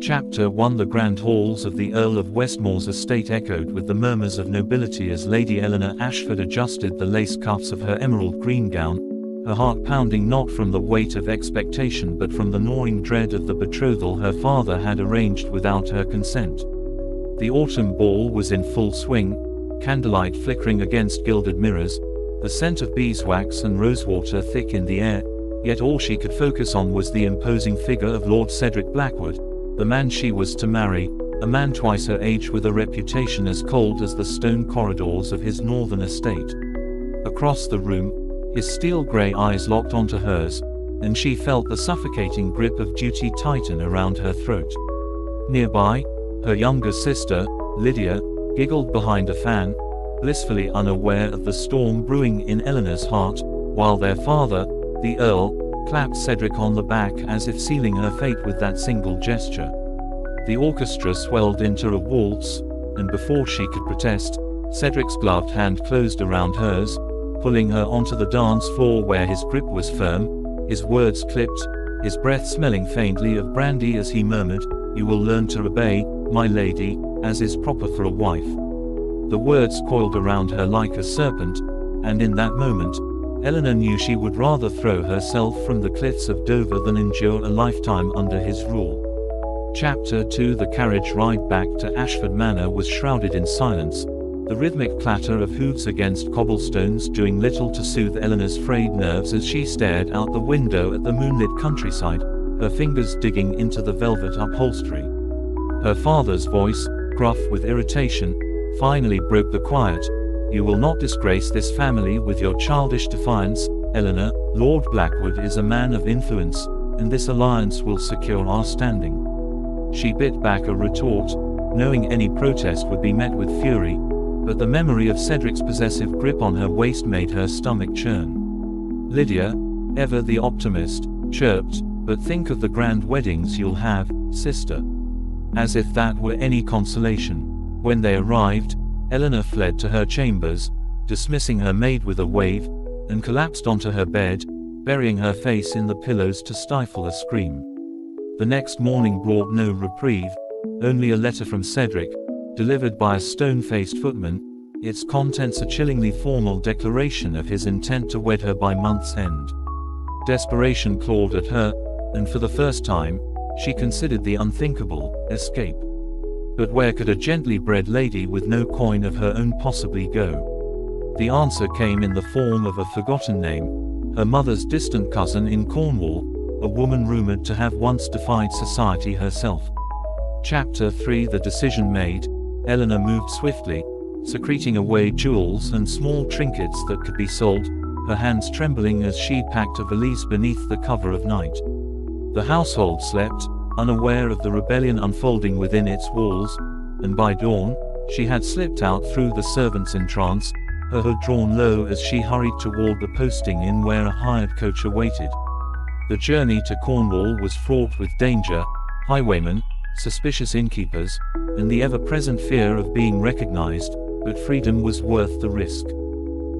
Chapter 1. The grand halls of the Earl of Westmore's estate echoed with the murmurs of nobility as Lady Eleanor Ashford adjusted the lace cuffs of her emerald green gown, her heart pounding not from the weight of expectation but from the gnawing dread of the betrothal her father had arranged without her consent. The autumn ball was in full swing, candlelight flickering against gilded mirrors, the scent of beeswax and rosewater thick in the air, yet all she could focus on was the imposing figure of Lord Cedric Blackwood, the man she was to marry, a man twice her age with a reputation as cold as the stone corridors of his northern estate. Across the room, his steel-grey eyes locked onto hers, and she felt the suffocating grip of duty tighten around her throat. Nearby, her younger sister, Lydia, giggled behind a fan, blissfully unaware of the storm brewing in Eleanor's heart, while their father, the Earl, clapped Cedric on the back as if sealing her fate with that single gesture. The orchestra swelled into a waltz, and before she could protest, Cedric's gloved hand closed around hers, pulling her onto the dance floor where his grip was firm, his words clipped, his breath smelling faintly of brandy as he murmured, "You will learn to obey, my lady, as is proper for a wife." The words coiled around her like a serpent, and in that moment, Eleanor knew she would rather throw herself from the cliffs of Dover than endure a lifetime under his rule. Chapter 2. The carriage ride back to Ashford Manor was shrouded in silence, the rhythmic clatter of hooves against cobblestones doing little to soothe Eleanor's frayed nerves as she stared out the window at the moonlit countryside, her fingers digging into the velvet upholstery. Her father's voice, gruff with irritation, finally broke the quiet. "You will not disgrace this family with your childish defiance, Eleanor. Lord Blackwood is a man of influence, and this alliance will secure our standing." She bit back a retort, knowing any protest would be met with fury, but the memory of Cedric's possessive grip on her waist made her stomach churn. Lydia, ever the optimist, chirped, "But think of the grand weddings you'll have, sister." As if that were any consolation. When they arrived, Eleanor fled to her chambers, dismissing her maid with a wave, and collapsed onto her bed, burying her face in the pillows to stifle a scream. The next morning brought no reprieve, only a letter from Cedric, delivered by a stone-faced footman, its contents a chillingly formal declaration of his intent to wed her by month's end. Desperation clawed at her, and for the first time, she considered the unthinkable: escape. But where could a gently bred lady with no coin of her own possibly go? The answer came in the form of a forgotten name, her mother's distant cousin in Cornwall, a woman rumored to have once defied society herself. Chapter 3. The decision made, Eleanor moved swiftly, secreting away jewels and small trinkets that could be sold, her hands trembling as she packed a valise beneath the cover of night. The household slept, unaware of the rebellion unfolding within its walls, and by dawn, she had slipped out through the servants' entrance, her hood drawn low as she hurried toward the posting inn where a hired coach awaited. The journey to Cornwall was fraught with danger, highwaymen, suspicious innkeepers, and the ever-present fear of being recognized, but freedom was worth the risk.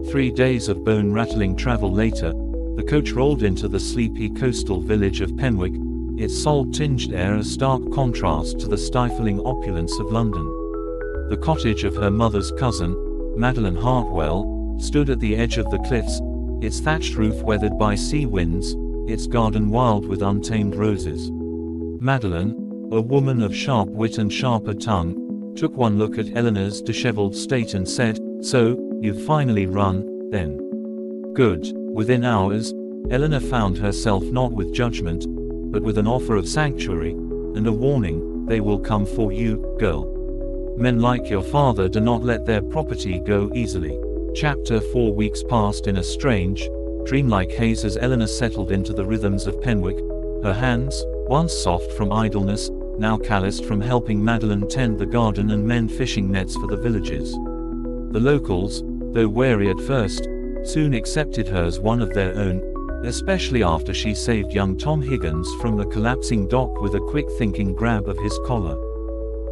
3 days of bone-rattling travel later, the coach rolled into the sleepy coastal village of Penwick, its salt-tinged air a stark contrast to the stifling opulence of London. The cottage of her mother's cousin, Madeline Hartwell, stood at the edge of the cliffs, its thatched roof weathered by sea winds, its garden wild with untamed roses. Madeline, a woman of sharp wit and sharper tongue, took one look at Eleanor's disheveled state and said, "So, you've finally run, then?" Good. Within hours, Eleanor found herself not with judgment, but with an offer of sanctuary, and a warning: "They will come for you, girl. Men like your father do not let their property go easily." Chapter 4. Weeks passed in a strange, dreamlike haze as Eleanor settled into the rhythms of Penwick, her hands, once soft from idleness, now calloused from helping Madeline tend the garden and mend fishing nets for the villages. The locals, though wary at first, soon accepted her as one of their own, especially after she saved young Tom Higgins from a collapsing dock with a quick-thinking grab of his collar.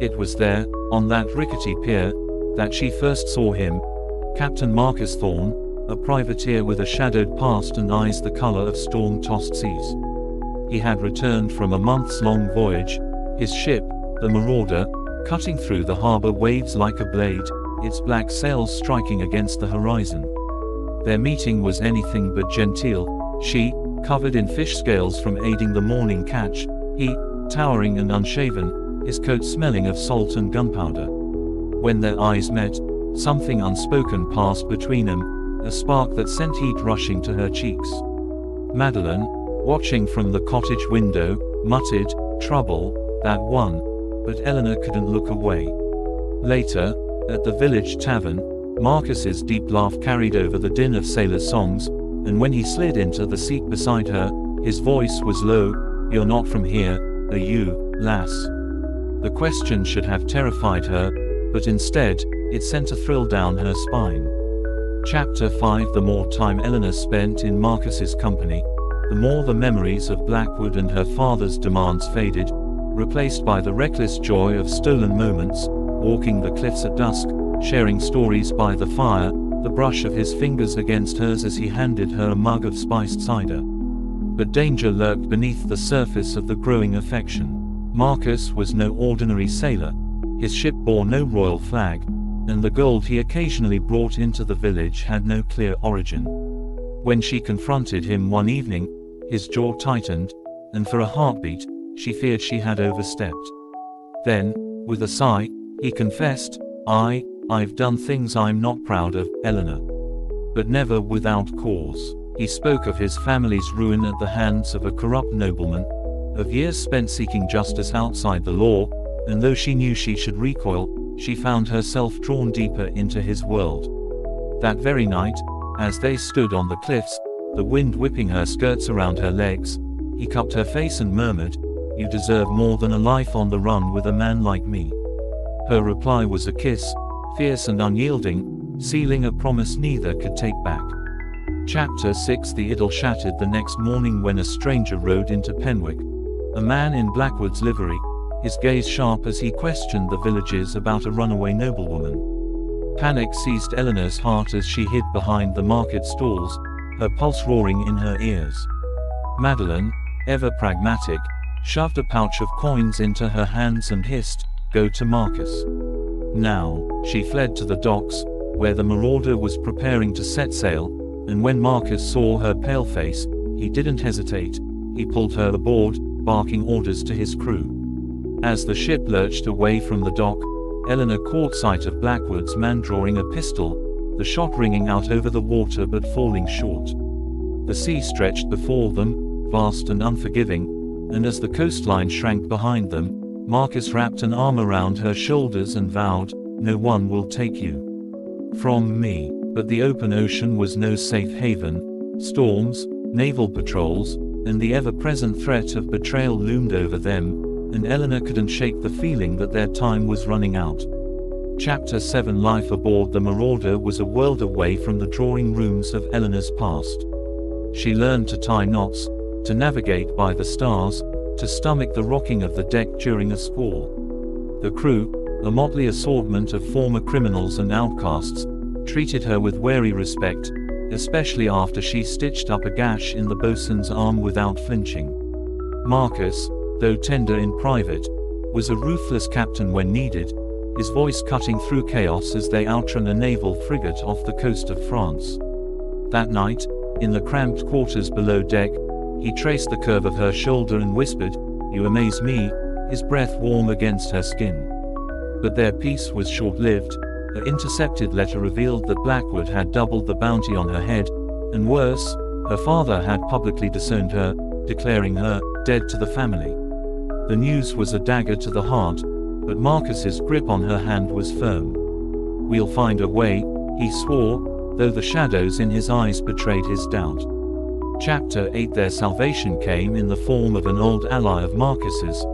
It was there, on that rickety pier, that she first saw him, Captain Marcus Thorne, a privateer with a shadowed past and eyes the color of storm-tossed seas. He had returned from a months-long voyage, his ship, the Marauder, cutting through the harbor waves like a blade, its black sails striking against the horizon. Their meeting was anything but genteel, she, covered in fish scales from aiding the morning catch, he, towering and unshaven, his coat smelling of salt and gunpowder. When their eyes met, something unspoken passed between them, a spark that sent heat rushing to her cheeks. Madeline, watching from the cottage window, muttered, "Trouble, that one," but Eleanor couldn't look away. Later, at the village tavern, Marcus's deep laugh carried over the din of sailors' songs, and when he slid into the seat beside her, his voice was low, "You're not from here, are you, lass?" The question should have terrified her, but instead, it sent a thrill down her spine. Chapter 5. The more time Eleanor spent in Marcus's company, the more the memories of Blackwood and her father's demands faded, replaced by the reckless joy of stolen moments, walking the cliffs at dusk, sharing stories by the fire, the brush of his fingers against hers as he handed her a mug of spiced cider. But danger lurked beneath the surface of the growing affection. Marcus was no ordinary sailor. His ship bore no royal flag, and the gold he occasionally brought into the village had no clear origin. When she confronted him one evening, his jaw tightened, and for a heartbeat, she feared she had overstepped. Then, with a sigh, he confessed, I've done things I'm not proud of, Eleanor. But never without cause. He spoke of his family's ruin at the hands of a corrupt nobleman, of years spent seeking justice outside the law, and though she knew she should recoil, she found herself drawn deeper into his world. That very night, as they stood on the cliffs, the wind whipping her skirts around her legs, he cupped her face and murmured, "You deserve more than a life on the run with a man like me." Her reply was a kiss, fierce and unyielding, sealing a promise neither could take back. Chapter 6. The idyll shattered the next morning when a stranger rode into Penwick. A man in Blackwood's livery, his gaze sharp as he questioned the villagers about a runaway noblewoman. Panic seized Eleanor's heart as she hid behind the market stalls, her pulse roaring in her ears. Madeline, ever pragmatic, shoved a pouch of coins into her hands and hissed, "Go to Marcus." Now, she fled to the docks, where the Marauder was preparing to set sail, and when Marcus saw her pale face, he didn't hesitate. He pulled her aboard, barking orders to his crew. As the ship lurched away from the dock, Eleanor caught sight of Blackwood's man drawing a pistol, the shot ringing out over the water but falling short. The sea stretched before them, vast and unforgiving, and as the coastline shrank behind them, Marcus wrapped an arm around her shoulders and vowed, "No one will take you from me." But the open ocean was no safe haven. Storms, naval patrols, and the ever-present threat of betrayal loomed over them, and Eleanor couldn't shake the feeling that their time was running out. Chapter 7. Life aboard the Marauder was a world away from the drawing rooms of Eleanor's past. She learned to tie knots, to navigate by the stars, to stomach the rocking of the deck during a squall. The crew, a motley assortment of former criminals and outcasts, treated her with wary respect, especially after she stitched up a gash in the boatswain's arm without flinching. Marcus, though tender in private, was a ruthless captain when needed, his voice cutting through chaos as they outran a naval frigate off the coast of France. That night, in the cramped quarters below deck, he traced the curve of her shoulder and whispered, "You amaze me," his breath warm against her skin. But their peace was short-lived. An intercepted letter revealed that Blackwood had doubled the bounty on her head, and worse, her father had publicly disowned her, declaring her dead to the family. The news was a dagger to the heart, but Marcus's grip on her hand was firm. "We'll find a way," he swore, though the shadows in his eyes betrayed his doubt. Chapter 8. Their salvation came in the form of an old ally of Marcus's,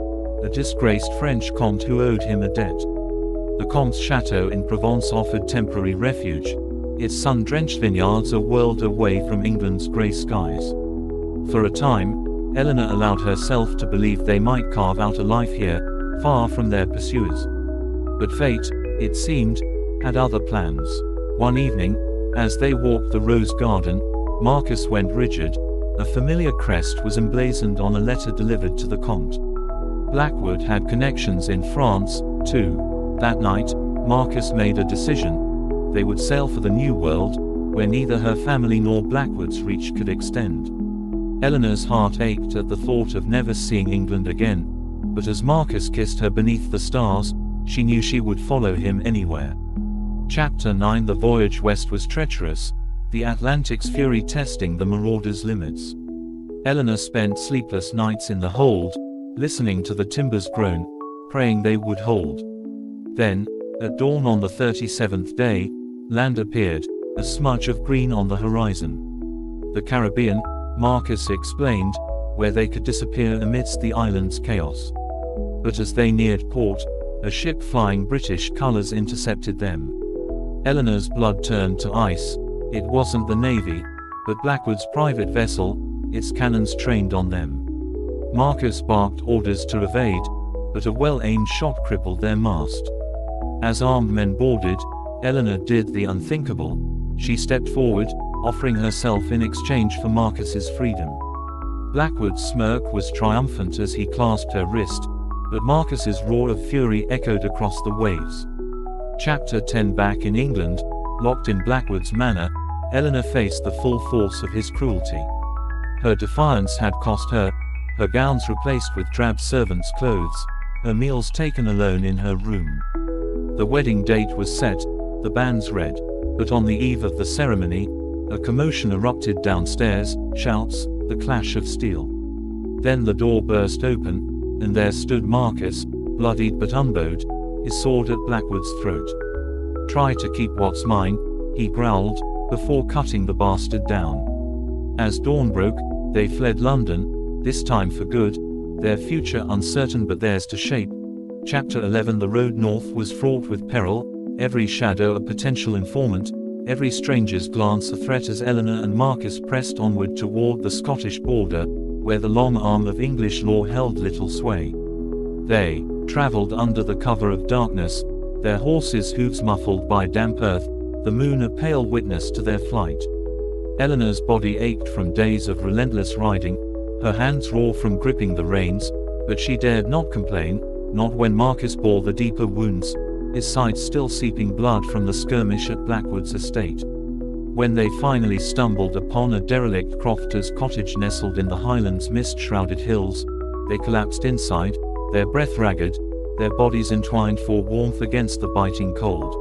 a disgraced French comte who owed him a debt. The comte's chateau in Provence offered temporary refuge, its sun-drenched vineyards a world away from England's grey skies. For a time, Eleanor allowed herself to believe they might carve out a life here, far from their pursuers. But fate, it seemed, had other plans. One evening, as they walked the rose garden, Marcus went rigid, a familiar crest was emblazoned on a letter delivered to the Comte. Blackwood had connections in France, too. That night, Marcus made a decision. They would sail for the New World, where neither her family nor Blackwood's reach could extend. Eleanor's heart ached at the thought of never seeing England again, but as Marcus kissed her beneath the stars, she knew she would follow him anywhere. Chapter 9. The voyage west was treacherous, the Atlantic's fury testing the marauders' limits. Eleanor spent sleepless nights in the hold, listening to the timbers groan, praying they would hold. Then, at dawn on the 37th day, land appeared, a smudge of green on the horizon. The Caribbean, Marcus explained, where they could disappear amidst the island's chaos. But as they neared port, a ship flying British colors intercepted them. Eleanor's blood turned to ice. It wasn't the Navy, but Blackwood's private vessel, its cannons trained on them. Marcus barked orders to evade, but a well-aimed shot crippled their mast. As armed men boarded, Eleanor did the unthinkable. She stepped forward, offering herself in exchange for Marcus's freedom. Blackwood's smirk was triumphant as he clasped her wrist, but Marcus's roar of fury echoed across the waves. Chapter 10. Back in England, locked in Blackwood's manor, Eleanor faced the full force of his cruelty. Her defiance had cost her gowns replaced with drab servants' clothes, her meals taken alone in her room. The wedding date was set, the banns read, but on the eve of the ceremony, a commotion erupted downstairs, shouts, the clash of steel. Then the door burst open, and there stood Marcus, bloodied but unbowed, his sword at Blackwood's throat. "Try to keep what's mine," he growled, before cutting the bastard down. As dawn broke, they fled London, this time for good, their future uncertain but theirs to shape. Chapter 11. The road north was fraught with peril, every shadow a potential informant, every stranger's glance a threat as Eleanor and Marcus pressed onward toward the Scottish border, where the long arm of English law held little sway. They traveled under the cover of darkness, their horses' hooves muffled by damp earth, the moon a pale witness to their flight. Eleanor's body ached from days of relentless riding, her hands raw from gripping the reins, but she dared not complain, not when Marcus bore the deeper wounds, his side still seeping blood from the skirmish at Blackwood's estate. When they finally stumbled upon a derelict crofter's cottage nestled in the Highlands' mist-shrouded hills, they collapsed inside, their breath ragged, their bodies entwined for warmth against the biting cold.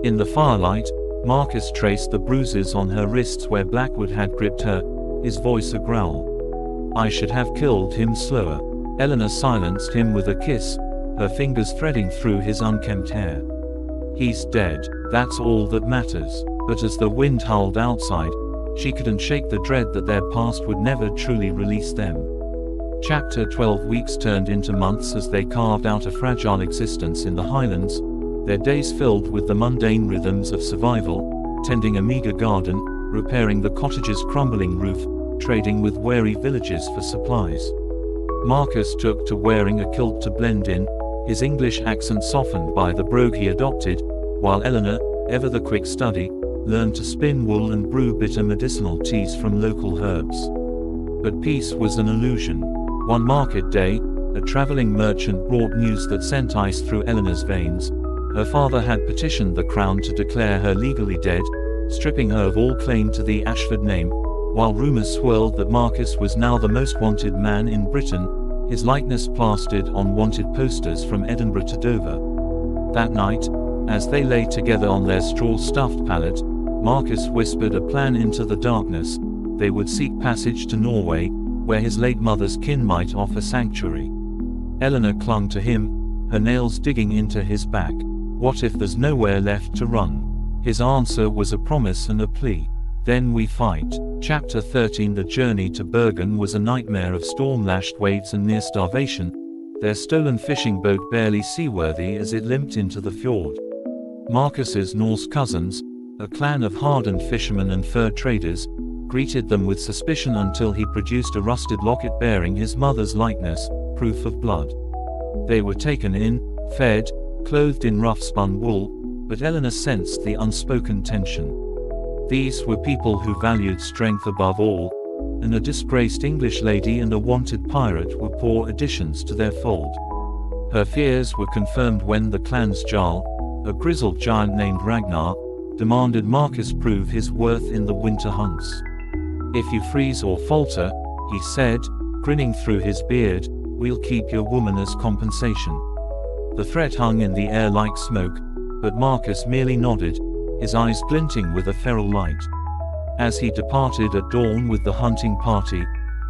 In the firelight, Marcus traced the bruises on her wrists where Blackwood had gripped her, his voice a growl. "I should have killed him slower." Eleanor silenced him with a kiss, her fingers threading through his unkempt hair. "He's dead, that's all that matters." But as the wind howled outside, she couldn't shake the dread that their past would never truly release them. Chapter 12. Weeks turned into months as they carved out a fragile existence in the Highlands, their days filled with the mundane rhythms of survival, tending a meager garden, repairing the cottage's crumbling roof, trading with wary villages for supplies. Marcus took to wearing a kilt to blend in, his English accent softened by the brogue he adopted, while Eleanor, ever the quick study, learned to spin wool and brew bitter medicinal teas from local herbs. But peace was an illusion. One market day, a traveling merchant brought news that sent ice through Eleanor's veins. Her father had petitioned the crown to declare her legally dead, stripping her of all claim to the Ashford name, while rumors swirled that Marcus was now the most wanted man in Britain, his likeness plastered on wanted posters from Edinburgh to Dover. That night, as they lay together on their straw-stuffed pallet, Marcus whispered a plan into the darkness. They would seek passage to Norway, where his late mother's kin might offer sanctuary. Eleanor clung to him, her nails digging into his back. "What if there's nowhere left to run?" His answer was a promise and a plea. "Then we fight." Chapter 13. The journey to Bergen was a nightmare of storm-lashed waves and near starvation, their stolen fishing boat barely seaworthy as it limped into the fjord. Marcus's Norse cousins, a clan of hardened fishermen and fur traders, greeted them with suspicion until he produced a rusted locket bearing his mother's likeness, proof of blood. They were taken in, fed, clothed in rough-spun wool, but Eleanor sensed the unspoken tension. These were people who valued strength above all, and a disgraced English lady and a wanted pirate were poor additions to their fold. Her fears were confirmed when the clan's Jarl, a grizzled giant named Ragnar, demanded Marcus prove his worth in the winter hunts. "If you freeze or falter," he said, grinning through his beard, "we'll keep your woman as compensation." The threat hung in the air like smoke, but Marcus merely nodded, his eyes glinting with a feral light. As he departed at dawn with the hunting party,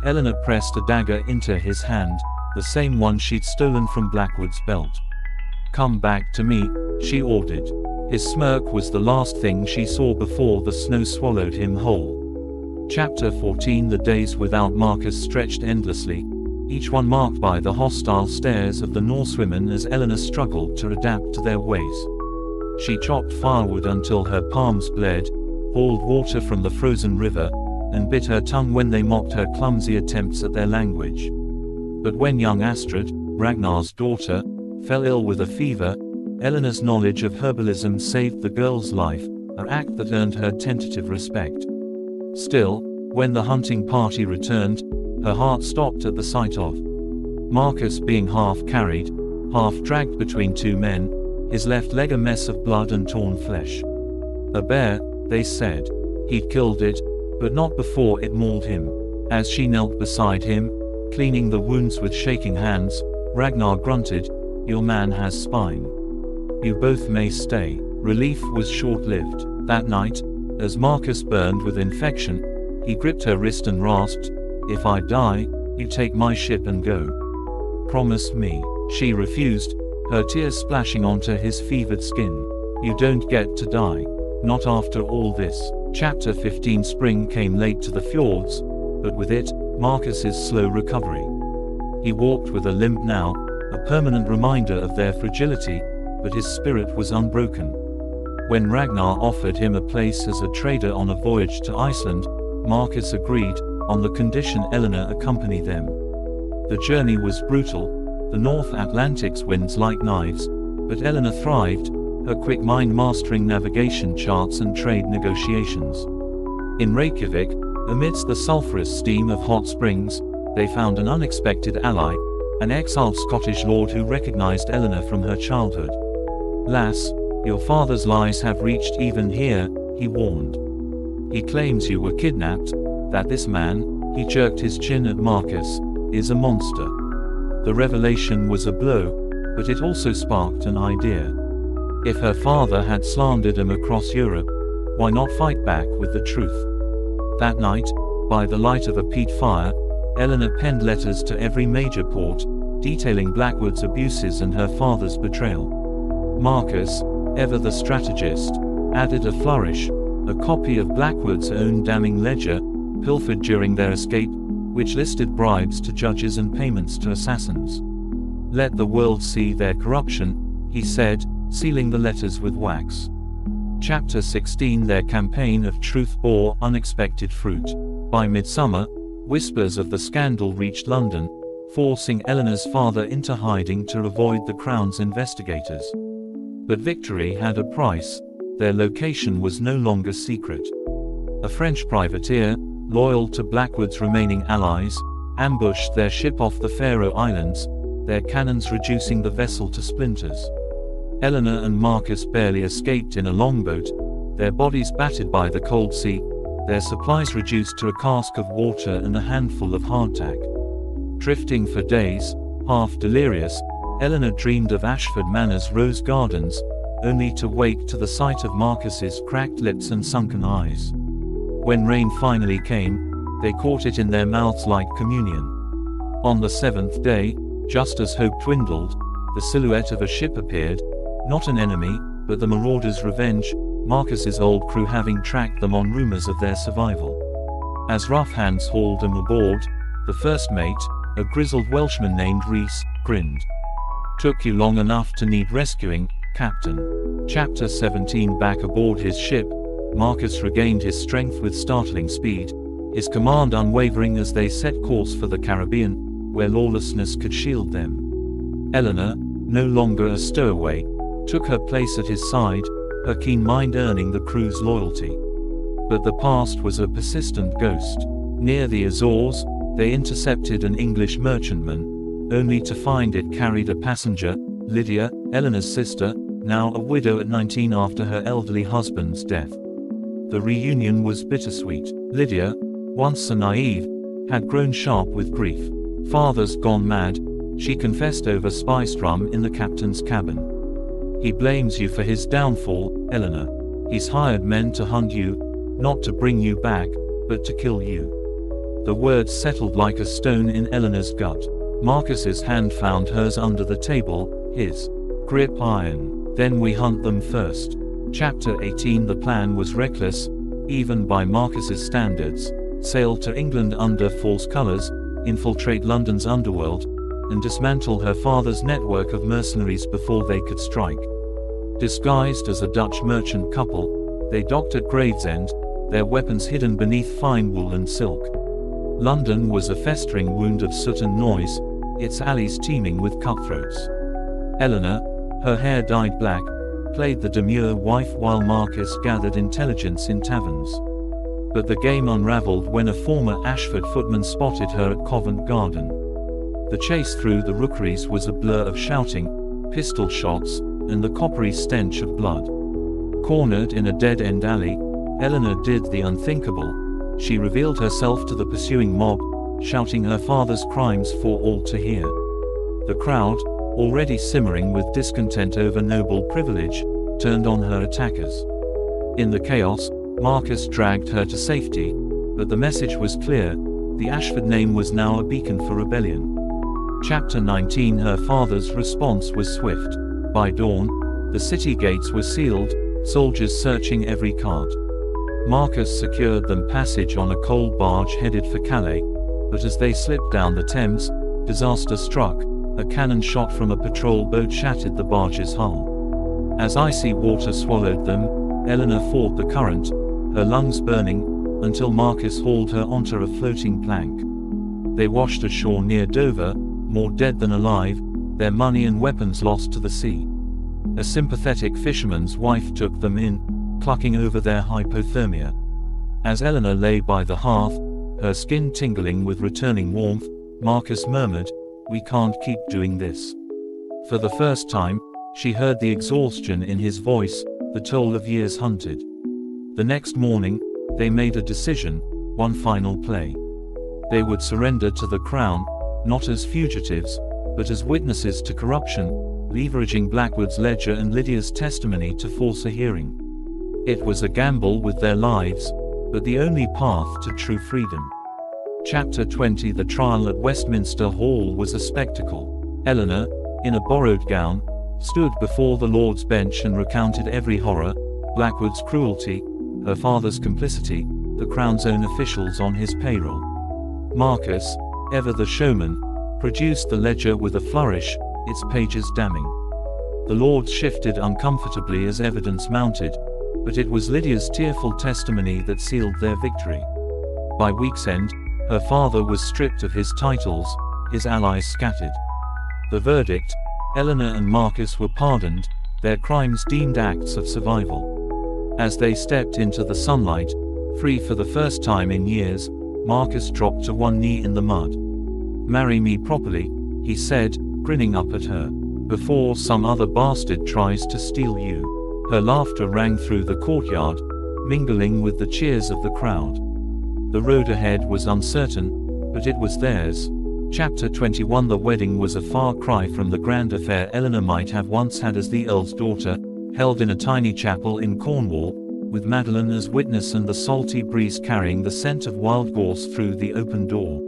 Eleanor pressed a dagger into his hand, the same one she'd stolen from Blackwood's belt. "Come back to me," she ordered. His smirk was the last thing she saw before the snow swallowed him whole. Chapter 14. The days without Marcus stretched endlessly, each one marked by the hostile stares of the Norsewomen as Eleanor struggled to adapt to their ways. She chopped firewood until her palms bled, hauled water from the frozen river, and bit her tongue when they mocked her clumsy attempts at their language. But when young Astrid, Ragnar's daughter, fell ill with a fever, Eleanor's knowledge of herbalism saved the girl's life, an act that earned her tentative respect. Still, when the hunting party returned, her heart stopped at the sight of Marcus being half carried, half dragged between two men, his left leg a mess of blood and torn flesh. A bear, they said. He'd killed it, but not before it mauled him. As she knelt beside him, cleaning the wounds with shaking hands, Ragnar grunted, "Your man has spine. You both may stay." Relief was short-lived. That night, as Marcus burned with infection, he gripped her wrist and rasped, "If I die, you take my ship and go. Promise me." She refused, her tears splashing onto his fevered skin. "You don't get to die. Not after all this." Chapter 15. Spring came late to the fjords, but with it, Marcus's slow recovery. He walked with a limp now, a permanent reminder of their fragility, but his spirit was unbroken. When Ragnar offered him a place as a trader on a voyage to Iceland, Marcus agreed, on the condition Eleanor accompany them. The journey was brutal, the North Atlantic's winds like knives, but Eleanor thrived, her quick mind mastering navigation charts and trade negotiations. In Reykjavik, amidst the sulphurous steam of hot springs, they found an unexpected ally, an exiled Scottish lord who recognized Eleanor from her childhood. "Lass, your father's lies have reached even here," he warned. "He claims you were kidnapped, that this man," he jerked his chin at Marcus, "is a monster." The revelation was a blow, but it also sparked an idea. If her father had slandered him across Europe, why not fight back with the truth? That night, by the light of a peat fire, Eleanor penned letters to every major port, detailing Blackwood's abuses and her father's betrayal. Marcus, ever the strategist, added a flourish, a copy of Blackwood's own damning ledger, pilfered during their escape, which listed bribes to judges and payments to assassins. "Let the world see their corruption," he said, sealing the letters with wax. Chapter 16. Their campaign of truth bore unexpected fruit. By midsummer, whispers of the scandal reached London, forcing Eleanor's father into hiding to avoid the Crown's investigators. But victory had a price. Their location was no longer secret. A French privateer, loyal to Blackwood's remaining allies, ambushed their ship off the Faroe Islands, their cannons reducing the vessel to splinters. Eleanor and Marcus barely escaped in a longboat, their bodies battered by the cold sea, their supplies reduced to a cask of water and a handful of hardtack. Drifting for days, half delirious, Eleanor dreamed of Ashford Manor's rose gardens, only to wake to the sight of Marcus's cracked lips and sunken eyes. When rain finally came, they caught it in their mouths like communion. On the seventh day, just as hope dwindled, the silhouette of a ship appeared, not an enemy, but the marauders' revenge, Marcus's old crew having tracked them on rumors of their survival. As rough hands hauled them aboard, the first mate, a grizzled Welshman named Rhys, grinned. "Took you long enough to need rescuing, Captain." Chapter 17. Back aboard his ship, Marcus regained his strength with startling speed, his command unwavering as they set course for the Caribbean, where lawlessness could shield them. Eleanor, no longer a stowaway, took her place at his side, her keen mind earning the crew's loyalty. But the past was a persistent ghost. Near the Azores, they intercepted an English merchantman, only to find it carried a passenger, Lydia, Eleanor's sister, now a widow at 19 after her elderly husband's death. The reunion was bittersweet. Lydia, once so naive, had grown sharp with grief. Father's gone mad, she confessed over spiced rum in the captain's cabin. He blames you for his downfall, Eleanor. He's hired men to hunt you, not to bring you back, but to kill you. The words settled like a stone in Eleanor's gut. Marcus's hand found hers under the table, his grip iron. Then we hunt them first. Chapter 18. The plan was reckless, even by Marcus's standards. Sail to England under false colors, infiltrate London's underworld, and dismantle her father's network of mercenaries before they could strike. Disguised as a Dutch merchant couple, they docked at Gravesend, their weapons hidden beneath fine wool and silk. London was a festering wound of soot and noise, its alleys teeming with cutthroats. Eleanor, her hair dyed black, played the demure wife while Marcus gathered intelligence in taverns. But the game unraveled when a former Ashford footman spotted her at Covent Garden. The chase through the rookeries was a blur of shouting, pistol shots, and the coppery stench of blood. Cornered in a dead-end alley, Eleanor did the unthinkable. She revealed herself to the pursuing mob, shouting her father's crimes for all to hear. The crowd, already simmering with discontent over noble privilege, turned on her attackers. In the chaos, Marcus dragged her to safety, but the message was clear: the Ashford name was now a beacon for rebellion. Chapter 19. Her father's response was swift. By dawn, the city gates were sealed, soldiers searching every cart. Marcus secured them passage on a coal barge headed for Calais, but as they slipped down the Thames, disaster struck. A cannon shot from a patrol boat shattered the barge's hull. As icy water swallowed them, Eleanor fought the current, her lungs burning, until Marcus hauled her onto a floating plank. They washed ashore near Dover, more dead than alive, their money and weapons lost to the sea. A sympathetic fisherman's wife took them in, clucking over their hypothermia. As Eleanor lay by the hearth, her skin tingling with returning warmth, Marcus murmured, "We can't keep doing this." For the first time, she heard the exhaustion in his voice, the toll of years hunted. The next morning, they made a decision, one final play. They would surrender to the crown, not as fugitives, but as witnesses to corruption, leveraging Blackwood's ledger and Lydia's testimony to force a hearing. It was a gamble with their lives, but the only path to true freedom. Chapter 20. The trial at Westminster Hall was a spectacle. Eleanor, in a borrowed gown, stood before the Lord's bench and recounted every horror: Blackwood's cruelty, her father's complicity, the Crown's own officials on his payroll. Marcus, ever the showman, produced the ledger with a flourish, its pages damning. The Lords shifted uncomfortably as evidence mounted, but it was Lydia's tearful testimony that sealed their victory. By week's end, her father was stripped of his titles, his allies scattered. The verdict: Eleanor and Marcus were pardoned, their crimes deemed acts of survival. As they stepped into the sunlight, free for the first time in years, Marcus dropped to one knee in the mud. "Marry me properly," he said, grinning up at her, "before some other bastard tries to steal you." Her laughter rang through the courtyard, mingling with the cheers of the crowd. The road ahead was uncertain, but it was theirs. Chapter 21. The wedding was a far cry from the grand affair Eleanor might have once had as the Earl's daughter, held in a tiny chapel in Cornwall, with Madeline as witness and the salty breeze carrying the scent of wild gorse through the open door.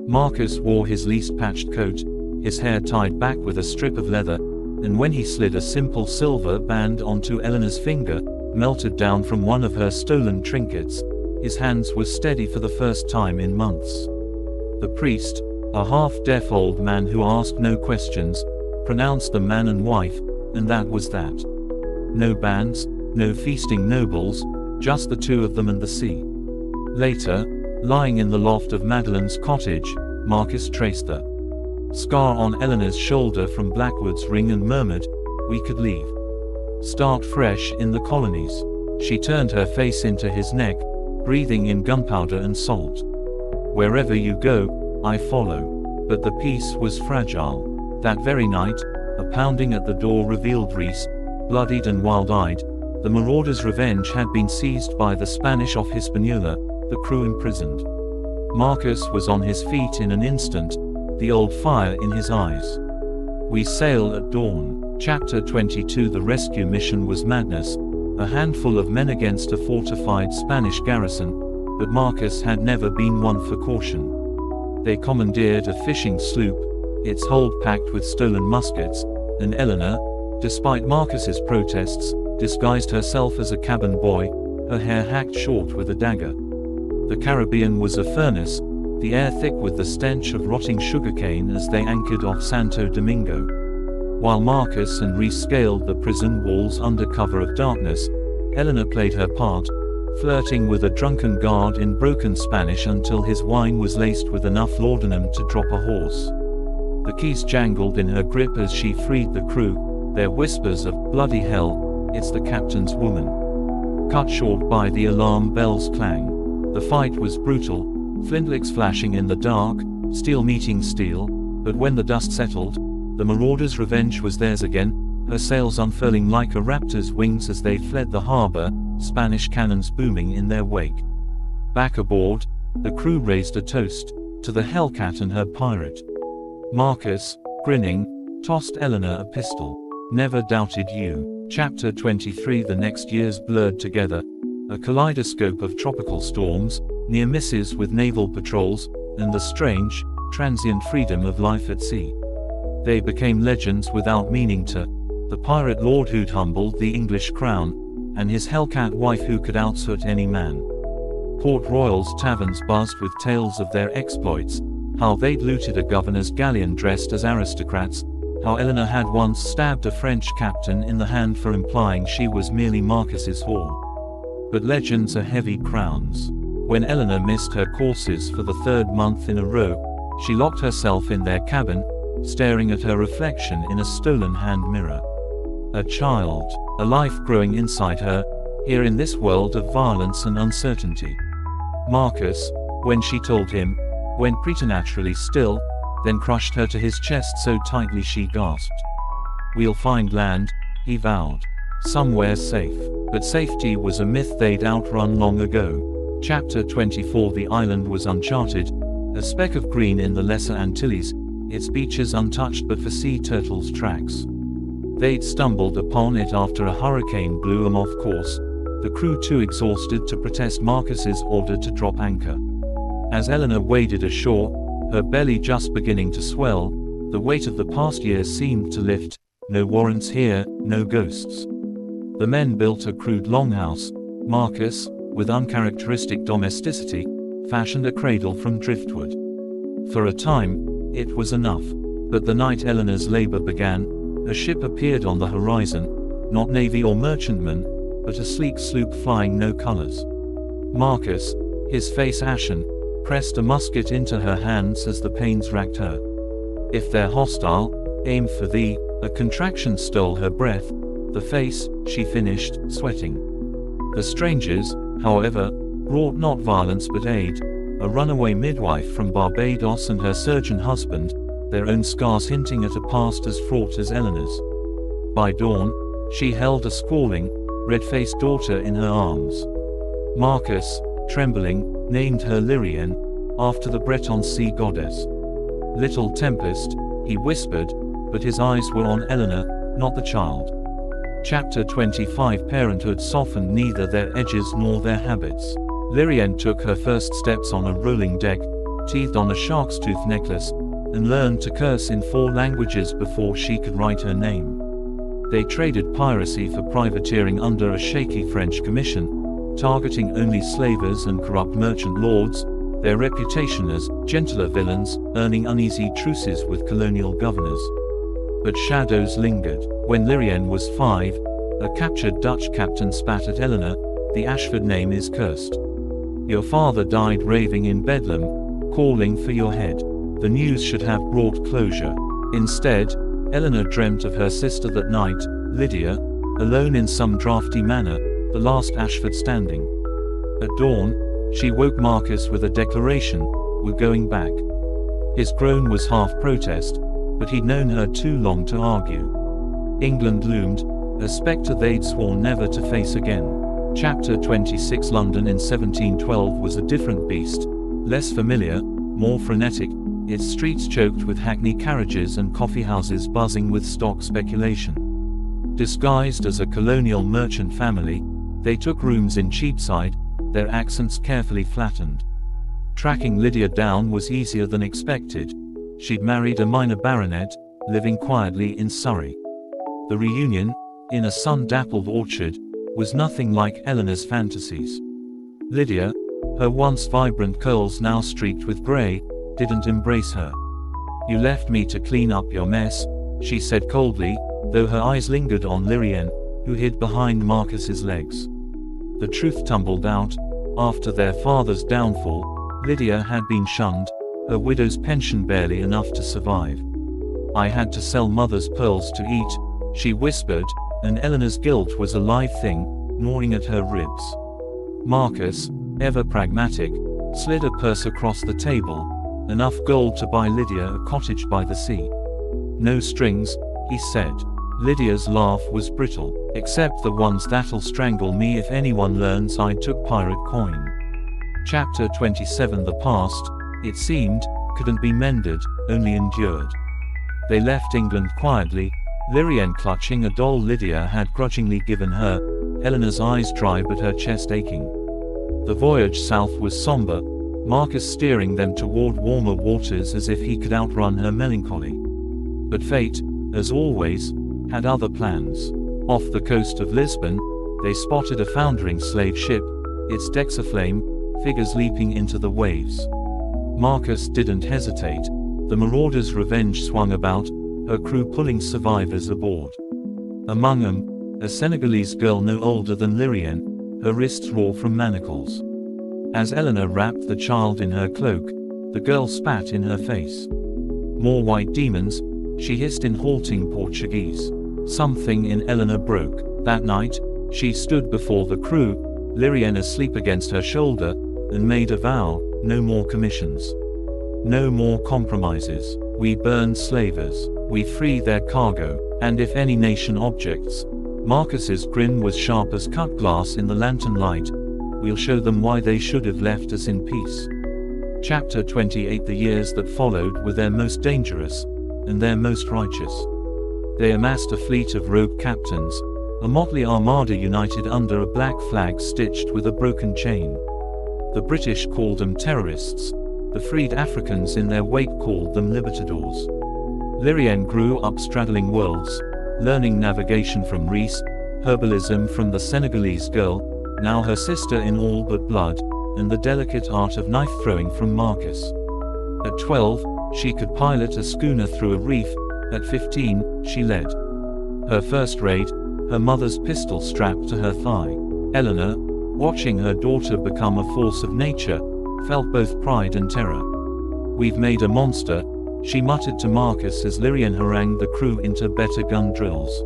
Marcus wore his least patched coat, his hair tied back with a strip of leather, and when he slid a simple silver band onto Eleanor's finger, melted down from one of her stolen trinkets, his hands were steady for the first time in months. The priest, a half-deaf old man who asked no questions, pronounced them man and wife, and that was that. No bands, no feasting nobles, just the two of them and the sea. Later, lying in the loft of Madeline's cottage, Marcus traced the scar on Eleanor's shoulder from Blackwood's ring and murmured, "We could leave. Start fresh in the colonies." She turned her face into his neck, breathing in gunpowder and salt. Wherever you go, I follow. But the peace was fragile. That very night, a pounding at the door revealed Reese, bloodied and wild-eyed. The marauder's revenge had been seized by the Spanish off Hispaniola, the crew imprisoned. Marcus was on his feet in an instant, the old fire in his eyes. We sail at dawn. Chapter 22. The rescue mission was madness, a handful of men against a fortified Spanish garrison, but Marcus had never been one for caution. They commandeered a fishing sloop, its hold packed with stolen muskets, and Eleanor, despite Marcus's protests, disguised herself as a cabin boy, her hair hacked short with a dagger. The Caribbean was a furnace, the air thick with the stench of rotting sugarcane as they anchored off Santo Domingo. While Marcus and Reese scaled the prison walls under cover of darkness, Eleanor played her part, flirting with a drunken guard in broken Spanish until his wine was laced with enough laudanum to drop a horse. The keys jangled in her grip as she freed the crew, their whispers of "bloody hell, it's the captain's woman," cut short by the alarm bell's clang. The fight was brutal, flintlocks flashing in the dark, steel meeting steel, but when the dust settled, the marauder's revenge was theirs again, her sails unfurling like a raptor's wings as they fled the harbor, Spanish cannons booming in their wake. Back aboard, the crew raised a toast to the Hellcat and Her Pirate. Marcus, grinning, tossed Eleanor a pistol. "Never doubted you." Chapter 23. The next years blurred together, a kaleidoscope of tropical storms, near misses with naval patrols, and the strange, transient freedom of life at sea. They became legends without meaning to. The pirate lord who'd humbled the English crown, and his Hellcat wife who could outsuit any man. Port Royal's taverns buzzed with tales of their exploits, how they'd looted a governor's galleon dressed as aristocrats, how Eleanor had once stabbed a French captain in the hand for implying she was merely Marcus's whore. But legends are heavy crowns. When Eleanor missed her courses for the third month in a row, she locked herself in their cabin, staring at her reflection in a stolen hand mirror. A child, a life growing inside her, here in this world of violence and uncertainty. Marcus, when she told him, went preternaturally still, then crushed her to his chest so tightly she gasped. "We'll find land," he vowed. "Somewhere safe." But safety was a myth they'd outrun long ago. Chapter 24. The island was uncharted, a speck of green in the Lesser Antilles, its beaches untouched but for sea turtles' tracks. They'd stumbled upon it after a hurricane blew them off course, the crew too exhausted to protest Marcus's order to drop anchor. As Eleanor waded ashore, her belly just beginning to swell, the weight of the past years seemed to lift. No warrants here, no ghosts. The men built a crude longhouse. Marcus, with uncharacteristic domesticity, fashioned a cradle from driftwood. For a time, it was enough. But the night Eleanor's labor began, a ship appeared on the horizon, not navy or merchantman, but a sleek sloop flying no colors. Marcus, his face ashen, pressed a musket into her hands as the pains racked her. "If they're hostile, aim for thee." A contraction stole her breath. "The face," she finished, sweating. The strangers, however, brought not violence but aid. A runaway midwife from Barbados and her surgeon husband, their own scars hinting at a past as fraught as Eleanor's. By dawn, she held a squalling, red-faced daughter in her arms. Marcus, trembling, named her Lirienne, after the Breton sea goddess. "Little Tempest," he whispered, but his eyes were on Eleanor, not the child. Chapter 25. Parenthood softened neither their edges nor their habits. Lirienne took her first steps on a rolling deck, teethed on a shark's tooth necklace, and learned to curse in 4 languages before she could write her name. They traded piracy for privateering under a shaky French commission, targeting only slavers and corrupt merchant lords, their reputation as gentler villains, earning uneasy truces with colonial governors. But shadows lingered. When Lirienne was 5, a captured Dutch captain spat at Eleanor, "The Ashford name is cursed. Your father died raving in Bedlam, calling for your head. The news should have brought closure." Instead, Eleanor dreamt of her sister that night, Lydia, alone in some drafty manor, the last Ashford standing. At dawn, she woke Marcus with a declaration, were going back. His groan was half protest, but he'd known her too long to argue. England loomed, a spectre they'd sworn never to face again. Chapter 26. London in 1712 was a different beast, less familiar, more frenetic, its streets choked with hackney carriages and coffeehouses buzzing with stock speculation. Disguised as a colonial merchant family, they took rooms in Cheapside, their accents carefully flattened. Tracking Lydia down was easier than expected. She'd married a minor baronet, living quietly in Surrey. The reunion, in a sun-dappled orchard, was nothing like Eleanor's fantasies. Lydia, her once vibrant curls now streaked with grey, didn't embrace her. "You left me to clean up your mess," she said coldly, though her eyes lingered on Lirienne, who hid behind Marcus's legs. The truth tumbled out. After their father's downfall, Lydia had been shunned, her widow's pension barely enough to survive. "I had to sell mother's pearls to eat," she whispered, and Eleanor's guilt was a live thing, gnawing at her ribs. Marcus, ever pragmatic, slid a purse across the table, enough gold to buy Lydia a cottage by the sea. "No strings," he said. Lydia's laugh was brittle. "Except the ones that'll strangle me if anyone learns I took pirate coin." Chapter 27. The past, it seemed, couldn't be mended, only endured. They left England quietly, Lirienne clutching a doll Lydia had grudgingly given her, Eleanor's eyes dry but her chest aching. The voyage south was somber, Marcus steering them toward warmer waters as if he could outrun her melancholy. But fate, as always, had other plans. Off the coast of Lisbon, they spotted a foundering slave ship, its decks aflame, figures leaping into the waves. Marcus didn't hesitate. The marauder's revenge swung about, her crew pulling survivors aboard. Among them, a Senegalese girl no older than Lirienne, her wrists raw from manacles. As Eleanor wrapped the child in her cloak, the girl spat in her face. "More white demons," she hissed in halting Portuguese. Something in Eleanor broke. That night, she stood before the crew, Lirienne asleep against her shoulder, and made a vow: no more commissions. No more compromises. We burn slavers. We free their cargo. And if any nation objects, Marcus's grin was sharp as cut glass in the lantern light, we'll show them why they should have left us in peace. Chapter 28. The years that followed were their most dangerous, and their most righteous. They amassed a fleet of rogue captains, a motley armada united under a black flag stitched with a broken chain. The British called them terrorists, the freed Africans in their wake called them libertadors. Lirienne grew up straddling worlds, learning navigation from Reese, herbalism from the Senegalese girl, now her sister in all but blood, and the delicate art of knife-throwing from Marcus. At 12, she could pilot a schooner through a reef. At 15, she led her first raid, her mother's pistol strapped to her thigh. Eleanor, watching her daughter become a force of nature, felt both pride and terror. "We've made a monster," she muttered to Marcus as Lirienne harangued the crew into better gun drills.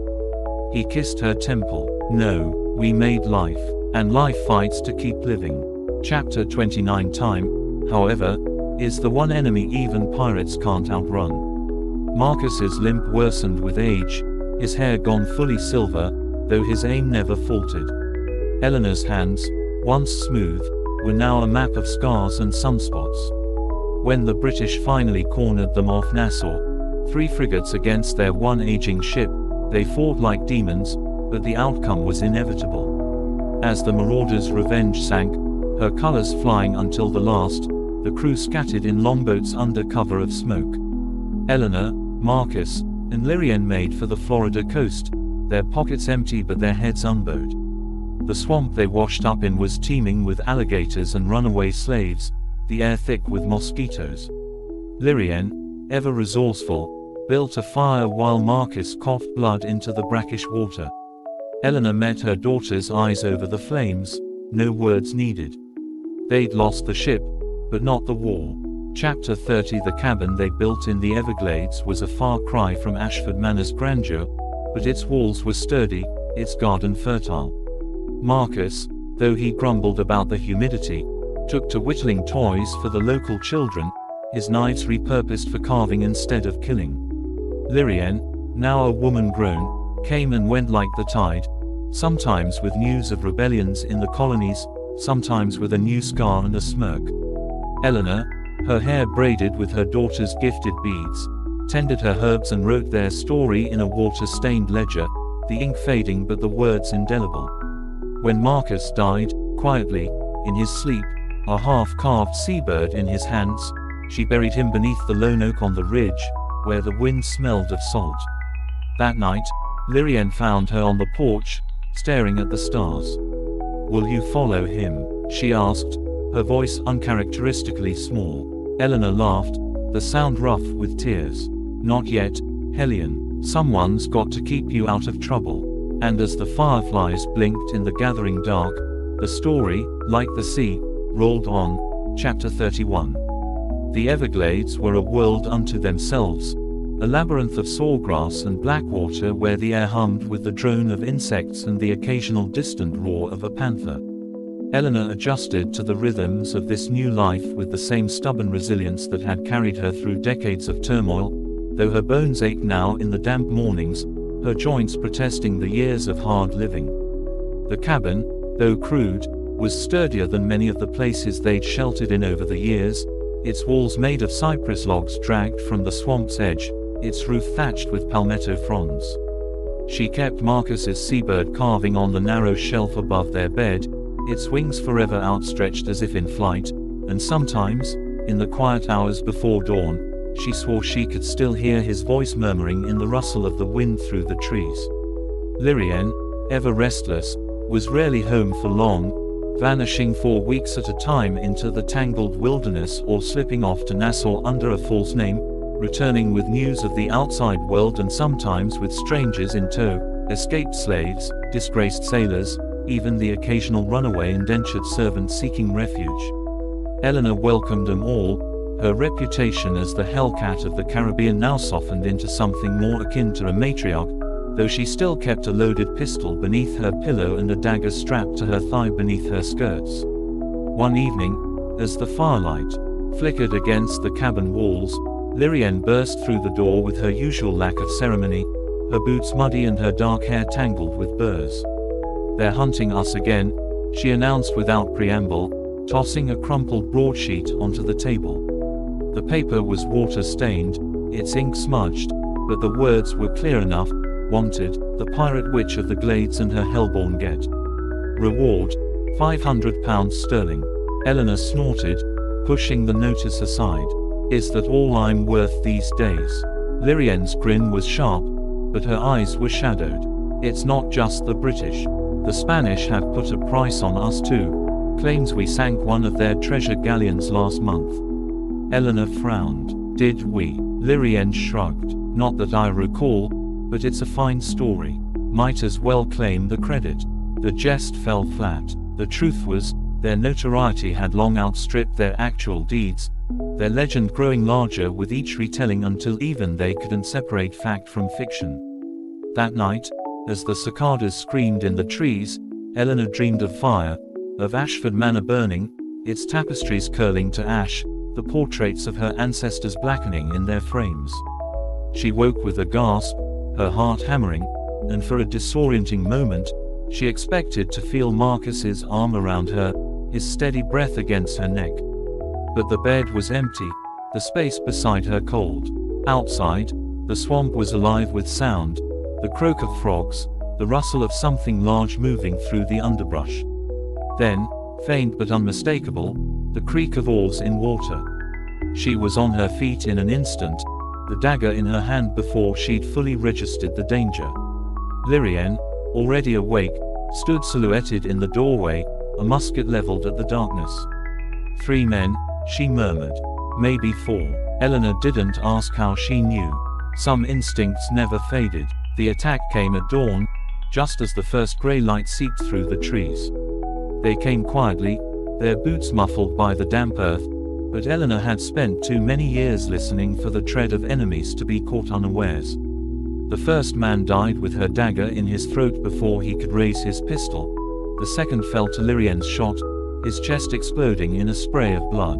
He kissed her temple. "No, we made life, and life fights to keep living." Chapter 29. Time, however, is the one enemy even pirates can't outrun. Marcus's limp worsened with age, his hair gone fully silver, though his aim never faltered. Eleanor's hands, once smooth, were now a map of scars and sunspots. When the British finally cornered them off Nassau, 3 frigates against their one aging ship, they fought like demons, but the outcome was inevitable. As the marauder's revenge sank, her colors flying until the last, the crew scattered in longboats under cover of smoke. Eleanor, Marcus, and Lirienne made for the Florida coast, their pockets empty but their heads unbowed. The swamp they washed up in was teeming with alligators and runaway slaves, the air thick with mosquitoes. Lirienne, ever resourceful, built a fire while Marcus coughed blood into the brackish water. Eleanor met her daughter's eyes over the flames, no words needed. They'd lost the ship, but not the war. Chapter 30. The cabin they built in the Everglades was a far cry from Ashford Manor's grandeur, but its walls were sturdy, its garden fertile. Marcus, though he grumbled about the humidity, took to whittling toys for the local children, his knives repurposed for carving instead of killing. Lirienne, now a woman grown, came and went like the tide, sometimes with news of rebellions in the colonies, sometimes with a new scar and a smirk. Eleanor, her hair braided with her daughter's gifted beads, tended her herbs and wrote their story in a water-stained ledger, the ink fading but the words indelible. When Marcus died, quietly, in his sleep, a half-carved seabird in his hands, she buried him beneath the lone oak on the ridge, where the wind smelled of salt. That night, Lirienne found her on the porch, staring at the stars. "Will you follow him?" she asked, her voice uncharacteristically small. Eleanor laughed, the sound rough with tears. "Not yet, Hellion. Someone's got to keep you out of trouble." And as the fireflies blinked in the gathering dark, the story, like the sea, rolled on. Chapter 31. The Everglades were a world unto themselves, a labyrinth of sawgrass and black water where the air hummed with the drone of insects and the occasional distant roar of a panther. Eleanor adjusted to the rhythms of this new life with the same stubborn resilience that had carried her through decades of turmoil, though her bones ached now in the damp mornings, her joints protesting the years of hard living. The cabin, though crude, was sturdier than many of the places they'd sheltered in over the years, its walls made of cypress logs dragged from the swamp's edge, its roof thatched with palmetto fronds. She kept Marcus's seabird carving on the narrow shelf above their bed, its wings forever outstretched as if in flight, and sometimes, in the quiet hours before dawn, she swore she could still hear his voice murmuring in the rustle of the wind through the trees. Lirienne, ever restless, was rarely home for long, vanishing for weeks at a time into the tangled wilderness or slipping off to Nassau under a false name, returning with news of the outside world and sometimes with strangers in tow, escaped slaves, disgraced sailors, even the occasional runaway indentured servant seeking refuge. Eleanor welcomed them all, her reputation as the Hellcat of the Caribbean now softened into something more akin to a matriarch, though she still kept a loaded pistol beneath her pillow and a dagger strapped to her thigh beneath her skirts. One evening, as the firelight flickered against the cabin walls, Lirienne burst through the door with her usual lack of ceremony, her boots muddy and her dark hair tangled with burrs. "They're hunting us again," she announced without preamble, tossing a crumpled broadsheet onto the table. The paper was water-stained, its ink smudged, but the words were clear enough. "Wanted, the pirate witch of the glades and her hellborn get. Reward, £500 sterling. Eleanor snorted, pushing the notice aside. "Is that all I'm worth these days?" Lirienne's grin was sharp, but her eyes were shadowed. "It's not just the British. The Spanish have put a price on us too. Claims we sank one of their treasure galleons last month." Eleanor frowned. "Did we?" Lirienne shrugged. "Not that I recall, but it's a fine story. Might as well claim the credit." The jest fell flat. The truth was, their notoriety had long outstripped their actual deeds, their legend growing larger with each retelling until even they couldn't separate fact from fiction. That night, as the cicadas screamed in the trees, Eleanor dreamed of fire, of Ashford Manor burning, its tapestries curling to ash, the portraits of her ancestors blackening in their frames. She woke with a gasp, her heart hammering, and for a disorienting moment, she expected to feel Marcus's arm around her, his steady breath against her neck. But the bed was empty, the space beside her cold. Outside, the swamp was alive with sound, the croak of frogs, the rustle of something large moving through the underbrush. Then, faint but unmistakable, the creak of oars in water. She was on her feet in an instant, the dagger in her hand before she'd fully registered the danger. Lirienne, already awake, stood silhouetted in the doorway, a musket leveled at the darkness. "3 men," she murmured. "Maybe 4. Eleanor didn't ask how she knew. Some instincts never faded. The attack came at dawn, just as the first grey light seeped through the trees. They came quietly, their boots muffled by the damp earth, but Eleanor had spent too many years listening for the tread of enemies to be caught unawares. The first man died with her dagger in his throat before he could raise his pistol. The second fell to Lirienne's shot, his chest exploding in a spray of blood.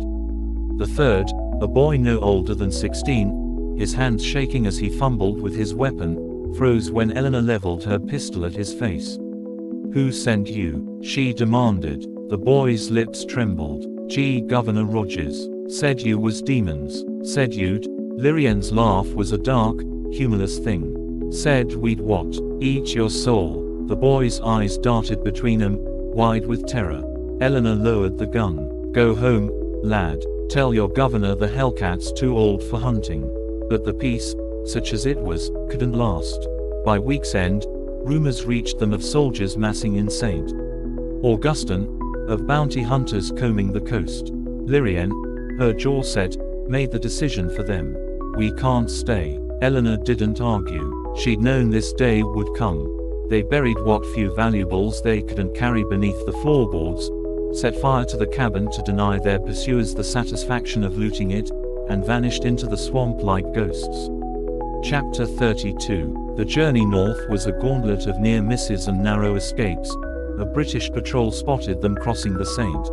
The third, A boy no older than 16, his hands shaking as he fumbled with his weapon, froze when Eleanor leveled her pistol at his face. "Who sent you?" she demanded. The boy's lips trembled. Governor Rogers. Said you was demons. Said you'd. Lirienne's laugh was a dark, humorless thing. Said we'd what? Eat your soul. The boy's eyes darted between them, wide with terror. Eleanor lowered the gun. "Go home, lad. Tell your governor the Hellcat's too old for hunting." But the peace, such as it was, couldn't last. By week's end, rumors reached them of soldiers massing in St. Augustine, of bounty hunters combing the coast. Lirienne, her jaw set, made the decision for them. "We can't stay." Eleanor didn't argue. She'd known this day would come. They buried what few valuables they couldn't carry beneath the floorboards, set fire to the cabin to deny their pursuers the satisfaction of looting it, and vanished into the swamp like ghosts. Chapter 32. The journey north was a gauntlet of near misses and narrow escapes. A British patrol spotted them crossing the St.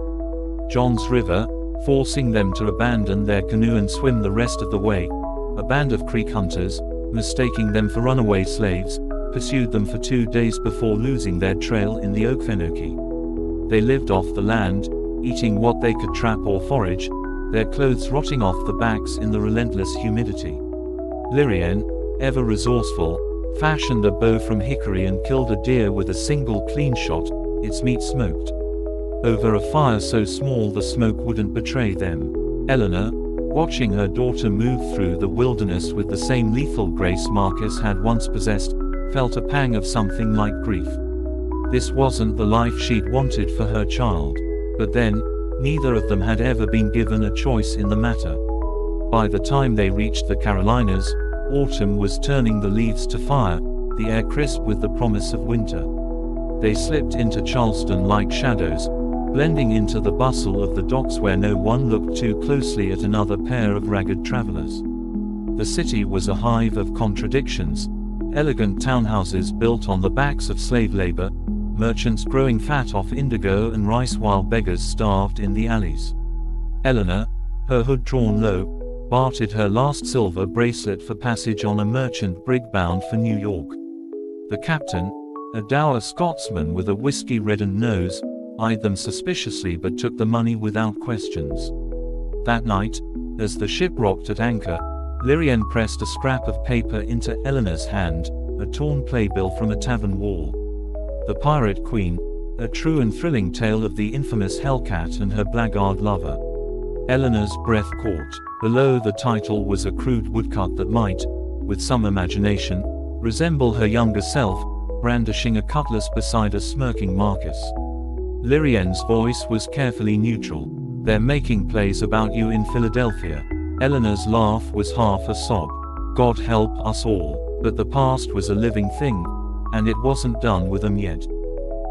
John's River, forcing them to abandon their canoe and swim the rest of the way. A band of creek hunters, mistaking them for runaway slaves, pursued them for 2 days before losing their trail in the Okefenokee. They lived off the land, eating what they could trap or forage, their clothes rotting off the backs in the relentless humidity. Lirienne, ever resourceful, fashioned a bow from hickory and killed a deer with a single clean shot, its meat smoked over a fire so small the smoke wouldn't betray them. Eleanor, watching her daughter move through the wilderness with the same lethal grace Marcus had once possessed, felt a pang of something like grief. This wasn't the life she'd wanted for her child. But then, neither of them had ever been given a choice in the matter. By the time they reached the Carolinas, autumn was turning the leaves to fire, the air crisp with the promise of winter. They slipped into Charleston like shadows, blending into the bustle of the docks where no one looked too closely at another pair of ragged travelers. The city was a hive of contradictions. Elegant townhouses built on the backs of slave labor, merchants growing fat off indigo and rice while beggars starved in the alleys. Eleanor, her hood drawn low, bartered her last silver bracelet for passage on a merchant brig bound for New York. The captain, a dour Scotsman with a whiskey-reddened nose, eyed them suspiciously but took the money without questions. That night, as the ship rocked at anchor, Lirienne pressed a scrap of paper into Eleanor's hand, a torn playbill from a tavern wall. The Pirate Queen, a true and thrilling tale of the infamous Hellcat and her blackguard lover. Eleanor's breath caught. Below the title was a crude woodcut that might, with some imagination, resemble her younger self, brandishing a cutlass beside a smirking Marcus. Lirienne's voice was carefully neutral. "They're making plays about you in Philadelphia." Eleanor's laugh was half a sob. "God help us all." But the past was a living thing, and it wasn't done with them yet.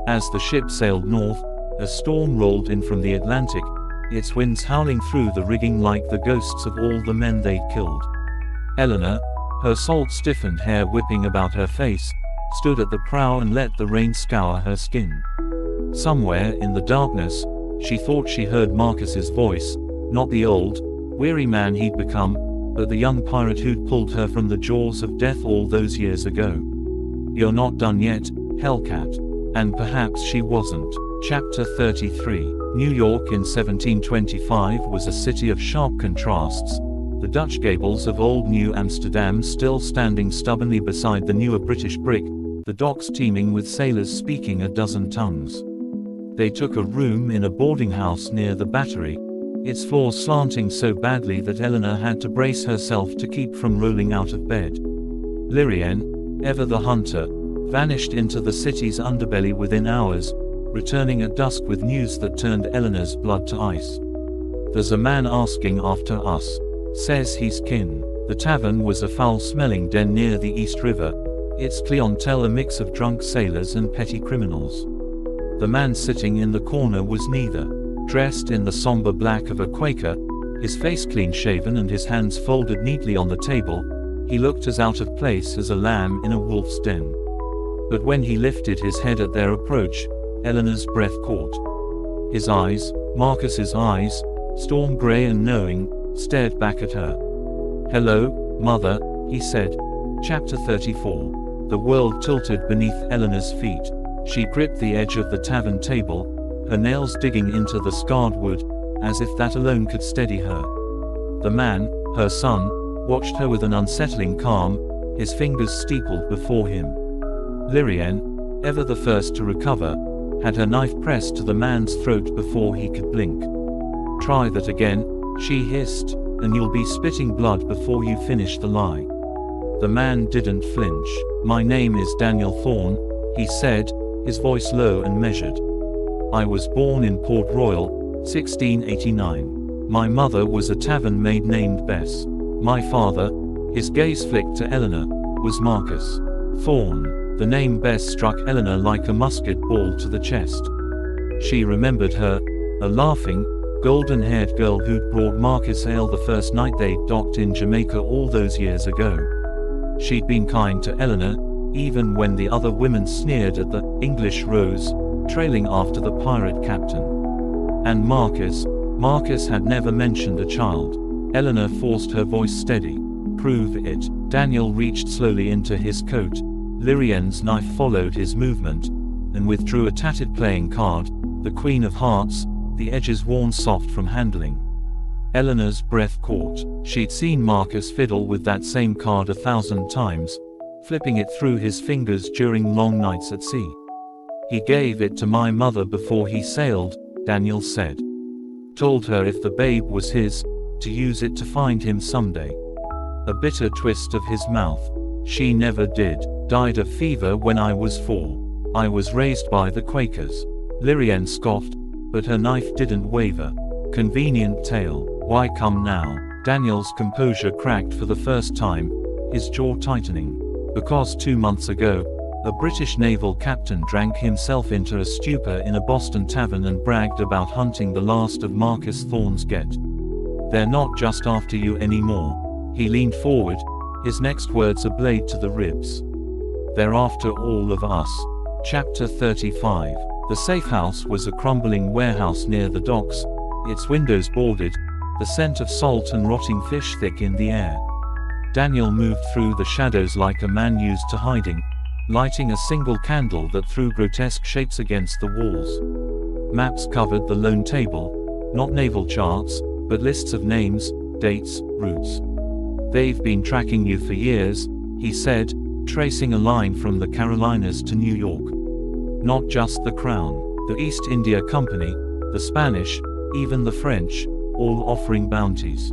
As the ship sailed north, a storm rolled in from the Atlantic, its winds howling through the rigging like the ghosts of all the men they'd killed. Eleanor, her salt-stiffened hair whipping about her face, stood at the prow and let the rain scour her skin. Somewhere in the darkness, she thought she heard Marcus's voice, not the old, weary man he'd become, but the young pirate who'd pulled her from the jaws of death all those years ago. "You're not done yet, Hellcat." And perhaps she wasn't. Chapter 33. New York in 1725 was a city of sharp contrasts, the Dutch gables of old New Amsterdam still standing stubbornly beside the newer British brick, the docks teeming with sailors speaking a dozen tongues. They took a room in a boarding house near the Battery, its floors slanting so badly that Eleanor had to brace herself to keep from rolling out of bed. Lirienne, ever the hunter, vanished into the city's underbelly within hours, returning at dusk with news that turned Eleanor's blood to ice. "There's a man asking after us. Says he's kin." The tavern was a foul-smelling den near the East River, its clientele a mix of drunk sailors and petty criminals. The man sitting in the corner was neither. Dressed in the somber black of a Quaker, his face clean-shaven and his hands folded neatly on the table, he looked as out of place as a lamb in a wolf's den. But when he lifted his head at their approach, Eleanor's breath caught. His eyes, Marcus's eyes, storm-gray and knowing, stared back at her. "Hello, Mother," he said. Chapter 34. The world tilted beneath Eleanor's feet. She gripped the edge of the tavern table, her nails digging into the scarred wood, as if that alone could steady her. The man, her son, watched her with an unsettling calm, his fingers steepled before him. Lirienne, ever the first to recover, had her knife pressed to the man's throat before he could blink. "Try that again," she hissed, "and you'll be spitting blood before you finish the lie." The man didn't flinch. "My name is Daniel Thorne," he said, his voice low and measured. "I was born in Port Royal, 1689. My mother was a tavern maid named Bess. My father," his gaze flicked to Eleanor, "was Marcus Thorne." The name Bess struck Eleanor like a musket ball to the chest. She remembered her, a laughing, golden-haired girl who'd brought Marcus ale the first night they docked in Jamaica all those years ago. She'd been kind to Eleanor, even when the other women sneered at the English Rose, trailing after the pirate captain. And Marcus had never mentioned a child. Eleanor forced her voice steady. "Prove it." Daniel reached slowly into his coat. Lirienne's knife followed his movement, and withdrew a tattered playing card, the Queen of Hearts, the edges worn soft from handling. Eleanor's breath caught. She'd seen Marcus fiddle with that same card 1,000 times, flipping it through his fingers during long nights at sea. "He gave it to my mother before he sailed," Daniel said. "Told her if the babe was his, to use it to find him someday." A bitter twist of his mouth. "She never did. Died of fever when I was 4. I was raised by the Quakers." Lirienne scoffed, but her knife didn't waver. "Convenient tale. Why come now?" Daniel's composure cracked for the first time, his jaw tightening. "Because 2 months ago, a British naval captain drank himself into a stupor in a Boston tavern and bragged about hunting the last of Marcus Thorne's get. They're not just after you anymore." He leaned forward, his next words a blade to the ribs. "They're after all of us." Chapter 35. The safe house was a crumbling warehouse near the docks, its windows boarded, the scent of salt and rotting fish thick in the air. Daniel moved through the shadows like a man used to hiding, lighting a single candle that threw grotesque shapes against the walls. Maps covered the lone table, not naval charts, but lists of names, dates, routes. "They've been tracking you for years," he said, tracing a line from the Carolinas to New York. "Not just the Crown, the East India Company, the Spanish, even the French, all offering bounties."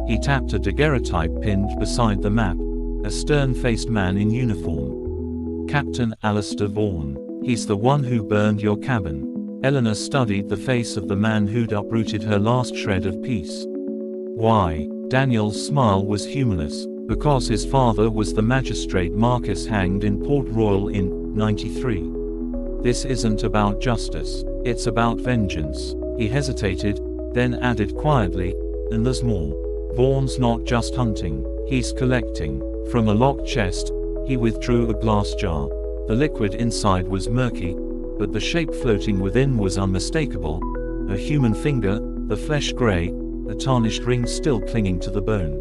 He tapped a daguerreotype pinned beside the map, a stern-faced man in uniform. "Captain Alistair Vaughan. He's the one who burned your cabin." Eleanor studied the face of the man who'd uprooted her last shred of peace. "Why?" Daniel's smile was humorless. "Because his father was the magistrate Marcus hanged in Port Royal in '93. This isn't about justice. It's about vengeance." He hesitated, then added quietly, "And there's more. Vaughan's not just hunting, he's collecting." From a locked chest, he withdrew a glass jar. The liquid inside was murky, but the shape floating within was unmistakable. A human finger, the flesh gray, a tarnished ring still clinging to the bone.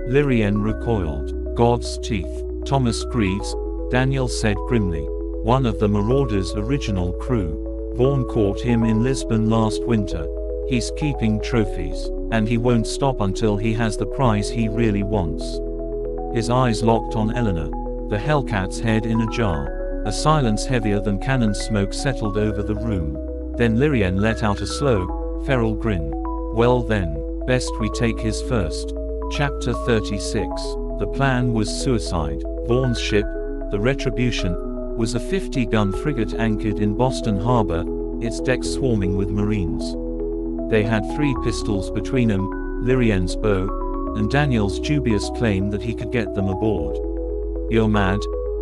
Lirienne recoiled. "God's teeth. Thomas Greaves," Daniel said grimly. "One of the Marauders' original crew. Vaughan caught him in Lisbon last winter. He's keeping trophies, and he won't stop until he has the prize he really wants." His eyes locked on Eleanor, the Hellcat's head in a jar. A silence heavier than cannon smoke settled over the room. Then Lirienne let out a slow, feral grin. "Well then, best we take his first." Chapter 36. The plan was suicide. Vaughan's ship, the Retribution, was a 50-gun frigate anchored in Boston Harbor, its decks swarming with Marines. They had 3 pistols between them, Lirienne's bow, and Daniel's dubious claim that he could get them aboard. "You're mad,"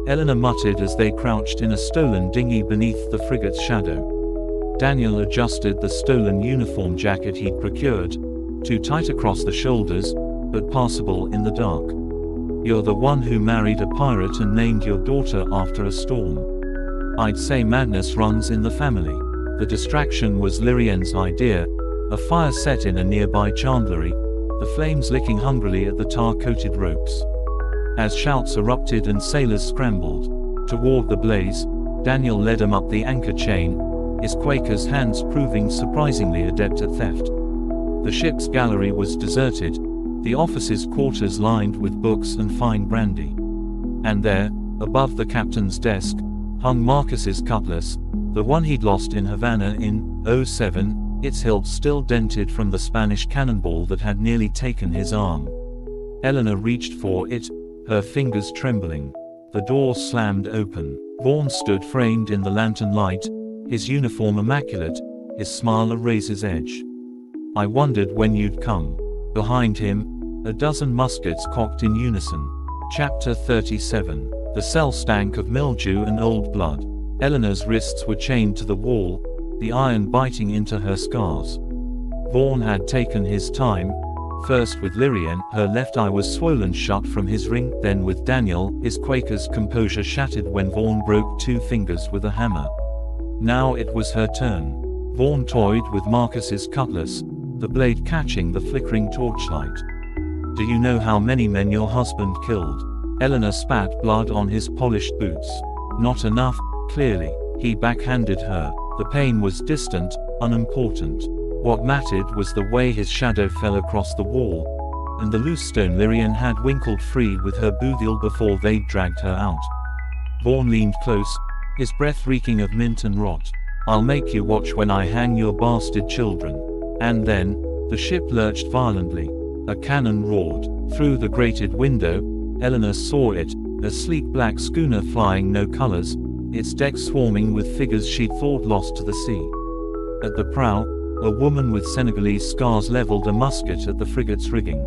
Eleanor muttered as they crouched in a stolen dinghy beneath the frigate's shadow. Daniel adjusted the stolen uniform jacket he'd procured, too tight across the shoulders, but passable in the dark. "You're the one who married a pirate and named your daughter after a storm. I'd say madness runs in the family." The distraction was Lirienne's idea, a fire set in a nearby chandlery, the flames licking hungrily at the tar-coated ropes. As shouts erupted and sailors scrambled toward the blaze, Daniel led him up the anchor chain, his Quaker's hands proving surprisingly adept at theft. The ship's gallery was deserted, the officers' quarters lined with books and fine brandy. And there, above the captain's desk, hung Marcus's cutlass, the one he'd lost in Havana in '07, its hilt still dented from the Spanish cannonball that had nearly taken his arm. Eleanor reached for it, her fingers trembling. The door slammed open. Thorne stood framed in the lantern light, his uniform immaculate, his smile a razor's edge. "I wondered when you'd come." Behind him, a dozen muskets cocked in unison. Chapter 37. The cell stank of mildew and old blood. Eleanor's wrists were chained to the wall, the iron biting into her scars. Thorne had taken his time, first with Lirienne, her left eye was swollen shut from his ring, then with Daniel, his Quaker's composure shattered when Thorne broke 2 fingers with a hammer. Now it was her turn. Thorne toyed with Marcus's cutlass, the blade catching the flickering torchlight. "Do you know how many men your husband killed?" Eleanor spat blood on his polished boots. "Not enough, clearly," he backhanded her. The pain was distant, unimportant. What mattered was the way his shadow fell across the wall, and the loose stone Lirienne had winkled free with her boothiel before they'd dragged her out. Thorne leaned close, his breath reeking of mint and rot. "I'll make you watch when I hang your bastard children." And then, the ship lurched violently. A cannon roared. Through the grated window, Eleanor saw it, a sleek black schooner flying no colors, its deck swarming with figures she'd thought lost to the sea. At the prow, a woman with Senegalese scars leveled a musket at the frigate's rigging.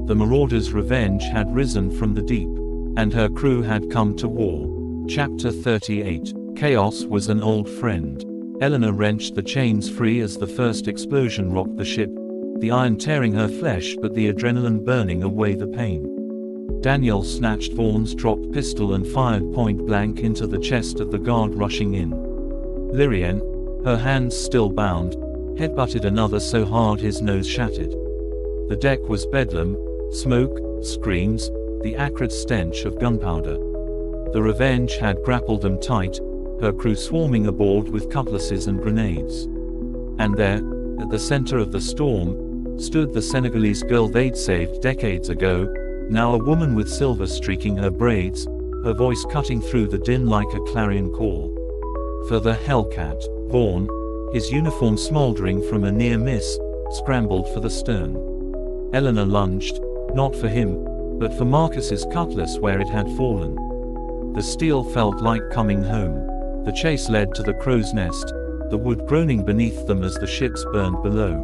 The marauder's revenge had risen from the deep, and her crew had come to war. Chapter 38. Chaos was an old friend. Eleanor wrenched the chains free as the first explosion rocked the ship, the iron tearing her flesh but the adrenaline burning away the pain. Daniel snatched Thorne's dropped pistol and fired point blank into the chest of the guard rushing in. Lirienne, her hands still bound, headbutted another so hard his nose shattered. The deck was bedlam, smoke, screams, the acrid stench of gunpowder. The Revenge had grappled them tight, her crew swarming aboard with cutlasses and grenades. And there, at the center of the storm, stood the Senegalese girl they'd saved decades ago, now a woman with silver streaking her braids, her voice cutting through the din like a clarion call. For the Hellcat, Thorne, his uniform smoldering from a near miss, scrambled for the stern. Eleanor lunged, not for him, but for Marcus's cutlass where it had fallen. The steel felt like coming home. The chase led to the crow's nest, the wood groaning beneath them as the ships burned below.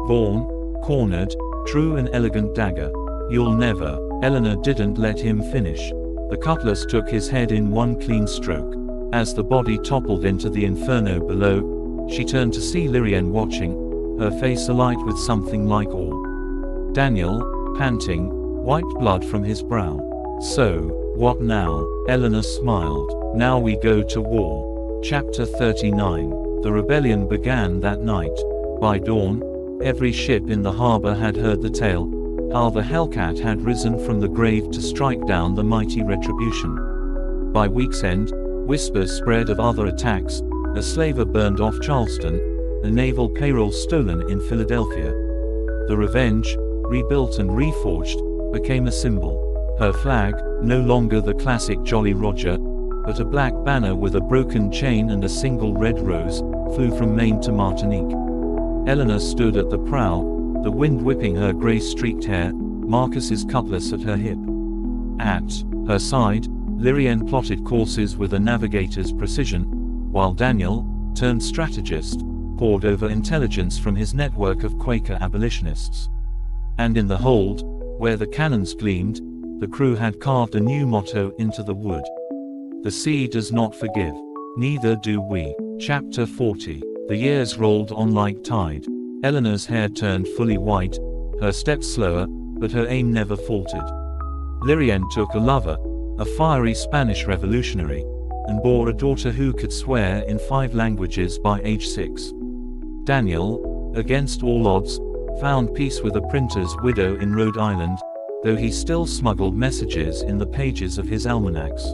Thorne, cornered, drew an elegant dagger. "You'll never." Eleanor didn't let him finish. The cutlass took his head in one clean stroke. As the body toppled into the inferno below, she turned to see Lirienne watching, her face alight with something like awe. Daniel, panting, wiped blood from his brow. "So, what now?" Eleanor smiled. "Now we go to war." Chapter 39. The rebellion began that night. By dawn, every ship in the harbor had heard the tale, how the Hellcat had risen from the grave to strike down the mighty Retribution. By week's end, whispers spread of other attacks, a slaver burned off Charleston, a naval payroll stolen in Philadelphia. The Revenge, rebuilt and reforged, became a symbol. Her flag, no longer the classic Jolly Roger, but a black banner with a broken chain and a single red rose, flew from Maine to Martinique. Eleanor stood at the prow, the wind whipping her gray-streaked hair, Marcus's cutlass at her hip. At her side, Lirienne plotted courses with a navigator's precision, while Daniel, turned strategist, pored over intelligence from his network of Quaker abolitionists. And in the hold, where the cannons gleamed, the crew had carved a new motto into the wood. "The sea does not forgive. Neither do we." Chapter 40. The years rolled on like tide. Eleanor's hair turned fully white, her steps slower, but her aim never faltered. Lirienne took a lover, a fiery Spanish revolutionary, and bore a daughter who could swear in 5 languages by age 6. Daniel, against all odds, found peace with a printer's widow in Rhode Island, though he still smuggled messages in the pages of his almanacs.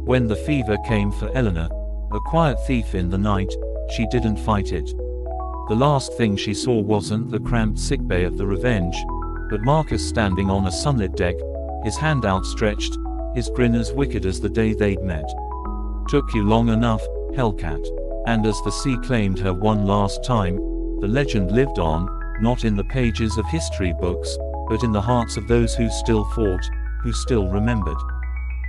When the fever came for Eleanor, a quiet thief in the night, she didn't fight it. The last thing she saw wasn't the cramped sickbay of the Revenge, but Marcus standing on a sunlit deck, his hand outstretched, his grin as wicked as the day they'd met. "Took you long enough, Hellcat." And as the sea claimed her one last time, the legend lived on, not in the pages of history books, but in the hearts of those who still fought, who still remembered.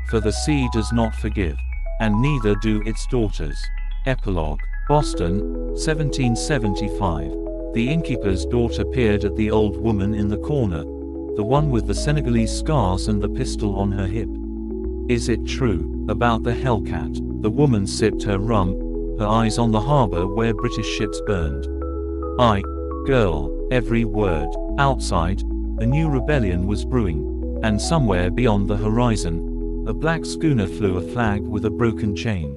For the sea does not forgive, and neither do its daughters. Epilogue. Boston, 1775. The innkeeper's daughter peered at the old woman in the corner, the one with the Senegalese scars and the pistol on her hip. "Is it true about the Hellcat?" The woman sipped her rum, her eyes on the harbor where British ships burned. "Aye, girl, every word." Outside, a new rebellion was brewing, and somewhere beyond the horizon, a black schooner flew a flag with a broken chain.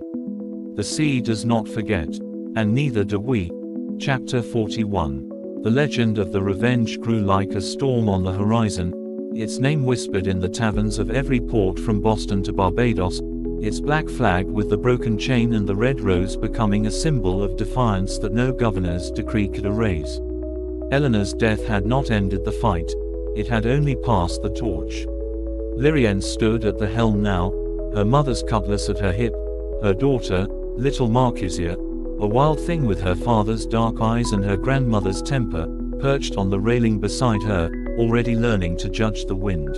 The sea does not forget, and neither do we. Chapter 41. The legend of the Revenge grew like a storm on the horizon, its name whispered in the taverns of every port from Boston to Barbados, its black flag with the broken chain and the red rose becoming a symbol of defiance that no governor's decree could erase. Eleanor's death had not ended the fight, it had only passed the torch. Lirienne stood at the helm now, her mother's cutlass at her hip, her daughter, little Marquisia, a wild thing with her father's dark eyes and her grandmother's temper, perched on the railing beside her, already learning to judge the wind.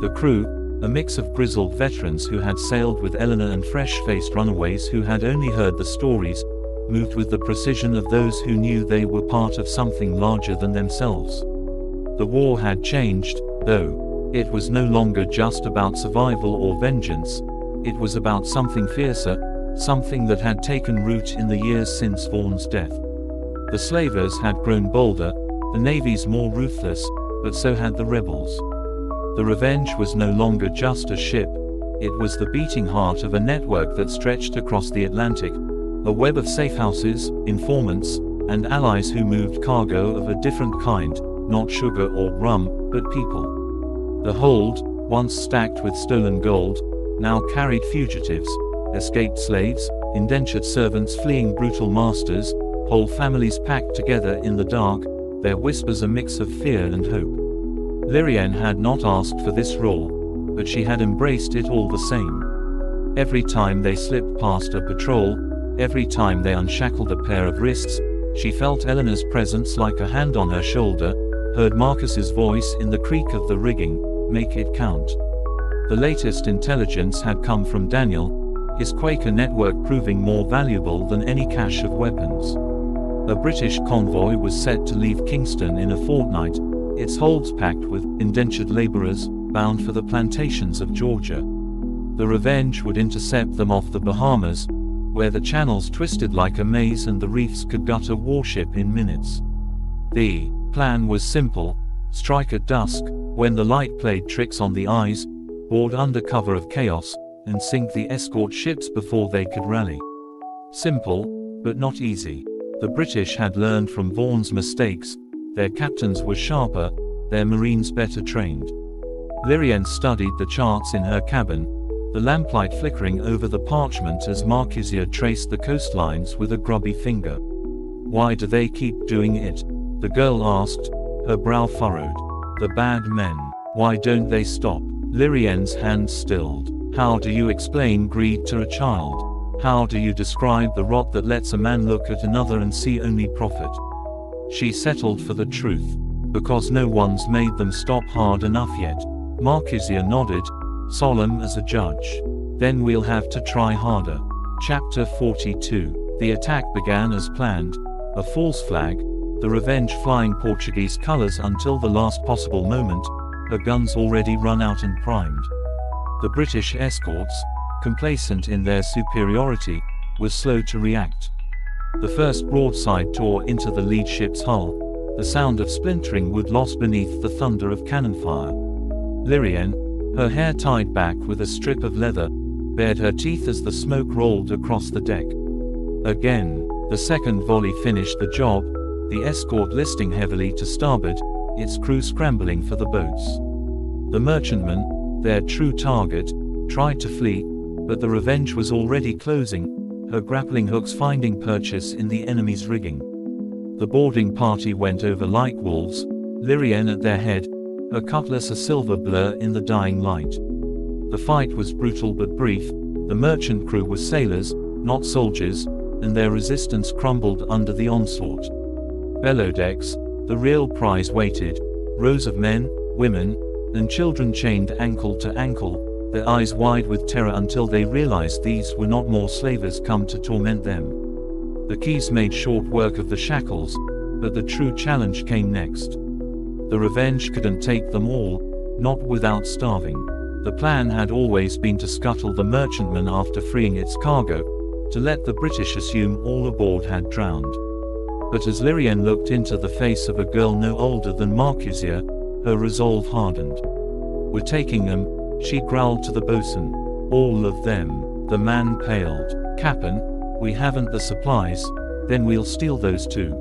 The crew, a mix of grizzled veterans who had sailed with Eleanor and fresh-faced runaways who had only heard the stories, moved with the precision of those who knew they were part of something larger than themselves. The war had changed, though. It was no longer just about survival or vengeance, it was about something fiercer, something that had taken root in the years since Thorne's death. The slavers had grown bolder, the navies more ruthless, but so had the rebels. The Revenge was no longer just a ship, it was the beating heart of a network that stretched across the Atlantic, a web of safehouses, informants, and allies who moved cargo of a different kind, not sugar or rum, but people. The hold, once stacked with stolen gold, now carried fugitives, escaped slaves, indentured servants fleeing brutal masters, whole families packed together in the dark, their whispers a mix of fear and hope. Lirienne had not asked for this role, but she had embraced it all the same. Every time they slipped past a patrol, every time they unshackled a pair of wrists, she felt Eleanor's presence like a hand on her shoulder, heard Marcus's voice in the creak of the rigging, "Make it count." The latest intelligence had come from Daniel, his Quaker network proving more valuable than any cache of weapons. A British convoy was set to leave Kingston in a fortnight, its holds packed with indentured laborers, bound for the plantations of Georgia. The Revenge would intercept them off the Bahamas, where the channels twisted like a maze and the reefs could gut a warship in minutes. The plan was simple: strike at dusk, when the light played tricks on the eyes, board under cover of chaos, and sink the escort ships before they could rally. Simple, but not easy. The British had learned from Vaughan's mistakes, their captains were sharper, their marines better trained. Lirienne studied the charts in her cabin, the lamplight flickering over the parchment as Marquisia traced the coastlines with a grubby finger. "Why do they keep doing it?" the girl asked, her brow furrowed. "The bad men. Why don't they stop?" Lirienne's hand stilled. How do you explain greed to a child? How do you describe the rot that lets a man look at another and see only profit? She settled for the truth. Because no one's made them stop hard enough yet. Marquisia nodded, solemn as a judge. Then we'll have to try harder. Chapter 42. The attack began as planned, a false flag, the Revenge flying Portuguese colors until the last possible moment, her guns already run out and primed. The British escorts, complacent in their superiority, were slow to react. The first broadside tore into the lead ship's hull, the sound of splintering wood lost beneath the thunder of cannon fire. Lirienne, her hair tied back with a strip of leather, bared her teeth as the smoke rolled across the deck. Again, the second volley finished the job, the escort listing heavily to starboard, its crew scrambling for the boats. The merchantman, their true target, tried to flee, but the Revenge was already closing, her grappling hooks finding purchase in the enemy's rigging. The boarding party went over like wolves, Lirienne at their head, her cutlass a silver blur in the dying light. The fight was brutal but brief. The merchant crew were sailors, not soldiers, and their resistance crumbled under the onslaught. Below decks, the real prize waited, rows of men, women, and children chained ankle to ankle, their eyes wide with terror until they realized these were not more slavers come to torment them. The keys made short work of the shackles, but the true challenge came next. The Revenge couldn't take them all, not without starving. The plan had always been to scuttle the merchantman after freeing its cargo, to let the British assume all aboard had drowned. But as Lirienne looked into the face of a girl no older than Marcusia, her resolve hardened. "We're taking them," she growled to the boatswain. "All of them." The man paled. "Cap'n, we haven't the supplies, then we'll steal those too."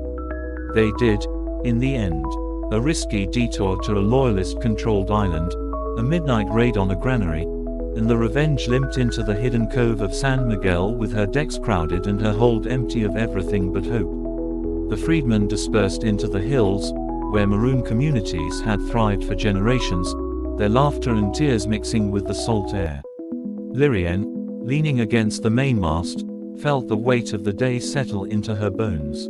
They did, in the end. A risky detour to a loyalist-controlled island, a midnight raid on a granary, and the Revenge limped into the hidden cove of San Miguel with her decks crowded and her hold empty of everything but hope. The freedmen dispersed into the hills, where maroon communities had thrived for generations, their laughter and tears mixing with the salt air. Lirienne, leaning against the mainmast, felt the weight of the day settle into her bones.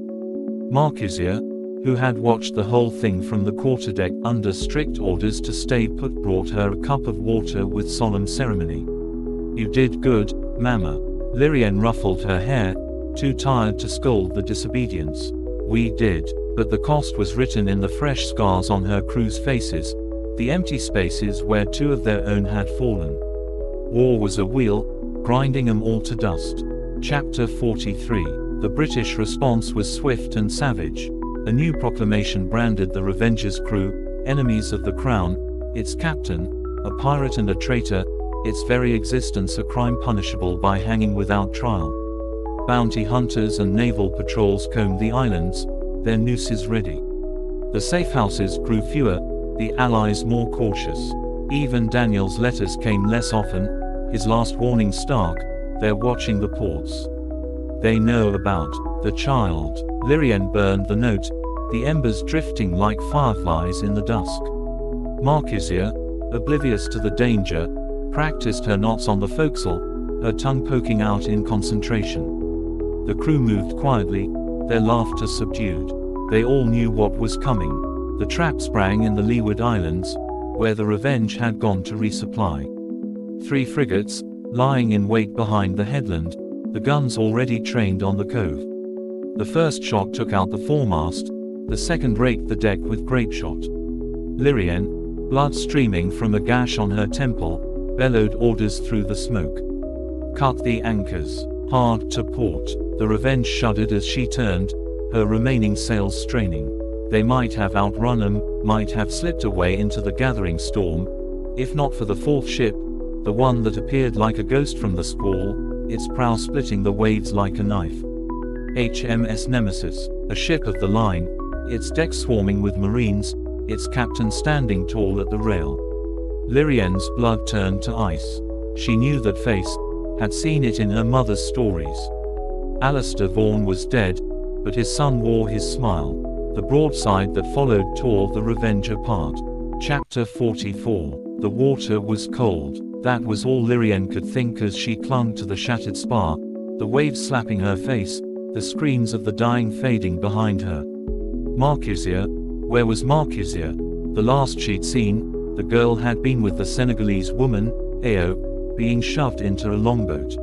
Marcusia, who had watched the whole thing from the quarterdeck under strict orders to stay put, brought her a cup of water with solemn ceremony. "You did good, Mama." Lirienne ruffled her hair, too tired to scold the disobedience. "We did." But the cost was written in the fresh scars on her crew's faces, the empty spaces where two of their own had fallen. War was a wheel, grinding them all to dust. Chapter 43. The British response was swift and savage. A new proclamation branded the Revenge's crew, enemies of the crown, its captain, a pirate and a traitor, its very existence a crime punishable by hanging without trial. Bounty hunters and naval patrols combed the islands, their nooses ready. The safe houses grew fewer, the allies more cautious. Even Daniel's letters came less often, his last warning stark, they're watching the ports. They know about the child. Lirienne burned the note, the embers drifting like fireflies in the dusk. Marcusia, oblivious to the danger, practiced her knots on the forecastle, her tongue poking out in concentration. The crew moved quietly, their laughter subdued. They all knew what was coming. The trap sprang in the leeward islands, where the Revenge had gone to resupply. 3 frigates, lying in wait behind the headland, the guns already trained on the cove. The first shot took out the foremast, the second raked the deck with grapeshot. Lirienne, blood streaming from a gash on her temple, bellowed orders through the smoke. "Cut the anchors. Hard to port." The Revenge shuddered as she turned, her remaining sails straining. They might have outrun them, might have slipped away into the gathering storm, if not for the fourth ship, the one that appeared like a ghost from the squall, its prow splitting the waves like a knife. HMS Nemesis, a ship of the line, its deck swarming with Marines, its captain standing tall at the rail. Lirienne's blood turned to ice. She knew that face, had seen it in her mother's stories. Alistair Vaughan was dead, but his son wore his smile. The broadside that followed tore the Revenge apart. Chapter 44. The water was cold. That was all Lirienne could think as she clung to the shattered spar, the waves slapping her face, the screams of the dying fading behind her. Marcusia, where was Marcusia? The last she'd seen, the girl had been with the Senegalese woman, Ao, being shoved into a longboat.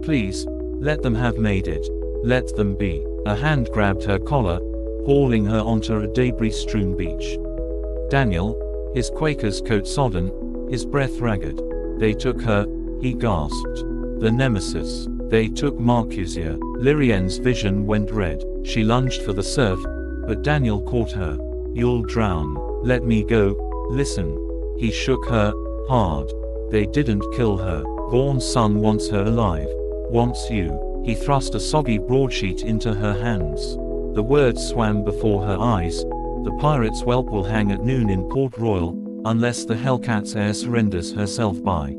"Please, let them have made it. Let them be." A hand grabbed her collar, hauling her onto a debris-strewn beach. Daniel, his Quaker's coat sodden, his breath ragged. "They took her," he gasped. "The Nemesis. They took Marcusia." Lirienne's vision went red. She lunged for the surf, but Daniel caught her. "You'll drown. Let me go, listen." He shook her, hard. "They didn't kill her. Vaughan's son wants her alive. Wants you." He thrust a soggy broadsheet into her hands. The words swam before her eyes. The pirate's whelp will hang at noon in Port Royal, unless the Hellcat's heir surrenders herself by.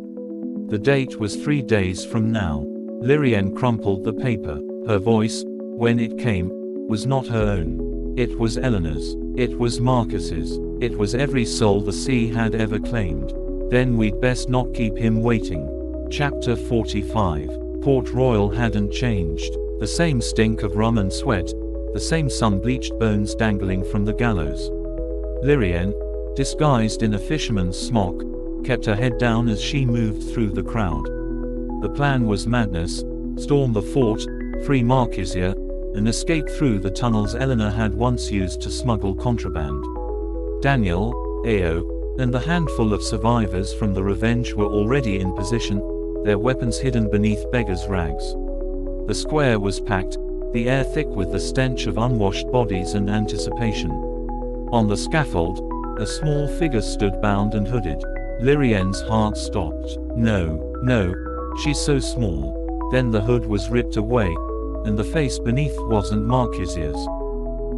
The date was 3 days from now. Lirienne crumpled the paper. Her voice, when it came, was not her own. It was Eleanor's. It was Marcus's. It was every soul the sea had ever claimed. Then we'd best not keep him waiting. Chapter 45. Port Royal hadn't changed. The same stink of rum and sweat, the same sun-bleached bones dangling from the gallows. Lirienne, disguised in a fisherman's smock, kept her head down as she moved through the crowd. The plan was madness: storm the fort, free Marcusia, and escape through the tunnels Eleanor had once used to smuggle contraband. Daniel, Ao, and the handful of survivors from the Revenge were already in position, their weapons hidden beneath beggars' rags. The square was packed, the air thick with the stench of unwashed bodies and anticipation. On the scaffold, a small figure stood bound and hooded. Lirienne's heart stopped. No, she's so small. Then the hood was ripped away, and the face beneath wasn't Marcusia's.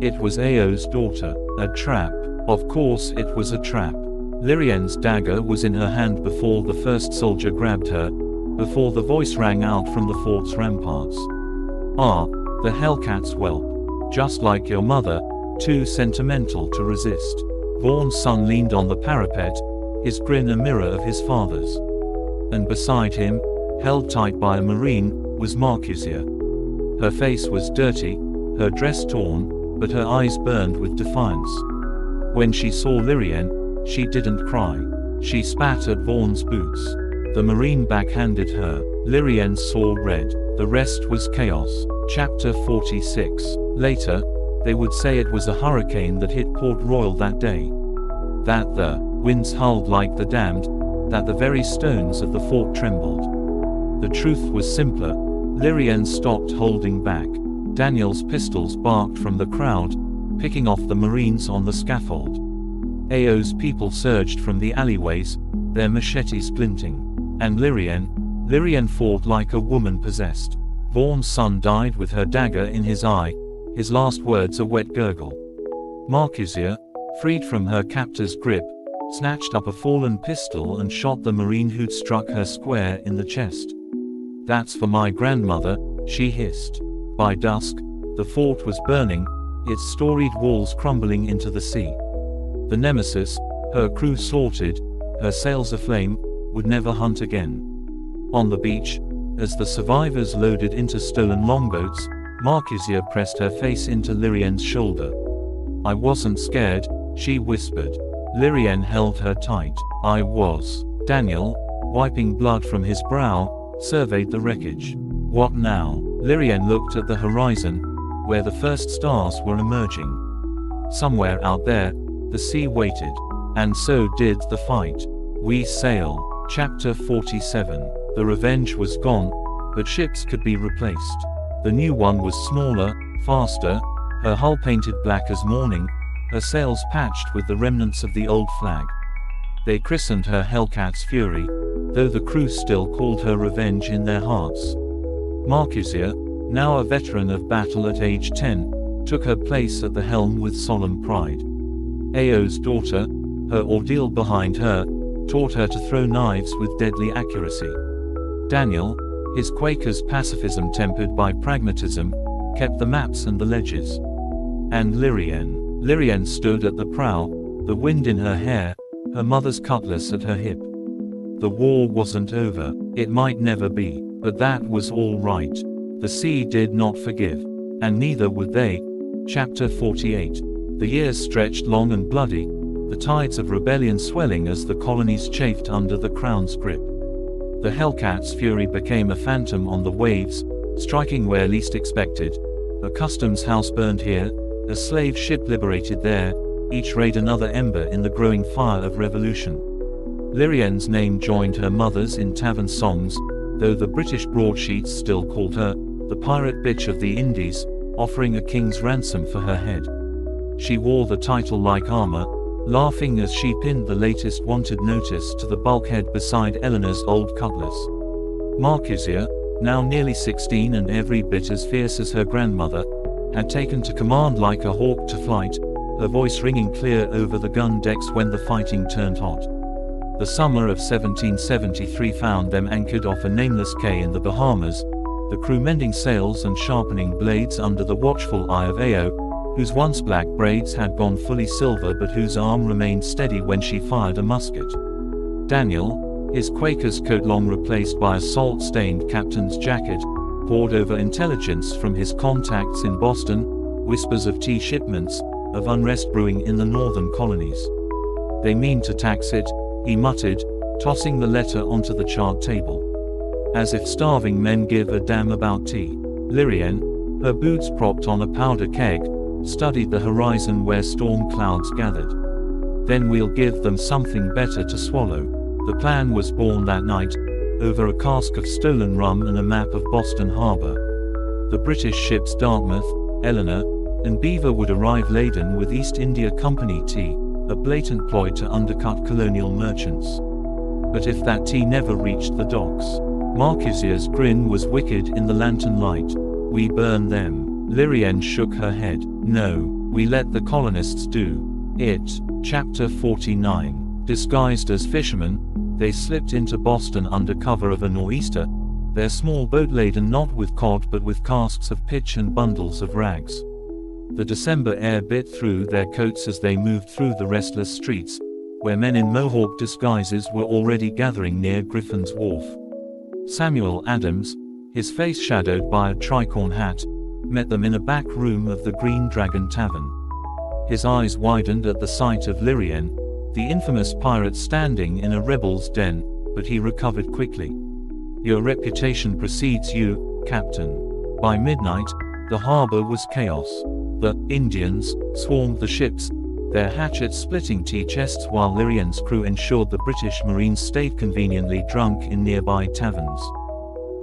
It was Ao's daughter. A trap. Of course it was a trap. Lirienne's dagger was in her hand before the first soldier grabbed her, before the voice rang out from the fort's ramparts. "Ah, the Hellcat's whelp. Just like your mother, too sentimental to resist." Vaughn's son leaned on the parapet, his grin a mirror of his father's. And beside him, held tight by a marine, was Marcusia. Her face was dirty, her dress torn, but her eyes burned with defiance. When she saw Lirienne, she didn't cry. She spat at Vaughn's boots. The marine backhanded her. Lirienne saw red. The rest was chaos. Chapter 46. Later, they would say it was a hurricane that hit Port Royal that day. That the winds howled like the damned, that the very stones of the fort trembled. The truth was simpler. Lirienne stopped holding back. Daniel's pistols barked from the crowd, picking off the marines on the scaffold. Ao's people surged from the alleyways, their machetes glinting. And Lirienne fought like a woman possessed. Vaughn's son died with her dagger in his eye, his last words a wet gurgle. Marcusia, freed from her captor's grip, snatched up a fallen pistol and shot the marine who'd struck her square in the chest. "That's for my grandmother," she hissed. By dusk, the fort was burning, its storied walls crumbling into the sea. The Nemesis, her crew slaughtered, her sails aflame, would never hunt again. On the beach, as the survivors loaded into stolen longboats, Marcusia pressed her face into Lirienne's shoulder. "I wasn't scared," she whispered. Lirienne held her tight. "I was." Daniel, wiping blood from his brow, surveyed the wreckage. "What now?" Lirienne looked at the horizon, where the first stars were emerging. Somewhere out there, the sea waited. And so did the fight. We sail. Chapter 47. The Revenge was gone, but ships could be replaced. The new one was smaller, faster, her hull painted black as morning, her sails patched with the remnants of the old flag. They christened her Hellcat's Fury, though the crew still called her Revenge in their hearts. Marcusia, now a veteran of battle at age 10, took her place at the helm with solemn pride. Ao's daughter, her ordeal behind her, taught her to throw knives with deadly accuracy. Daniel, his Quaker's pacifism tempered by pragmatism, kept the maps and the ledges. And Lirienne stood at the prow, the wind in her hair, her mother's cutlass at her hip. The war wasn't over. It might never be, but that was all right. The sea did not forgive, and neither would they. Chapter 48. The years stretched long and bloody, the tides of rebellion swelling as the colonies chafed under the crown's grip. The Hellcat's Fury became a phantom on the waves, striking where least expected. A customs house burned here, a slave ship liberated there, each raid another ember in the growing fire of revolution. Lirienne's name joined her mother's in tavern songs, though the British broadsheets still called her the pirate bitch of the Indies, offering a king's ransom for her head. She wore the title like armor, laughing as she pinned the latest wanted notice to the bulkhead beside Eleanor's old cutlass. Marcusia, now nearly 16 and every bit as fierce as her grandmother, had taken to command like a hawk to flight, her voice ringing clear over the gun decks when the fighting turned hot. The summer of 1773 found them anchored off a nameless cay in the Bahamas, the crew mending sails and sharpening blades under the watchful eye of Ao, whose once black braids had gone fully silver but whose arm remained steady when she fired a musket. Daniel, his Quaker's coat long replaced by a salt-stained captain's jacket, pored over intelligence from his contacts in Boston, whispers of tea shipments, of unrest brewing in the northern colonies. "They mean to tax it," he muttered, tossing the letter onto the chart table. "As if starving men give a damn about tea." Lirienne, her boots propped on a powder keg, studied the horizon where storm clouds gathered. "Then we'll give them something better to swallow." The plan was born that night, over a cask of stolen rum and a map of Boston Harbor. The British ships Dartmouth, Eleanor, and Beaver would arrive laden with East India Company tea, a blatant ploy to undercut colonial merchants. But if that tea never reached the docks? Marquis's grin was wicked in the lantern light. "We burn them." Lirienne shook her head. "No, we let the colonists do it." Chapter 49. Disguised as fishermen, they slipped into Boston under cover of a nor'easter, their small boat laden not with cod but with casks of pitch and bundles of rags. The December air bit through their coats as they moved through the restless streets, where men in Mohawk disguises were already gathering near Griffin's Wharf. Samuel Adams, his face shadowed by a tricorn hat, met them in a back room of the Green Dragon Tavern. His eyes widened at the sight of Lirienne, the infamous pirate standing in a rebel's den, but he recovered quickly. "Your reputation precedes you, Captain." By midnight, the harbor was chaos. The Indians swarmed the ships, their hatchets splitting tea chests while Lirienne's crew ensured the British Marines stayed conveniently drunk in nearby taverns.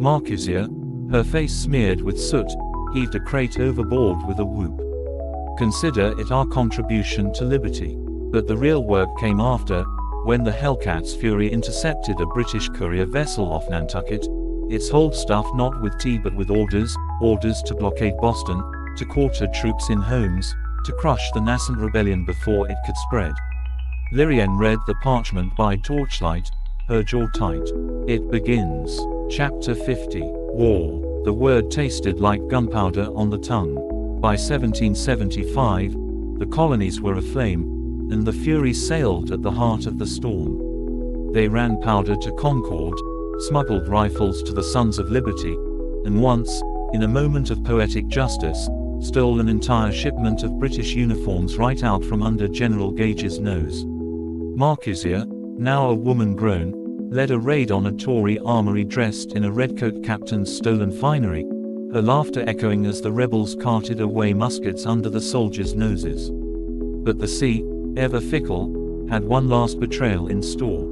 Marquisia, her face smeared with soot, heaved a crate overboard with a whoop. "Consider it our contribution to liberty." But the real work came after, when the Hellcat's Fury intercepted a British courier vessel off Nantucket, its hold stuffed not with tea but with orders to blockade Boston, to quarter troops in homes, to crush the nascent rebellion before it could spread. Lirienne read the parchment by torchlight, her jaw tight. It begins. Chapter 50. War. The word tasted like gunpowder on the tongue. By 1775, the colonies were aflame, and the Fury sailed at the heart of the storm. They ran powder to Concord, smuggled rifles to the Sons of Liberty, and once, in a moment of poetic justice, stole an entire shipment of British uniforms right out from under General Gage's nose. Marquisia, now a woman grown, led a raid on a Tory armory dressed in a redcoat captain's stolen finery, her laughter echoing as the rebels carted away muskets under the soldiers' noses. But the sea, ever fickle, had one last betrayal in store.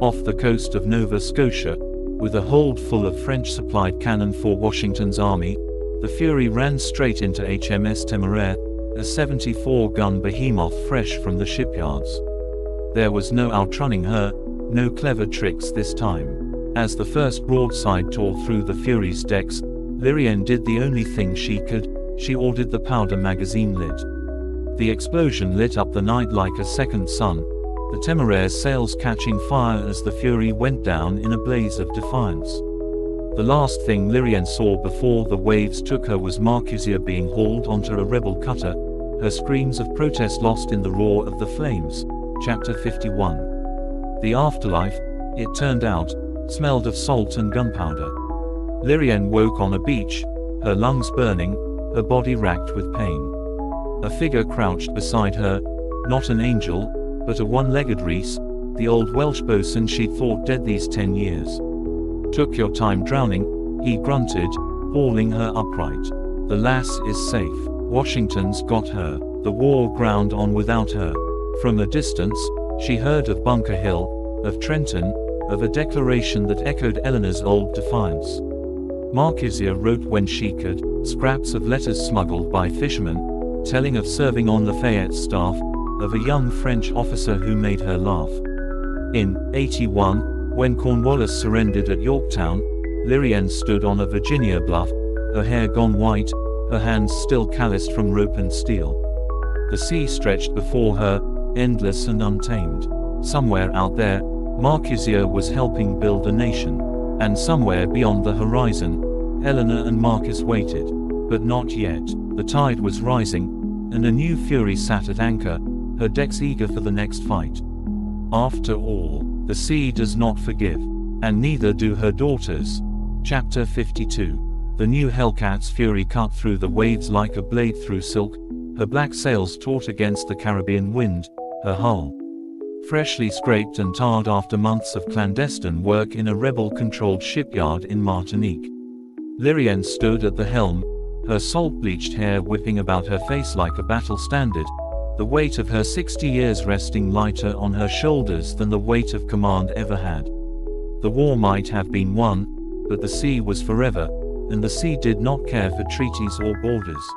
Off the coast of Nova Scotia, with a hold full of French-supplied cannon for Washington's army, the Fury ran straight into HMS Temeraire, a 74-gun behemoth fresh from the shipyards. There was no outrunning her, no clever tricks this time. As the first broadside tore through the Fury's decks, Lirienne did the only thing she could: she ordered the powder magazine lit. The explosion lit up the night like a second sun, the Temeraire's sails catching fire as the Fury went down in a blaze of defiance. The last thing Lirienne saw before the waves took her was Marquisia being hauled onto a rebel cutter, her screams of protest lost in the roar of the flames. Chapter 51. The afterlife, it turned out, smelled of salt and gunpowder. Lirienne woke on a beach, her lungs burning, her body racked with pain. A figure crouched beside her, not an angel, but a one-legged Reese, the old Welsh boatswain she'd thought dead these 10 years. "Took your time drowning," he grunted, hauling her upright. "The lass is safe. Washington's got her. The war ground on without her." From a distance, she heard of Bunker Hill, of Trenton, of a declaration that echoed Eleanor's old defiance. Marquisia wrote when she could, scraps of letters smuggled by fishermen, telling of serving on Lafayette's staff, of a young French officer who made her laugh. In 81, when Cornwallis surrendered at Yorktown, Lirienne stood on a Virginia bluff, her hair gone white, her hands still calloused from rope and steel. The sea stretched before her, endless and untamed. Somewhere out there, Marcus was helping build a nation. And somewhere beyond the horizon, Eleanor and Marcus waited. But not yet. The tide was rising, and a new fury sat at anchor, her decks eager for the next fight. After all, the sea does not forgive, and neither do her daughters. Chapter 52. The new Hellcat's fury cut through the waves like a blade through silk, her black sails taut against the Caribbean wind, her hull freshly scraped and tarred after months of clandestine work in a rebel-controlled shipyard in Martinique. Lirienne stood at the helm, her salt-bleached hair whipping about her face like a battle standard, the weight of her 60 years resting lighter on her shoulders than the weight of command ever had. The war might have been won, but the sea was forever, and the sea did not care for treaties or borders.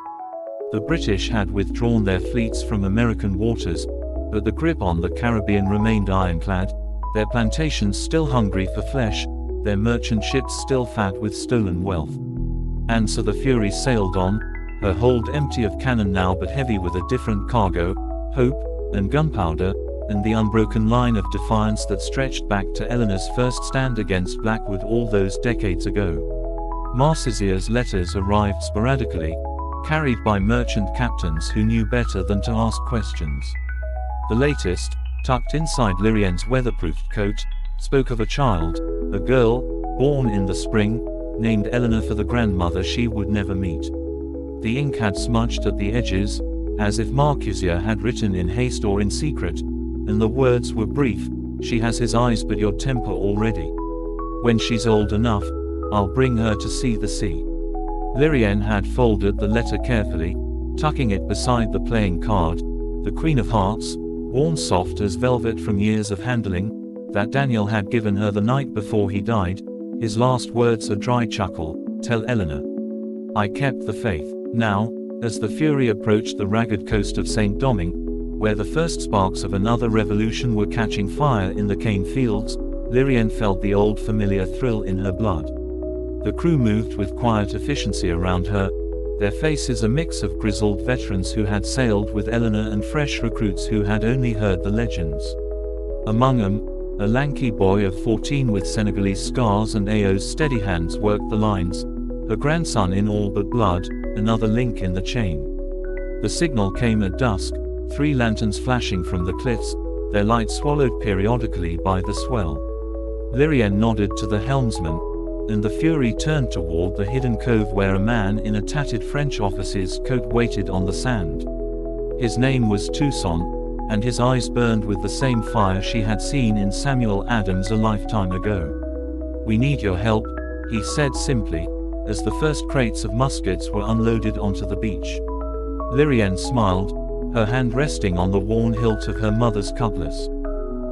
The British had withdrawn their fleets from American waters, but the grip on the Caribbean remained ironclad, their plantations still hungry for flesh, their merchant ships still fat with stolen wealth. And so the Fury sailed on, her hold empty of cannon now but heavy with a different cargo, hope, and gunpowder, and the unbroken line of defiance that stretched back to Eleanor's first stand against Blackwood all those decades ago. Marcus's letters arrived sporadically, carried by merchant captains who knew better than to ask questions. The latest, tucked inside Lirienne's weatherproofed coat, spoke of a child, a girl, born in the spring, named Eleanor for the grandmother she would never meet. The ink had smudged at the edges, as if Marcus had written in haste or in secret, and the words were brief: "She has his eyes but your temper already. When she's old enough, I'll bring her to see the sea." Lirienne had folded the letter carefully, tucking it beside the playing card, the Queen of Hearts, worn soft as velvet from years of handling, that Daniel had given her the night before he died, his last words a dry chuckle: "Tell Eleanor I kept the faith." Now, as the Fury approached the ragged coast of St. Domingue, where the first sparks of another revolution were catching fire in the cane fields, Lirienne felt the old familiar thrill in her blood. The crew moved with quiet efficiency around her, their faces a mix of grizzled veterans who had sailed with Eleanor and fresh recruits who had only heard the legends. Among them, a lanky boy of 14 with Senegalese scars and Ao's steady hands worked the lines, her grandson in all but blood, another link in the chain. The signal came at dusk, 3 lanterns flashing from the cliffs, their light swallowed periodically by the swell. Lirienne nodded to the helmsman, and the Fury turned toward the hidden cove where a man in a tattered French officer's coat waited on the sand. His name was Toussaint, and his eyes burned with the same fire she had seen in Samuel Adams a lifetime ago. "We need your help," he said simply, as the first crates of muskets were unloaded onto the beach. Lirienne smiled, her hand resting on the worn hilt of her mother's cutlass.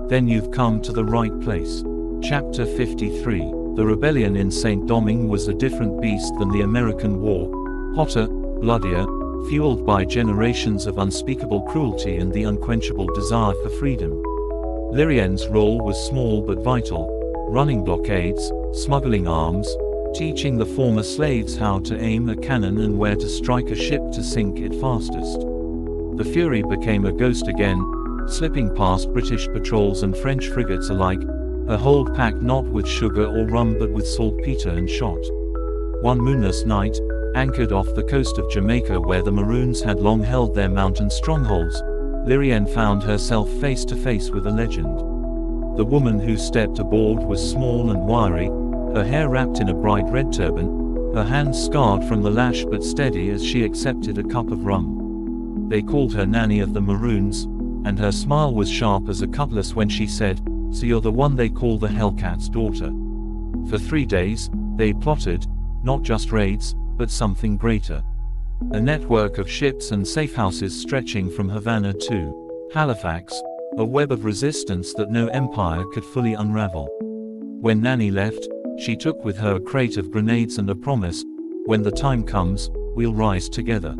"Then you've come to the right place." Chapter 53. The rebellion in St. Domingue was a different beast than the American War, hotter, bloodier, fueled by generations of unspeakable cruelty and the unquenchable desire for freedom. Lirienne's role was small but vital, running blockades, smuggling arms, teaching the former slaves how to aim a cannon and where to strike a ship to sink it fastest. The Fury became a ghost again, slipping past British patrols and French frigates alike, her hold packed not with sugar or rum but with saltpeter and shot. One moonless night, anchored off the coast of Jamaica where the Maroons had long held their mountain strongholds, Lirienne found herself face to face with a legend. The woman who stepped aboard was small and wiry, her hair wrapped in a bright red turban, her hands scarred from the lash but steady as she accepted a cup of rum. They called her Nanny of the Maroons, and her smile was sharp as a cutlass when she said, "So you're the one they call the Hellcat's daughter." For 3 days, they plotted, not just raids, but something greater. A network of ships and safehouses stretching from Havana to Halifax, a web of resistance that no empire could fully unravel. When Nanny left, she took with her a crate of grenades and a promise: "When the time comes, we'll rise together."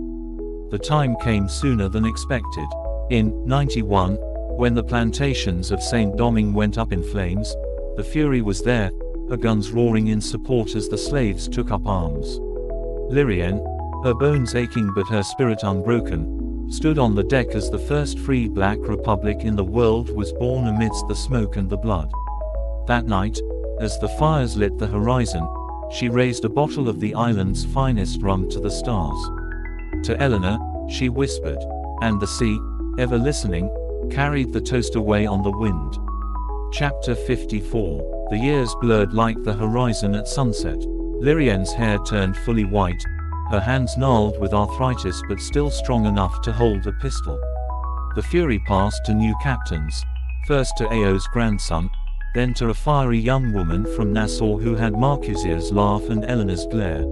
The time came sooner than expected. In 91, when the plantations of St. Domingue went up in flames, the Fury was there, her guns roaring in support as the slaves took up arms. Lirienne, her bones aching but her spirit unbroken, stood on the deck as the first free Black Republic in the world was born amidst the smoke and the blood. That night, as the fires lit the horizon, she raised a bottle of the island's finest rum to the stars. To Eleanor, she whispered, and the sea, ever listening, carried the toast away on the wind. Chapter 54. The years blurred like the horizon at sunset. Lirienne's hair turned fully white, her hands gnarled with arthritis but still strong enough to hold a pistol. The fury passed to new captains, first to Ao's grandson, then to a fiery young woman from Nassau who had Marcus's laugh and Eleanor's glare.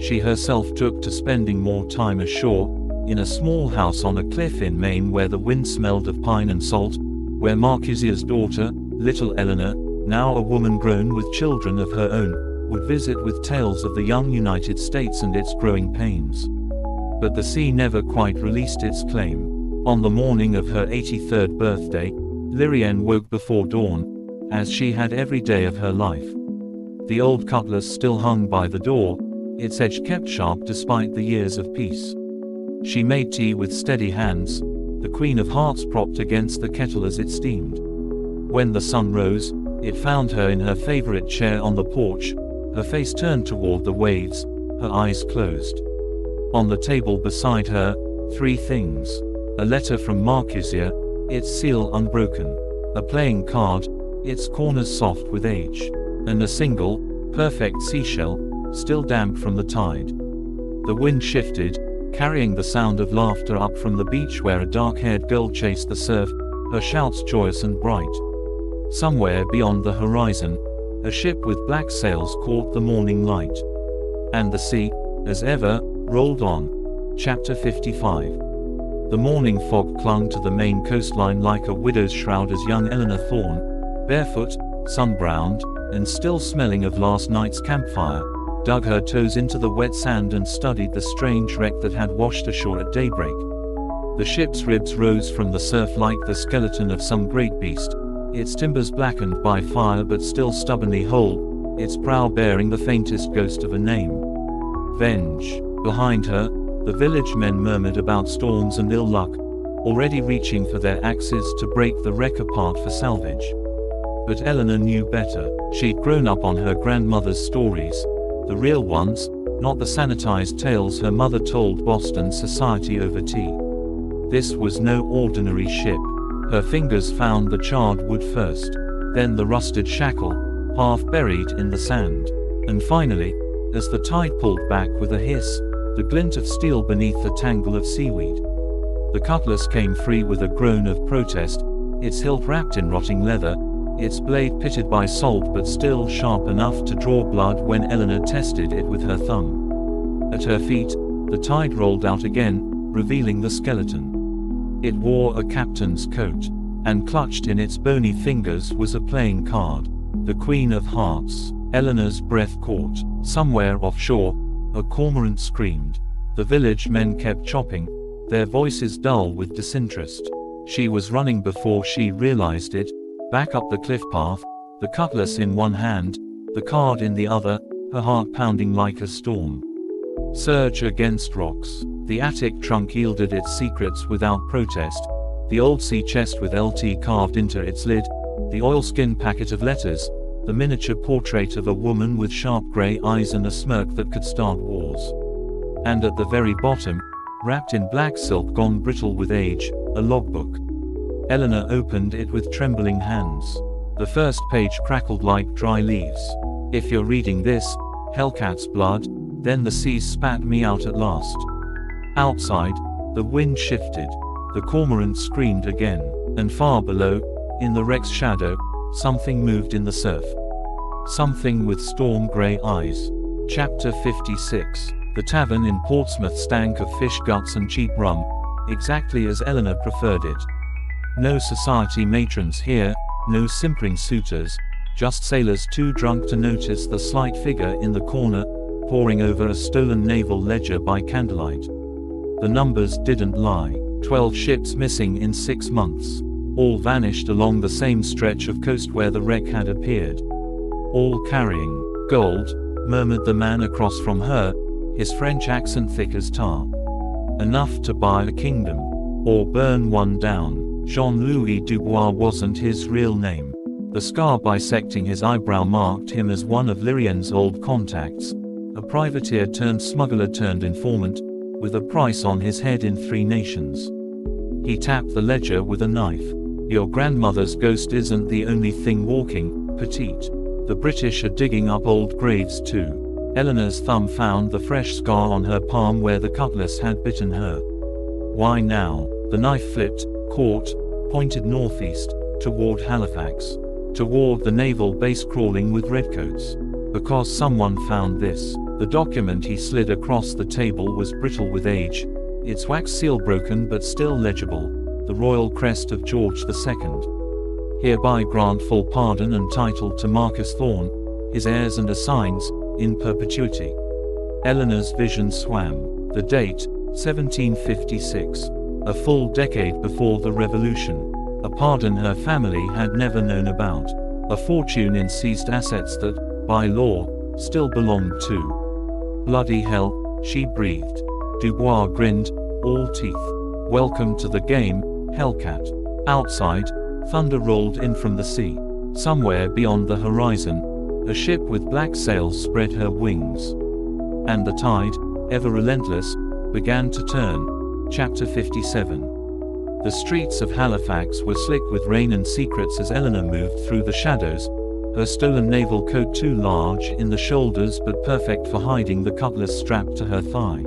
She herself took to spending more time ashore, in a small house on a cliff in Maine where the wind smelled of pine and salt, where Marcus's daughter, little Eleanor, now a woman grown with children of her own, would visit with tales of the young United States and its growing pains. But the sea never quite released its claim. On the morning of her 83rd birthday, Lirienne woke before dawn, as she had every day of her life. The old cutlass still hung by the door, its edge kept sharp despite the years of peace. She made tea with steady hands, the Queen of Hearts propped against the kettle as it steamed. When the sun rose, it found her in her favorite chair on the porch, her face turned toward the waves, her eyes closed. On the table beside her, 3 things. A letter from Marcus, its seal unbroken. A playing card, its corners soft with age. And a single, perfect seashell, still damp from the tide. The wind shifted, carrying the sound of laughter up from the beach where a dark-haired girl chased the surf, her shouts joyous and bright. Somewhere beyond the horizon, a ship with black sails caught the morning light. And the sea, as ever, rolled on. Chapter 55. The morning fog clung to the Maine coastline like a widow's shroud as young Eleanor Thorne, barefoot, sun-browned, and still smelling of last night's campfire, dug her toes into the wet sand and studied the strange wreck that had washed ashore at daybreak. The ship's ribs rose from the surf like the skeleton of some great beast, its timbers blackened by fire but still stubbornly whole, its prow bearing the faintest ghost of a name. Venge. Behind her, the village men murmured about storms and ill luck, already reaching for their axes to break the wreck apart for salvage. But Eleanor knew better. She'd grown up on her grandmother's stories, the real ones, not the sanitized tales her mother told Boston society over tea. This was no ordinary ship. Her fingers found the charred wood first, then the rusted shackle, half buried in the sand. And finally, as the tide pulled back with a hiss, the glint of steel beneath the tangle of seaweed. The cutlass came free with a groan of protest, its hilt wrapped in rotting leather, its blade pitted by salt but still sharp enough to draw blood when Eleanor tested it with her thumb. At her feet, the tide rolled out again, revealing the skeleton. It wore a captain's coat, and clutched in its bony fingers was a playing card. The Queen of Hearts. Eleanor's breath caught. Somewhere offshore, a cormorant screamed. The village men kept chopping, their voices dull with disinterest. She was running before she realized it, back up the cliff path, the cutlass in one hand, the card in the other, her heart pounding like a storm. Surge against rocks. The attic trunk yielded its secrets without protest, the old sea chest with LT carved into its lid, the oilskin packet of letters, the miniature portrait of a woman with sharp grey eyes and a smirk that could start wars. And at the very bottom, wrapped in black silk gone brittle with age, a logbook. Eleanor opened it with trembling hands. The first page crackled like dry leaves. If you're reading this, Hellcat's blood, then the sea spat me out at last. Outside, the wind shifted. The cormorant screamed again, and far below, in the wreck's shadow, something moved in the surf. Something with storm-grey eyes. Chapter 56. The tavern in Portsmouth stank of fish guts and cheap rum, exactly as Eleanor preferred it. No society matrons here, no simpering suitors, just sailors too drunk to notice the slight figure in the corner, poring over a stolen naval ledger by candlelight. The numbers didn't lie. 12 ships missing in 6 months. All vanished along the same stretch of coast where the wreck had appeared. All carrying gold, murmured the man across from her, his French accent thick as tar. Enough to buy a kingdom. Or burn one down. Jean-Louis Dubois wasn't his real name. The scar bisecting his eyebrow marked him as one of Lirienne's old contacts. A privateer turned smuggler turned informant, with a price on his head in 3 nations. He tapped the ledger with a knife. Your grandmother's ghost isn't the only thing walking, petite. The British are digging up old graves too. Eleanor's thumb found the fresh scar on her palm where the cutlass had bitten her. Why now? The knife flipped, caught, pointed northeast, toward Halifax. Toward the naval base crawling with redcoats. Because someone found this. The document he slid across the table was brittle with age. Its wax seal broken but still legible. The royal crest of George II. Hereby grant full pardon and title to Marcus Thorne, his heirs and assigns, in perpetuity. Eleanor's vision swam. The date, 1756. A full decade before the Revolution. A pardon her family had never known about. A fortune in seized assets that, by law, still belonged to. Bloody hell, she breathed. Dubois grinned, all teeth. Welcome to the game, Hellcat. Outside, thunder rolled in from the sea. Somewhere beyond the horizon, a ship with black sails spread her wings. And the tide, ever relentless, began to turn. Chapter 57. The streets of Halifax were slick with rain and secrets as Eleanor moved through the shadows, her stolen naval coat too large in the shoulders but perfect for hiding the cutlass strapped to her thigh.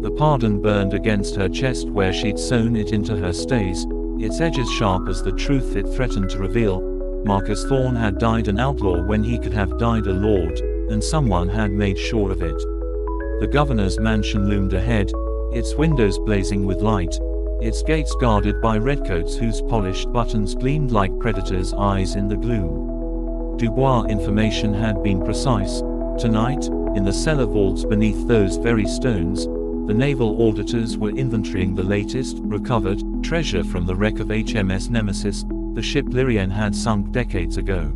The pardon burned against her chest where she'd sewn it into her stays, its edges sharp as the truth it threatened to reveal. Marcus Thorne had died an outlaw when he could have died a lord, and someone had made sure of it. The governor's mansion loomed ahead, its windows blazing with light, its gates guarded by redcoats whose polished buttons gleamed like predators' eyes in the gloom. Dubois' information had been precise. Tonight, in the cellar vaults beneath those very stones, the naval auditors were inventorying the latest, recovered, treasure from the wreck of HMS Nemesis, the ship Lirienne had sunk decades ago.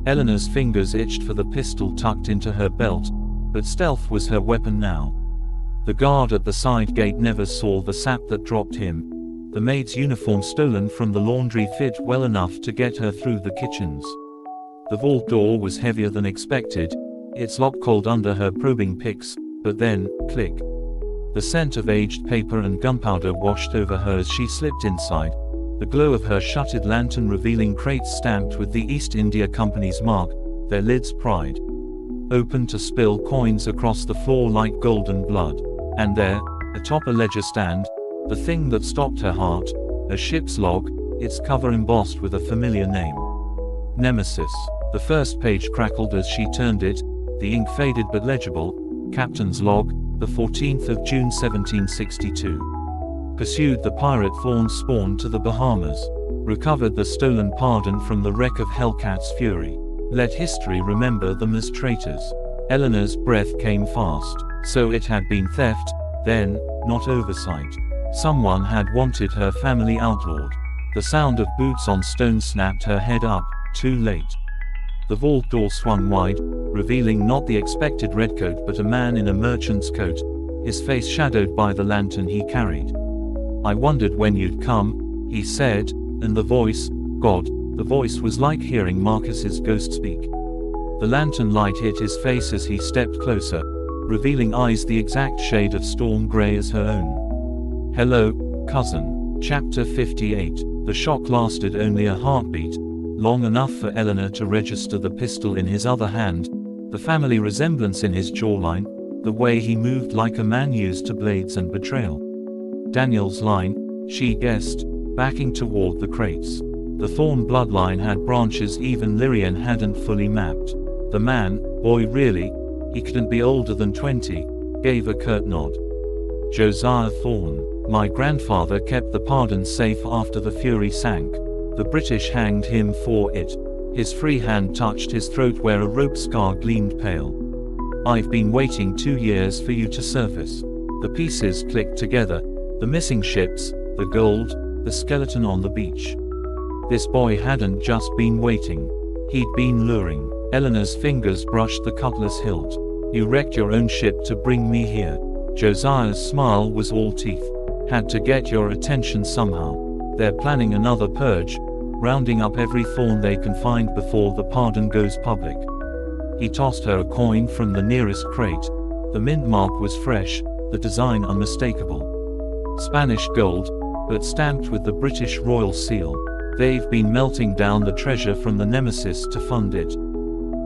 Eleanor's fingers itched for the pistol tucked into her belt, but stealth was her weapon now. The guard at the side gate never saw the sap that dropped him. The maid's uniform stolen from the laundry fit well enough to get her through the kitchens. The vault door was heavier than expected, its lock cold under her probing picks, but then, click. The scent of aged paper and gunpowder washed over her as she slipped inside, the glow of her shuttered lantern revealing crates stamped with the East India Company's mark, their lids pried open to spill coins across the floor like golden blood. And there, atop a ledger stand, the thing that stopped her heart, a ship's log, its cover embossed with a familiar name. Nemesis. The first page crackled as she turned it, the ink faded but legible. Captain's log, the 14th of June 1762. Pursued the pirate Thorne spawn to the Bahamas. Recovered the stolen pardon from the wreck of Hellcat's Fury. Let history remember them as traitors. Eleanor's breath came fast. So it had been theft, then, not oversight. Someone had wanted her family outlawed. The sound of boots on stone snapped her head up, too late. The vault door swung wide, revealing not the expected redcoat but a man in a merchant's coat, his face shadowed by the lantern he carried. I wondered when you'd come, he said, and the voice, God, the voice was like hearing Marcus's ghost speak. The lantern light hit his face as he stepped closer, revealing eyes the exact shade of storm gray as her own. Hello, cousin. Chapter 58. The shock lasted only a heartbeat, long enough for Eleanor to register the pistol in his other hand, the family resemblance in his jawline, the way he moved like a man used to blades and betrayal. Daniel's line, she guessed, backing toward the crates. The Thorne bloodline had branches even Lirienne hadn't fully mapped. The man, boy really, he couldn't be older than 20, gave a curt nod. Josiah Thorne. My grandfather kept the pardon safe after the Fury sank. The British hanged him for it. His free hand touched his throat where a rope scar gleamed pale. I've been waiting 2 years for you to surface. The pieces clicked together, the missing ships, the gold, the skeleton on the beach. This boy hadn't just been waiting. He'd been luring. Eleanor's fingers brushed the cutlass hilt. You wrecked your own ship to bring me here. Josiah's smile was all teeth. Had to get your attention somehow. They're planning another purge, rounding up every Thorne they can find before the pardon goes public. He tossed her a coin from the nearest crate. The mint mark was fresh, the design unmistakable. Spanish gold, but stamped with the British royal seal. They've been melting down the treasure from the Nemesis to fund it.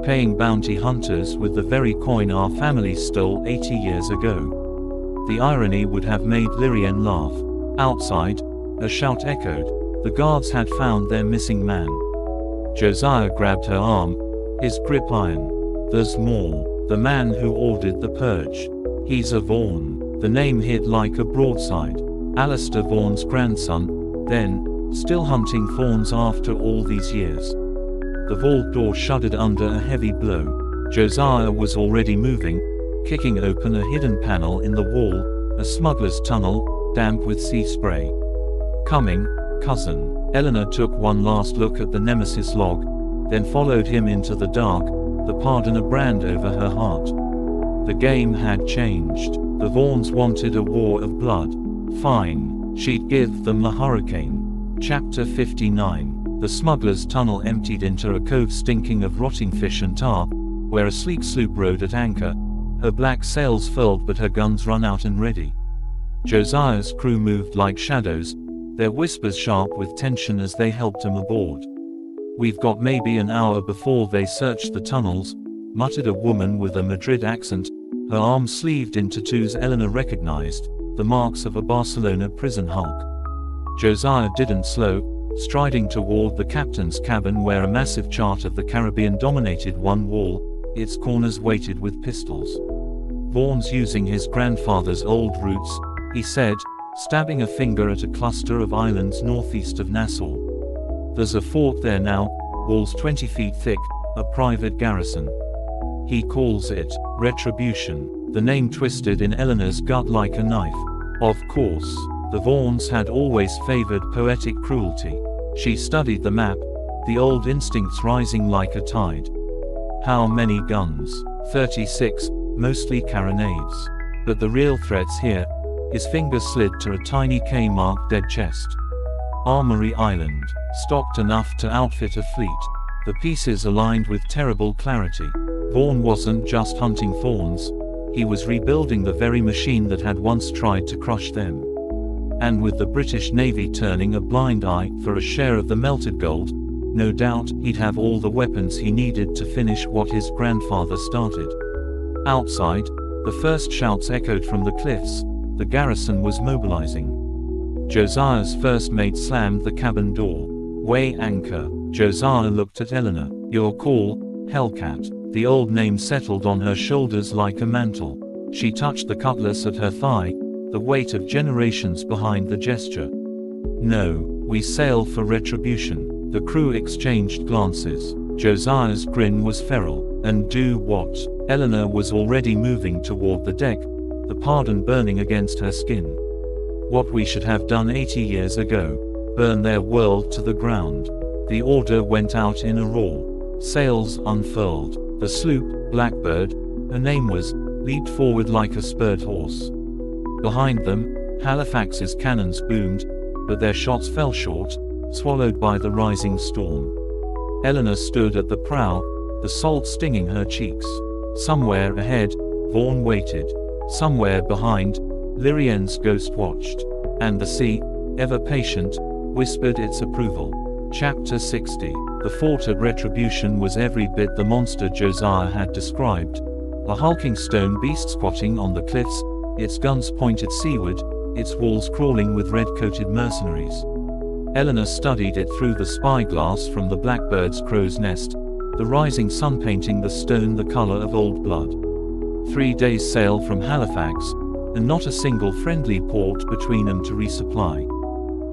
Paying bounty hunters with the very coin our family stole 80 years ago. The irony would have made Lirienne laugh. Outside, a shout echoed. The guards had found their missing man. Josiah grabbed her arm, his grip iron. There's more. The man who ordered the purge. He's a Vaughan. The name hit like a broadside. Alistair Vaughan's grandson, then, still hunting Thornes after all these years. The vault door shuddered under a heavy blow. Josiah was already moving, kicking open a hidden panel in the wall, a smuggler's tunnel, damp with sea spray. Coming, cousin. Eleanor took one last look at the Nemesis log, then followed him into the dark, the pardon a brand over her heart. The game had changed. The Vaughans wanted a war of blood. Fine. She'd give them a hurricane. Chapter 59. The smuggler's tunnel emptied into a cove stinking of rotting fish and tar, where a sleek sloop rode at anchor, her black sails furled but her guns run out and ready. Josiah's crew moved like shadows, their whispers sharp with tension as they helped him aboard. We've got maybe an hour before they search the tunnels, muttered a woman with a Madrid accent, her arms sleeved in tattoos Eleanor recognized, the marks of a Barcelona prison hulk. Josiah didn't slow, striding toward the captain's cabin where a massive chart of the Caribbean dominated one wall, its corners weighted with pistols. Vaughan's using his grandfather's old routes, he said, stabbing a finger at a cluster of islands northeast of Nassau. There's a fort there now, walls 20 feet thick, a private garrison. He calls it Retribution. The name twisted in Eleanor's gut like a knife. Of course, the Vaughans had always favored poetic cruelty. She studied the map, the old instincts rising like a tide. How many guns? 36, mostly carronades. But the real threats here, his fingers slid to a tiny K-marked dead chest. Armory Island, stocked enough to outfit a fleet. The pieces aligned with terrible clarity. Vaughan wasn't just hunting Thornes, he was rebuilding the very machine that had once tried to crush them. And with the British Navy turning a blind eye for a share of the melted gold, no doubt he'd have all the weapons he needed to finish what his grandfather started. Outside, the first shouts echoed from the cliffs. The garrison was mobilizing. Josiah's first mate slammed the cabin door. Weigh anchor. Josiah looked at Eleanor. Your call, Hellcat. The old name settled on her shoulders like a mantle. She touched the cutlass at her thigh, the weight of generations behind the gesture. No, we sail for retribution. The crew exchanged glances. Josiah's grin was feral. And do what? Eleanor was already moving toward the deck, the pardon burning against her skin. What we should have done 80 years ago. Burn their world to the ground. The order went out in a roar. Sails unfurled. The sloop, Blackbird, her name was, leaped forward like a spurred horse. Behind them, Halifax's cannons boomed, but their shots fell short, swallowed by the rising storm. Eleanor stood at the prow, the salt stinging her cheeks. Somewhere ahead, Vaughan waited. Somewhere behind, Lirienne's ghost watched. And the sea, ever patient, whispered its approval. Chapter 60. The fort at Retribution was every bit the monster Josiah had described. A hulking stone beast squatting on the cliffs, its guns pointed seaward, its walls crawling with red-coated mercenaries. Eleanor studied it through the spyglass from the Blackbird's crow's nest, the rising sun painting the stone the color of old blood. 3 days' sail from Halifax, and not a single friendly port between them to resupply.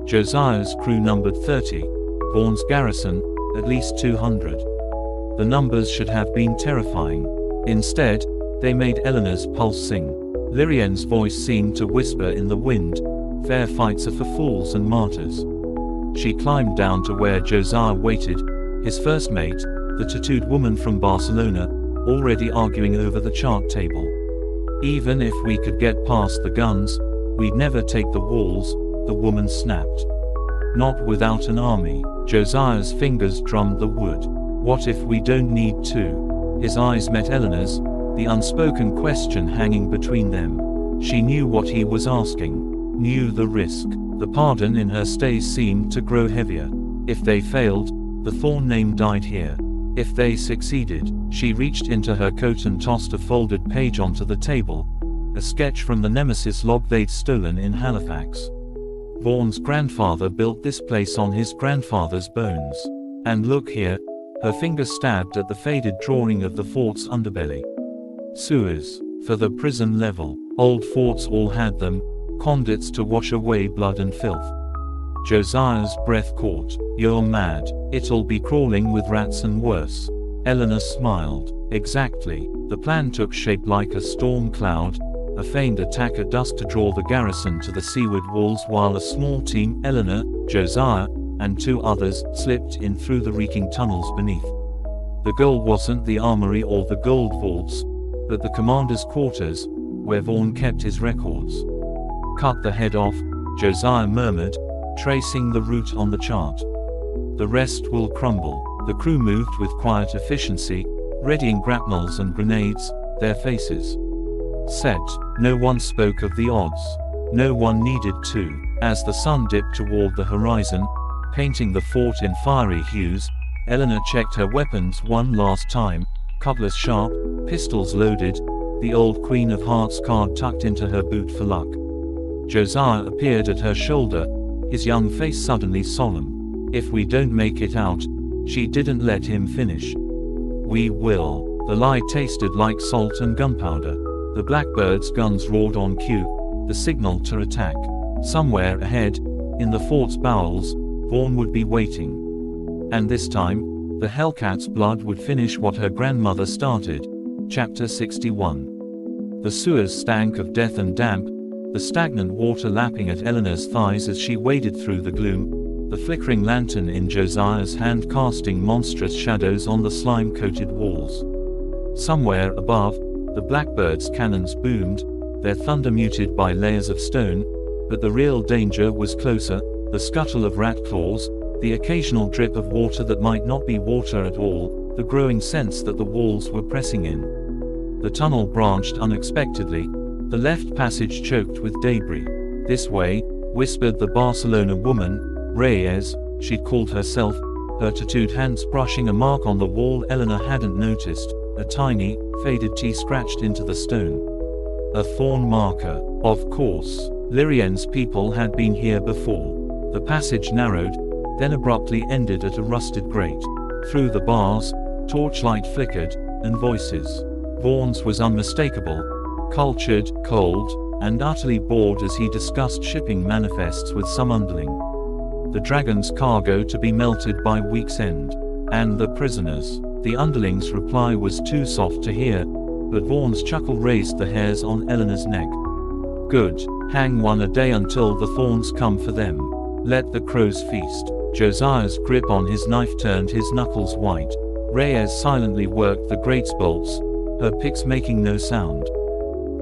Josiah's crew numbered 30, Vaughan's garrison, at least 200. The numbers should have been terrifying. Instead, they made Eleanor's pulse sing. Lirienne's voice seemed to whisper in the wind, fair fights are for fools and martyrs. She climbed down to where Josiah waited, his first mate, the tattooed woman from Barcelona, already arguing over the chart table. Even if we could get past the guns, we'd never take the walls, the woman snapped. Not without an army. Josiah's fingers drummed the wood. What if we don't need to? His eyes met Eleanor's, the unspoken question hanging between them. She knew what he was asking, knew the risk. The pardon in her stays seemed to grow heavier. If they failed, the Thorne name died here. If they succeeded, she reached into her coat and tossed a folded page onto the table, a sketch from the Nemesis log they'd stolen in Halifax. Vaughan's grandfather built this place on his grandfather's bones. And look here, her finger stabbed at the faded drawing of the fort's underbelly. Sewers, for the prison level. Old forts all had them, conduits to wash away blood and filth. Josiah's breath caught. You're mad. It'll be crawling with rats and worse. Eleanor smiled. Exactly. The plan took shape like a storm cloud, a feigned attack at dusk to draw the garrison to the seaward walls while a small team, Eleanor, Josiah, and 2 others, slipped in through the reeking tunnels beneath. The goal wasn't the armory or the gold vaults, but the commander's quarters, where Vaughan kept his records. Cut the head off, Josiah murmured, tracing the route on the chart. The rest will crumble. The crew moved with quiet efficiency, readying grapnels and grenades, their faces set. No one spoke of the odds. No one needed to. As the sun dipped toward the horizon, painting the fort in fiery hues, Eleanor checked her weapons one last time, cutlass sharp, pistols loaded, the old Queen of Hearts card tucked into her boot for luck. Josiah appeared at her shoulder, his young face suddenly solemn. If we don't make it out, she didn't let him finish. We will. The lie tasted like salt and gunpowder. The Blackbird's guns roared on cue, the signal to attack. Somewhere ahead, in the fort's bowels, Vaughan would be waiting. And this time, the Hellcat's blood would finish what her grandmother started. Chapter 61. The sewers stank of death and damp, the stagnant water lapping at Eleanor's thighs as she waded through the gloom, the flickering lantern in Josiah's hand casting monstrous shadows on the slime-coated walls. Somewhere above, the Blackbird's cannons boomed, their thunder muted by layers of stone, but the real danger was closer, the scuttle of rat claws, the occasional drip of water that might not be water at all, the growing sense that the walls were pressing in. The tunnel branched unexpectedly, the left passage choked with debris. This way, whispered the Barcelona woman, Reyes, she'd called herself, her tattooed hands brushing a mark on the wall Eleanor hadn't noticed, a tiny, faded T scratched into the stone. A Thorne marker. Of course, Lirienne's people had been here before. The passage narrowed, then abruptly ended at a rusted grate. Through the bars, torchlight flickered, and voices. Vaughan's was unmistakable, cultured, cold, and utterly bored as he discussed shipping manifests with some underling. The dragon's cargo to be melted by week's end. And the prisoners. The underling's reply was too soft to hear, but Vaughan's chuckle raised the hairs on Eleanor's neck. Good. Hang one a day until the Thornes come for them. Let the crows feast. Josiah's grip on his knife turned his knuckles white. Reyes silently worked the grate's bolts, her picks making no sound.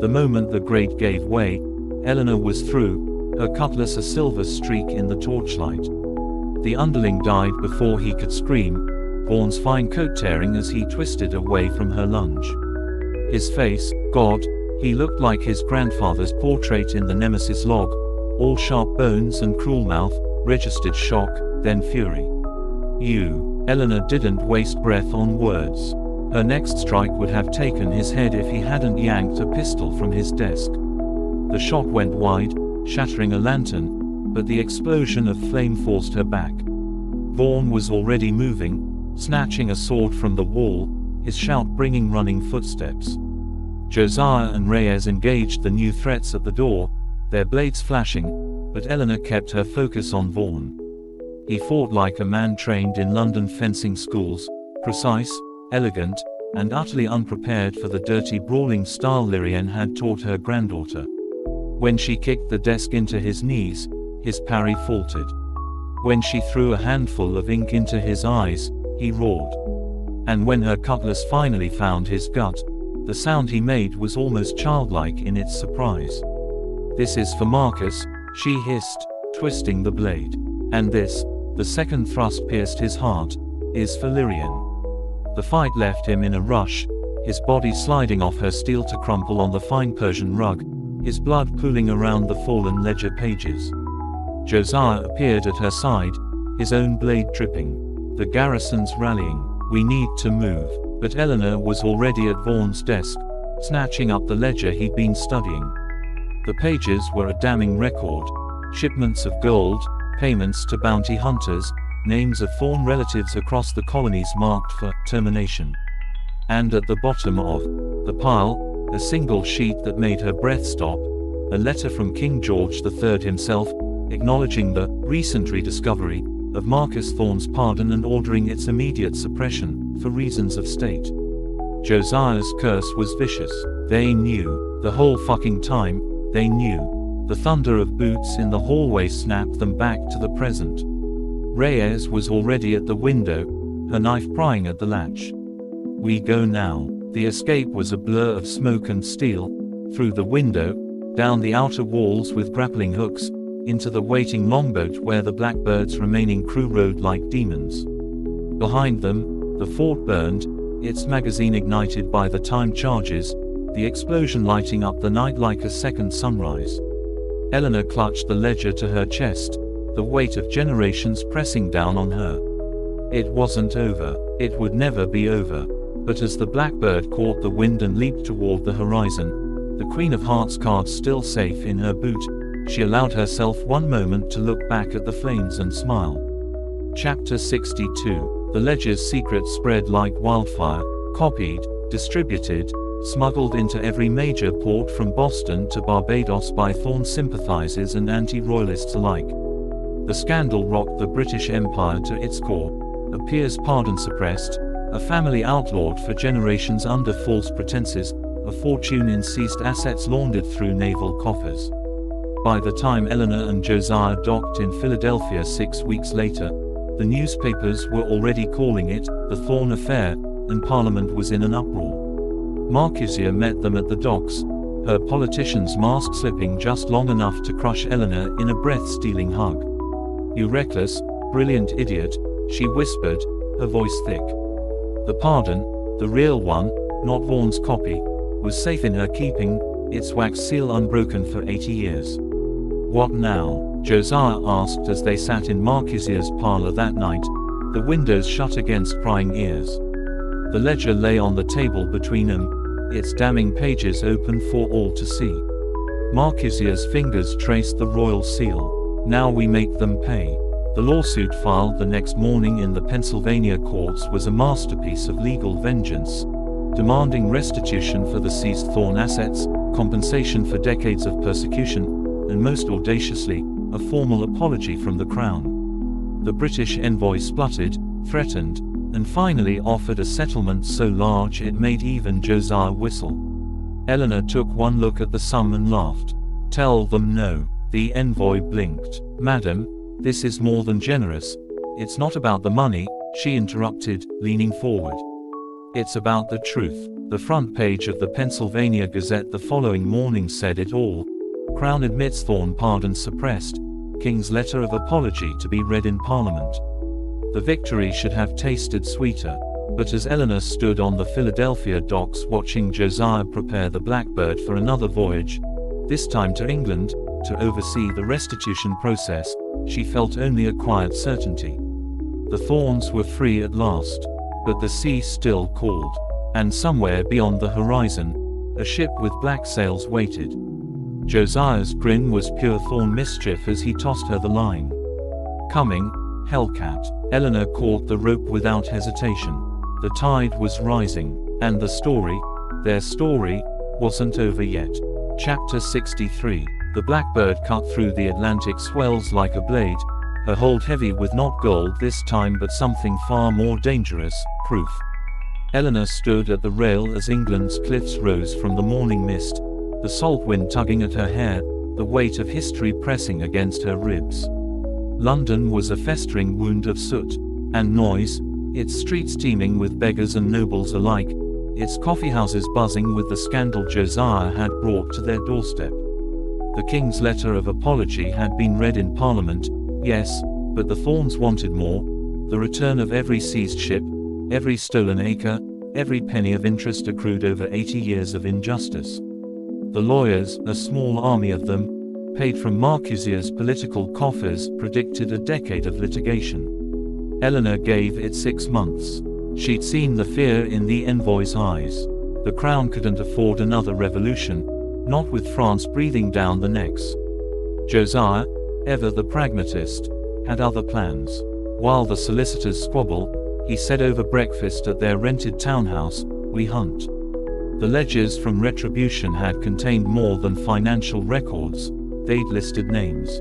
The moment the grate gave way, Eleanor was through, her cutlass a silver streak in the torchlight. The underling died before he could scream, Vaughan's fine coat tearing as he twisted away from her lunge. His face, God, he looked like his grandfather's portrait in the Nemesis log, all sharp bones and cruel mouth, registered shock, then fury. You. Eleanor didn't waste breath on words. Her next strike would have taken his head if he hadn't yanked a pistol from his desk. The shot went wide, shattering a lantern, but the explosion of flame forced her back. Vaughan was already moving, snatching a sword from the wall, his shout bringing running footsteps. Josiah and Reyes engaged the new threats at the door, their blades flashing, but Eleanor kept her focus on Vaughan. He fought like a man trained in London fencing schools, precise, elegant, and utterly unprepared for the dirty brawling style Lirienne had taught her granddaughter. When she kicked the desk into his knees, his parry faltered. When she threw a handful of ink into his eyes, he roared. And when her cutlass finally found his gut, the sound he made was almost childlike in its surprise. "This is for Marcus," she hissed, twisting the blade. "And this," the second thrust pierced his heart, "is for Lirienne." The fight left him in a rush, his body sliding off her steel to crumple on the fine Persian rug, his blood pooling around the fallen ledger pages. Josiah appeared at her side, his own blade dripping. The garrison's rallying. "We need to move." But Eleanor was already at Vaughan's desk, snatching up the ledger he'd been studying. The pages were a damning record. Shipments of gold, payments to bounty hunters, names of Thorne relatives across the colonies marked for termination. And at the bottom of the pile, a single sheet that made her breath stop, a letter from King George III himself, acknowledging the recent rediscovery of Marcus Thorne's pardon and ordering its immediate suppression for reasons of state. Josiah's curse was vicious. They knew. The whole fucking time, they knew. The thunder of boots in the hallway snapped them back to the present. Reyes was already at the window, her knife prying at the latch. "We go now." The escape was a blur of smoke and steel, through the window, down the outer walls with grappling hooks, into the waiting longboat where the Blackbird's remaining crew rode like demons. Behind them, the fort burned, its magazine ignited by the time charges, the explosion lighting up the night like a second sunrise. Eleanor clutched the ledger to her chest, the weight of generations pressing down on her. It wasn't over. It would never be over. But as the Blackbird caught the wind and leaped toward the horizon, the Queen of Hearts card still safe in her boot, she allowed herself one moment to look back at the flames and smile. Chapter 62. The ledger's secret spread like wildfire, copied, distributed, smuggled into every major port from Boston to Barbados by Thorne sympathizers and anti-royalists alike. The scandal rocked the British Empire to its core, a peer's pardon suppressed, a family outlawed for generations under false pretenses, a fortune in seized assets laundered through naval coffers. By the time Eleanor and Josiah docked in Philadelphia 6 weeks later, the newspapers were already calling it the Thorne Affair, and Parliament was in an uproar. Marcusia met them at the docks, her politician's mask slipping just long enough to crush Eleanor in a breath-stealing hug. "You reckless, brilliant idiot," she whispered, her voice thick. The pardon, the real one, not Vaughan's copy, was safe in her keeping, its wax seal unbroken for 80 years. "What now?" Josiah asked as they sat in Marcusia's parlor that night, the windows shut against prying ears. The ledger lay on the table between them, its damning pages open for all to see. Marcusia's fingers traced the royal seal. "Now we make them pay." The lawsuit filed the next morning in the Pennsylvania courts was a masterpiece of legal vengeance, demanding restitution for the seized Thorne assets, compensation for decades of persecution, and most audaciously, a formal apology from the Crown. The British envoy spluttered, threatened, and finally offered a settlement so large it made even Josiah whistle. Eleanor took one look at the sum and laughed. "Tell them no." The envoy blinked. "Madam, this is more than generous. It's not about the money," she interrupted, leaning forward. "It's about the truth." The front page of the Pennsylvania Gazette the following morning said it all. Crown admits Thorne pardon suppressed, King's letter of apology to be read in Parliament. The victory should have tasted sweeter. But as Eleanor stood on the Philadelphia docks watching Josiah prepare the Blackbird for another voyage, this time to England, to oversee the restitution process, she felt only a quiet certainty. The Thornes were free at last. But the sea still called. And somewhere beyond the horizon, a ship with black sails waited. Josiah's grin was pure Thorne mischief as he tossed her the line. "Coming, Hellcat." Eleanor caught the rope without hesitation. The tide was rising, and the story, their story, wasn't over yet. Chapter 63. The Blackbird cut through the Atlantic swells like a blade, her hold heavy with not gold this time but something far more dangerous, proof. Eleanor stood at the rail as England's cliffs rose from the morning mist, the salt wind tugging at her hair, the weight of history pressing against her ribs. London was a festering wound of soot and noise, its streets teeming with beggars and nobles alike, its coffeehouses buzzing with the scandal Josiah had brought to their doorstep. The king's letter of apology had been read in Parliament, yes, but the Thornes wanted more: the return of every seized ship, every stolen acre, every penny of interest accrued over 80 years of injustice. The lawyers, a small army of them, paid from Marcus's political coffers, predicted a decade of litigation. Eleanor gave it 6 months. She'd seen the fear in the envoy's eyes. The crown couldn't afford another revolution, not with France breathing down the necks. Josiah, ever the pragmatist, had other plans. While the solicitors squabble, he said over breakfast at their rented townhouse, "We hunt." The ledgers from Retribution had contained more than financial records. They'd listed names.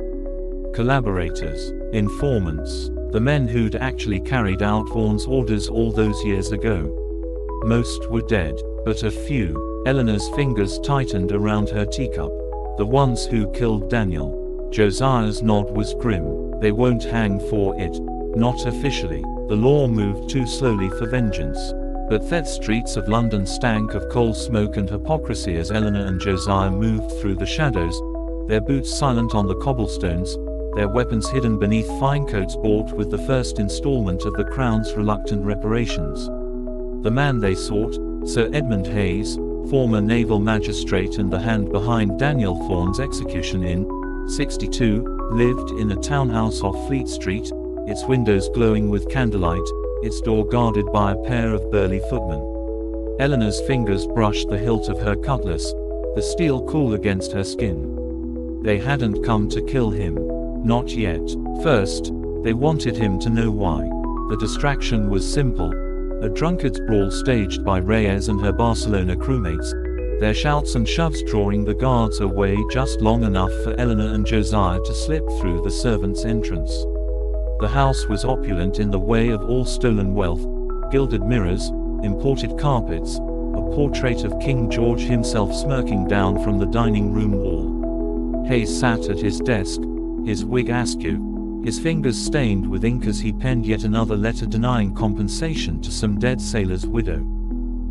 Collaborators, informants, the men who'd actually carried out Thorne's orders all those years ago. Most were dead, but a few. Eleanor's fingers tightened around her teacup. The ones who killed Daniel. Josiah's nod was grim. They won't hang for it. Not officially. The law moved too slowly for vengeance. But the streets of London stank of coal smoke and hypocrisy as Eleanor and Josiah moved through the shadows, their boots silent on the cobblestones, their weapons hidden beneath fine coats bought with the first installment of the Crown's reluctant reparations. The man they sought, Sir Edmund Hayes, former naval magistrate and the hand behind Daniel Thorne's execution in 62, lived in a townhouse off Fleet Street, its windows glowing with candlelight, its door guarded by a pair of burly footmen. Eleanor's fingers brushed the hilt of her cutlass, the steel cool against her skin. They hadn't come to kill him. Not yet. First, they wanted him to know why. The distraction was simple: a drunkard's brawl staged by Reyes and her Barcelona crewmates, their shouts and shoves drawing the guards away just long enough for Eleanor and Josiah to slip through the servants' entrance. The house was opulent in the way of all stolen wealth: gilded mirrors, imported carpets, a portrait of King George himself smirking down from the dining room wall. Hayes sat at his desk, his wig askew, his fingers stained with ink as he penned yet another letter denying compensation to some dead sailor's widow.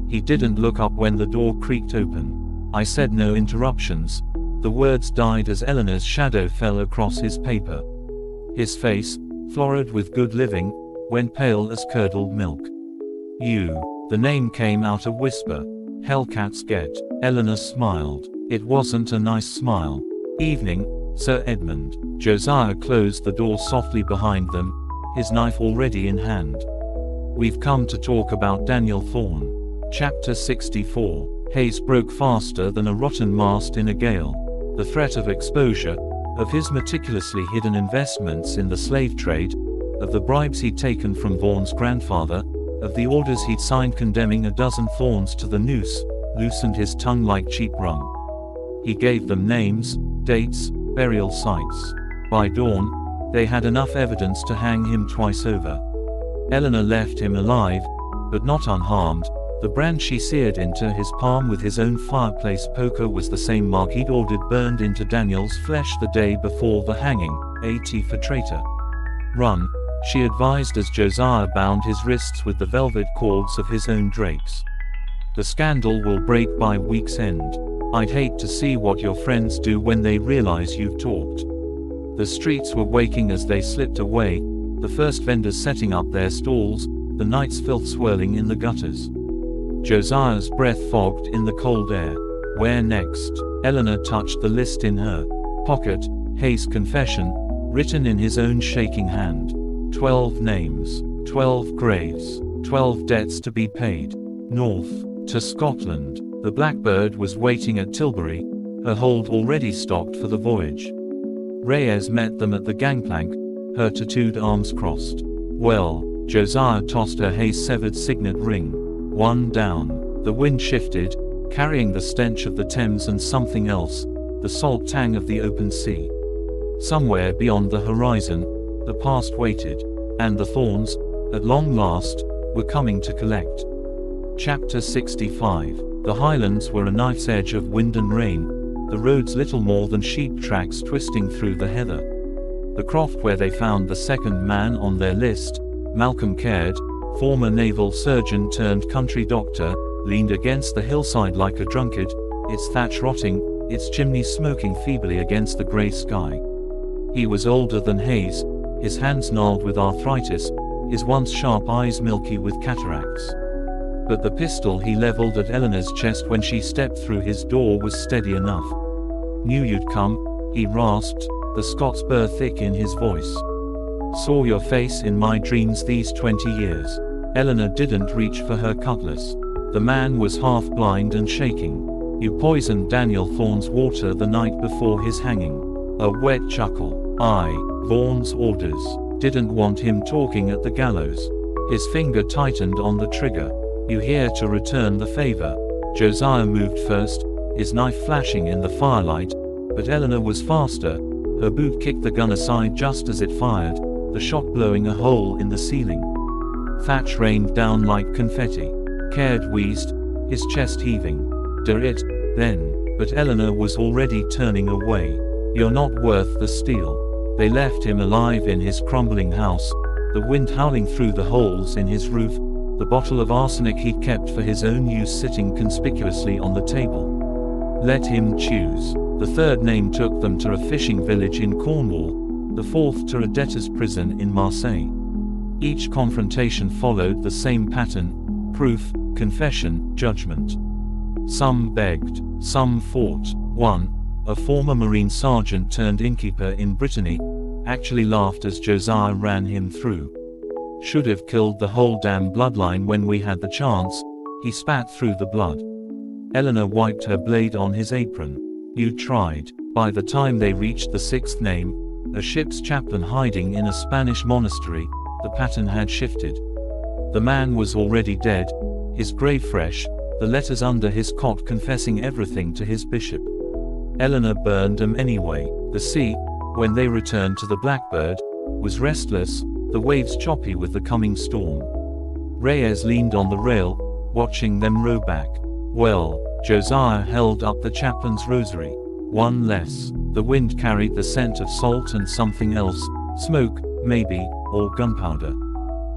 He didn't look up when the door creaked open. "I said no interruptions." The words died as Eleanor's shadow fell across his paper. His face, florid with good living, went pale as curdled milk. "You." The name came out a whisper. "Hellcat's get." Eleanor smiled. It wasn't a nice smile. "Evening, Sir Edmund." Josiah closed the door softly behind them, his knife already in hand. "We've come to talk about Daniel Thorne." Chapter 64. Hayes broke faster than a rotten mast in a gale. The threat of exposure, of his meticulously hidden investments in the slave trade, of the bribes he'd taken from Thorne's grandfather, of the orders he'd signed condemning a dozen Thornes to the noose, loosened his tongue like cheap rum. He gave them names, dates, burial sites. By dawn, they had enough evidence to hang him twice over. Eleanor left him alive, but not unharmed. The brand she seared into his palm with his own fireplace poker was the same mark he'd ordered burned into Daniel's flesh the day before the hanging, AT for traitor. "Run," she advised as Josiah bound his wrists with the velvet cords of his own drapes. "The scandal will break by week's end. I'd hate to see what your friends do when they realize you've talked." The streets were waking as they slipped away, the first vendors setting up their stalls, the night's filth swirling in the gutters. Josiah's breath fogged in the cold air. Where next? Eleanor touched the list in her pocket, Hayes' confession, written in his own shaking hand. 12 names, 12 graves, 12 debts to be paid. North, to Scotland. The Blackbird was waiting at Tilbury, her hold already stocked for the voyage. Reyes met them at the gangplank, her tattooed arms crossed. "Well," Josiah tossed her Hayes' severed signet ring. "One down." The wind shifted, carrying the stench of the Thames and something else, the salt tang of the open sea. Somewhere beyond the horizon, the past waited, and the Thornes, at long last, were coming to collect. Chapter 65. The Highlands were a knife's edge of wind and rain, the roads little more than sheep tracks twisting through the heather. The croft where they found the second man on their list, Malcolm Caird, former naval surgeon turned country doctor, leaned against the hillside like a drunkard, its thatch rotting, its chimneys smoking feebly against the grey sky. He was older than Hayes, his hands gnarled with arthritis, his once sharp eyes milky with cataracts. But the pistol he leveled at Eleanor's chest when she stepped through his door was steady enough. "Knew you'd come," he rasped, the Scots burr thick in his voice. "Saw your face in my dreams these 20 years. Eleanor didn't reach for her cutlass. The man was half blind and shaking. "You poisoned Daniel Thorne's water the night before his hanging." A wet chuckle. "I, Vaughan's orders. Didn't want him talking at the gallows." His finger tightened on the trigger. "You here to return the favor?" Josiah moved first, his knife flashing in the firelight, but Eleanor was faster. Her boot kicked the gun aside just as it fired, the shot blowing a hole in the ceiling. Thatch rained down like confetti. Caird wheezed, his chest heaving. "Do it, then." But Eleanor was already turning away. "You're not worth the steel." They left him alive in his crumbling house, the wind howling through the holes in his roof, the bottle of arsenic he'd kept for his own use sitting conspicuously on the table. Let him choose. The third name took them to a fishing village in Cornwall, the fourth to a debtor's prison in Marseille. Each confrontation followed the same pattern: proof, confession, judgment. Some begged, some fought. One, a former Marine sergeant turned innkeeper in Brittany, actually laughed as Josiah ran him through. "Should have killed the whole damn bloodline when we had the chance," he spat through the blood. Eleanor wiped her blade on his apron. "You tried." By the time they reached the sixth name, a ship's chaplain hiding in a Spanish monastery, the pattern had shifted. The man was already dead, his grave fresh, the letters under his cot confessing everything to his bishop. Eleanor burned them anyway. The sea, when they returned to the Blackbird, was restless, the waves choppy with the coming storm. Reyes leaned on the rail, watching them row back. "Well," Josiah held up the chaplain's rosary. "One less." The wind carried the scent of salt and something else, smoke, maybe, or gunpowder.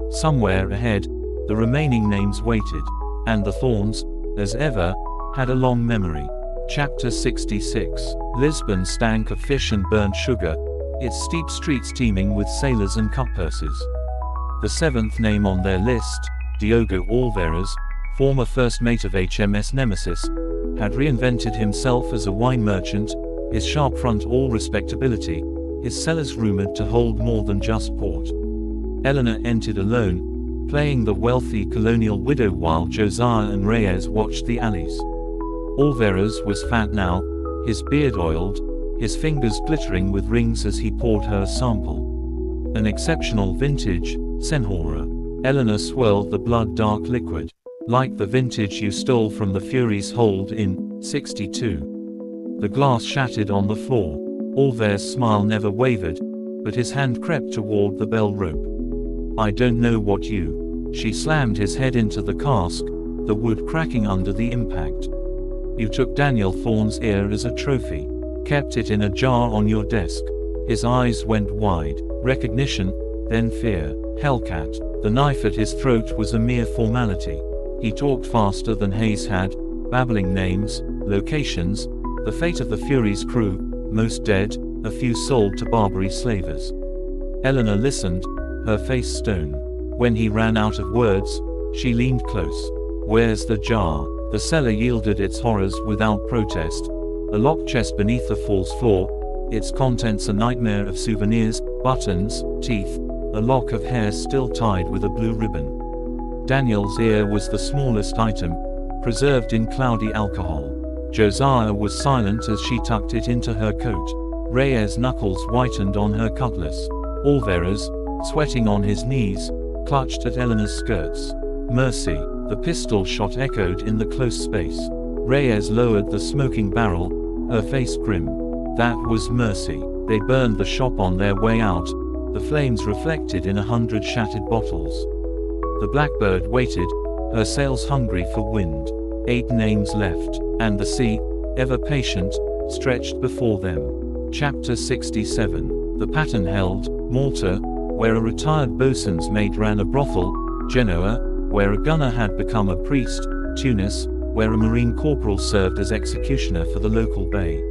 Somewhere ahead, the remaining names waited. And the Thornes, as ever, had a long memory. Chapter 66. Lisbon stank of fish and burnt sugar, its steep streets teeming with sailors and cutpurses. The seventh name on their list, Diogo Alvarez, former first mate of HMS Nemesis, had reinvented himself as a wine merchant, his sharp front all respectability, his cellars rumored to hold more than just port. Eleanor entered alone, playing the wealthy colonial widow while Josiah and Reyes watched the alleys. Alvarez was fat now, his beard oiled, his fingers glittering with rings as he poured her a sample. An exceptional vintage, Senhora. Eleanor swirled the blood-dark liquid. "Like the vintage you stole from the Furies' hold in '62. The glass shattered on the floor. Alvarez's smile never wavered, but his hand crept toward the bell rope. "I don't know what you." She slammed his head into the cask, the wood cracking under the impact. "You took Daniel Thorne's ear as a trophy. Kept it in a jar on your desk." His eyes went wide. Recognition, then fear. Hellcat. The knife at his throat was a mere formality. He talked faster than Hayes had, babbling names, locations, the fate of the Furies' crew, most dead, a few sold to Barbary slavers. Eleanor listened, her face stone. When he ran out of words, she leaned close. "Where's the jar?" The cellar yielded its horrors without protest. A locked chest beneath the false floor, its contents a nightmare of souvenirs, buttons, teeth, a lock of hair still tied with a blue ribbon. Daniel's ear was the smallest item, preserved in cloudy alcohol. Josiah was silent as she tucked it into her coat. Reyes' knuckles whitened on her cutlass. Alvarez, sweating on his knees, clutched at Eleanor's skirts. "Mercy." The pistol shot echoed in the close space. Reyes lowered the smoking barrel, her face grim. That was mercy. They burned the shop on their way out, the flames reflected in 100 shattered bottles. The Blackbird waited, her sails hungry for wind. 8 names left, and the sea, ever patient, stretched before them. Chapter 67. The pattern held, Malta, where a retired boatswain's mate ran a brothel, Genoa, where a gunner had become a priest, Tunis, where a marine corporal served as executioner for the local bay.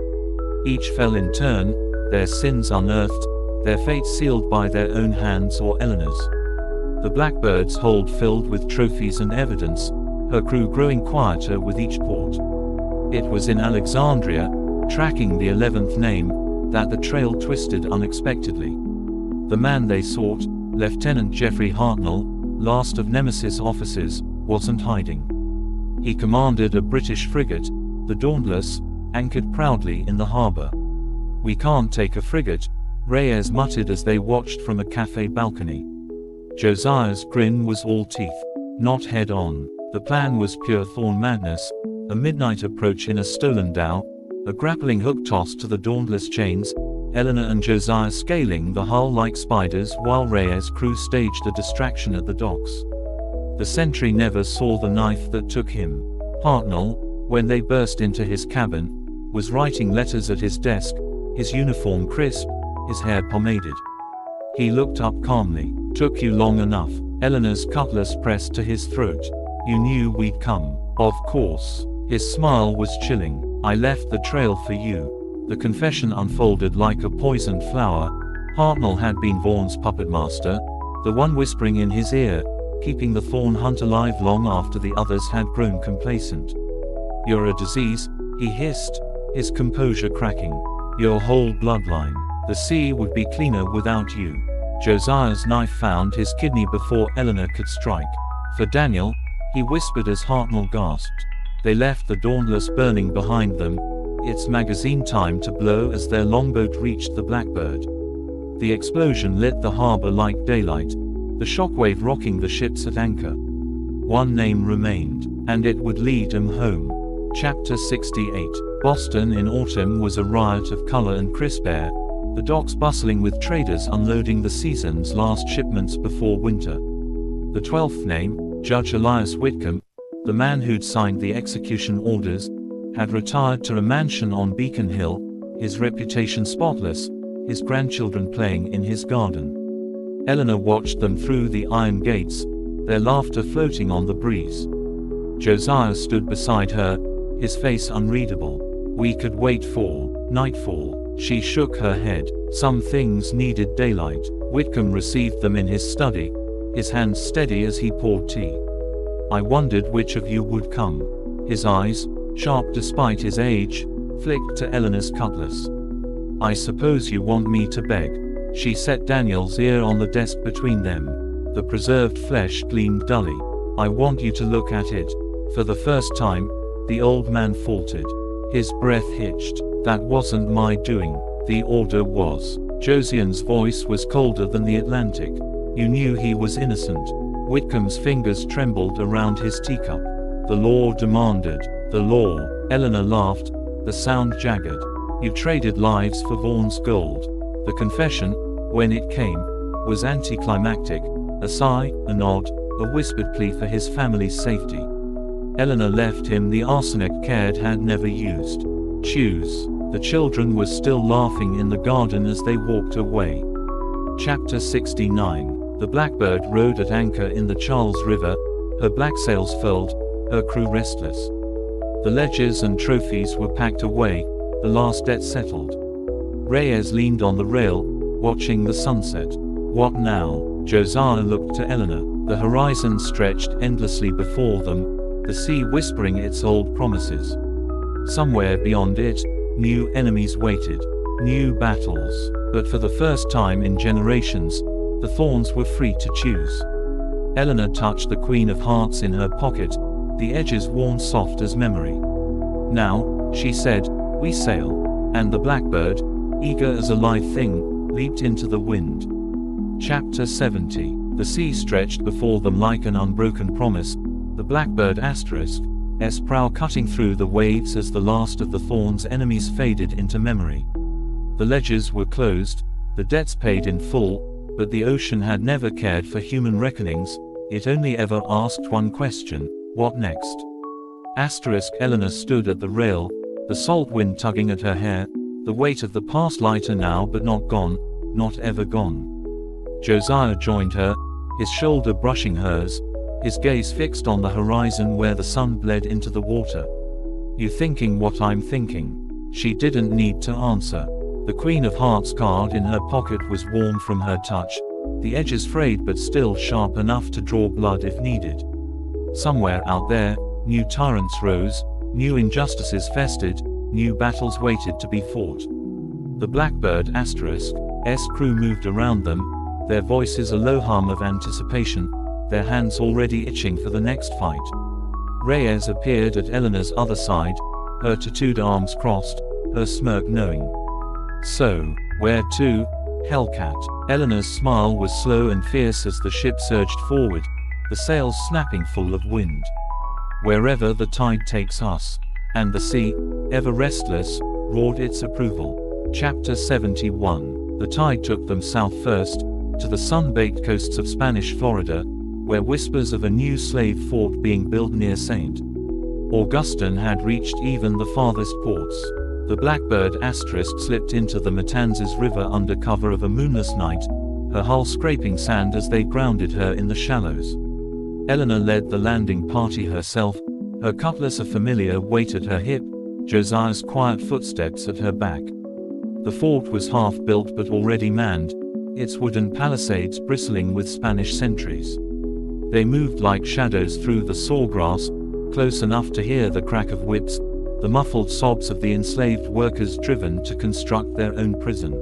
Each fell in turn, their sins unearthed, their fates sealed by their own hands or Eleanor's. The Blackbird's hold filled with trophies and evidence, her crew growing quieter with each port. It was in Alexandria, tracking the 11th name, that the trail twisted unexpectedly. The man they sought, Lieutenant Geoffrey Hartnell, last of Nemesis officers, wasn't hiding. He commanded a British frigate, the Dauntless, anchored proudly in the harbor. "We can't take a frigate," Reyes muttered as they watched from a cafe balcony. Josiah's grin was all teeth, not head-on. The plan was pure Thorne madness, a midnight approach in a stolen dhow, a grappling hook toss to the Dauntless chains, Eleanor and Josiah scaling the hull like spiders while Reyes' crew staged a distraction at the docks. The sentry never saw the knife that took him. Hartnell, when they burst into his cabin, was writing letters at his desk, his uniform crisp, his hair pomaded. He looked up calmly. "Took you long enough." Eleanor's cutlass pressed to his throat. "You knew we'd come." "Of course." His smile was chilling. "I left the trail for you." The confession unfolded like a poisoned flower. Hartnell had been Vaughan's puppet master, the one whispering in his ear, keeping the Thorne hunt alive long after the others had grown complacent. "You're a disease," he hissed, his composure cracking. "Your whole bloodline. The sea would be cleaner without you." Josiah's knife found his kidney before Eleanor could strike. "For Daniel," he whispered as Hartnell gasped. They left the Dauntless burning behind them, its magazine time to blow as their longboat reached the Blackbird. The explosion lit the harbor like daylight, the shockwave rocking the ships at anchor. One name remained, and it would lead him home. Chapter 68. Boston in autumn was a riot of color and crisp air, the docks bustling with traders unloading the season's last shipments before winter. The 12th name, Judge Elias Whitcomb, the man who'd signed the execution orders, had retired to a mansion on Beacon Hill, his reputation spotless, his grandchildren playing in his garden. Eleanor watched them through the iron gates, their laughter floating on the breeze. Josiah stood beside her, his face unreadable. "We could wait for nightfall." She shook her head. Some things needed daylight. Whitcomb received them in his study, his hands steady as he poured tea. "I wondered which of you would come." His eyes, sharp despite his age, flicked to Eleanor's cutlass. "I suppose you want me to beg." She set Daniel's ear on the desk between them. The preserved flesh gleamed dully. "I want you to look at it." For the first time, the old man faltered. His breath hitched. "That wasn't my doing. The order was." Josiah's voice was colder than the Atlantic. "You knew he was innocent." Whitcomb's fingers trembled around his teacup. "The law demanded." "The law." Eleanor laughed, the sound jagged. "You traded lives for Vaughan's gold." The confession, when it came, was anticlimactic. A sigh, a nod, a whispered plea for his family's safety. Eleanor left him the arsenic Caird had never used. "Choose." The children were still laughing in the garden as they walked away. Chapter 69. The Blackbird rode at anchor in the Charles River, her black sails furled, her crew restless. The ledgers and trophies were packed away, the last debt settled. Reyes leaned on the rail, watching the sunset. "What now?" Josiah looked to Eleanor. The horizon stretched endlessly before them, the sea whispering its old promises. Somewhere beyond it, new enemies waited, new battles. But for the first time in generations, the Thornes were free to choose. Eleanor touched the Queen of Hearts in her pocket, the edges worn soft as memory. "Now," she said, "we sail." And the Blackbird, eager as a live thing, leaped into the wind. Chapter 70. The sea stretched before them like an unbroken promise, the Blackbird ***'s prow cutting through the waves as the last of the Thornes' enemies faded into memory. The ledgers were closed, the debts paid in full, but the ocean had never cared for human reckonings, it only ever asked one question: what next? Eleanor stood at the rail, the salt wind tugging at her hair, the weight of the past lighter now but not gone, not ever gone. Josiah joined her, his shoulder brushing hers, his gaze fixed on the horizon where the sun bled into the water. "You thinking what I'm thinking?" She didn't need to answer. The Queen of Hearts card in her pocket was warm from her touch, the edges frayed but still sharp enough to draw blood if needed. Somewhere out there, new tyrants rose, new injustices festered, new battles waited to be fought. The Blackbird ***'s crew moved around them, their voices a low hum of anticipation, their hands already itching for the next fight. Reyes appeared at Eleanor's other side, her tattooed arms crossed, her smirk knowing. "So, where to, Hellcat?" Eleanor's smile was slow and fierce as the ship surged forward, the sails snapping full of wind. "Wherever the tide takes us." And the sea, ever restless, roared its approval. Chapter 71. The tide took them south first, to the sun-baked coasts of Spanish Florida, where whispers of a new slave fort being built near St. Augustine had reached even the farthest ports. The Blackbird ** slipped into the Matanzas River under cover of a moonless night, her hull scraping sand as they grounded her in the shallows. Eleanor led the landing party herself, her cutlass a familiar weight at her hip, Josiah's quiet footsteps at her back. The fort was half-built but already manned, its wooden palisades bristling with Spanish sentries. They moved like shadows through the sawgrass, close enough to hear the crack of whips, the muffled sobs of the enslaved workers driven to construct their own prison.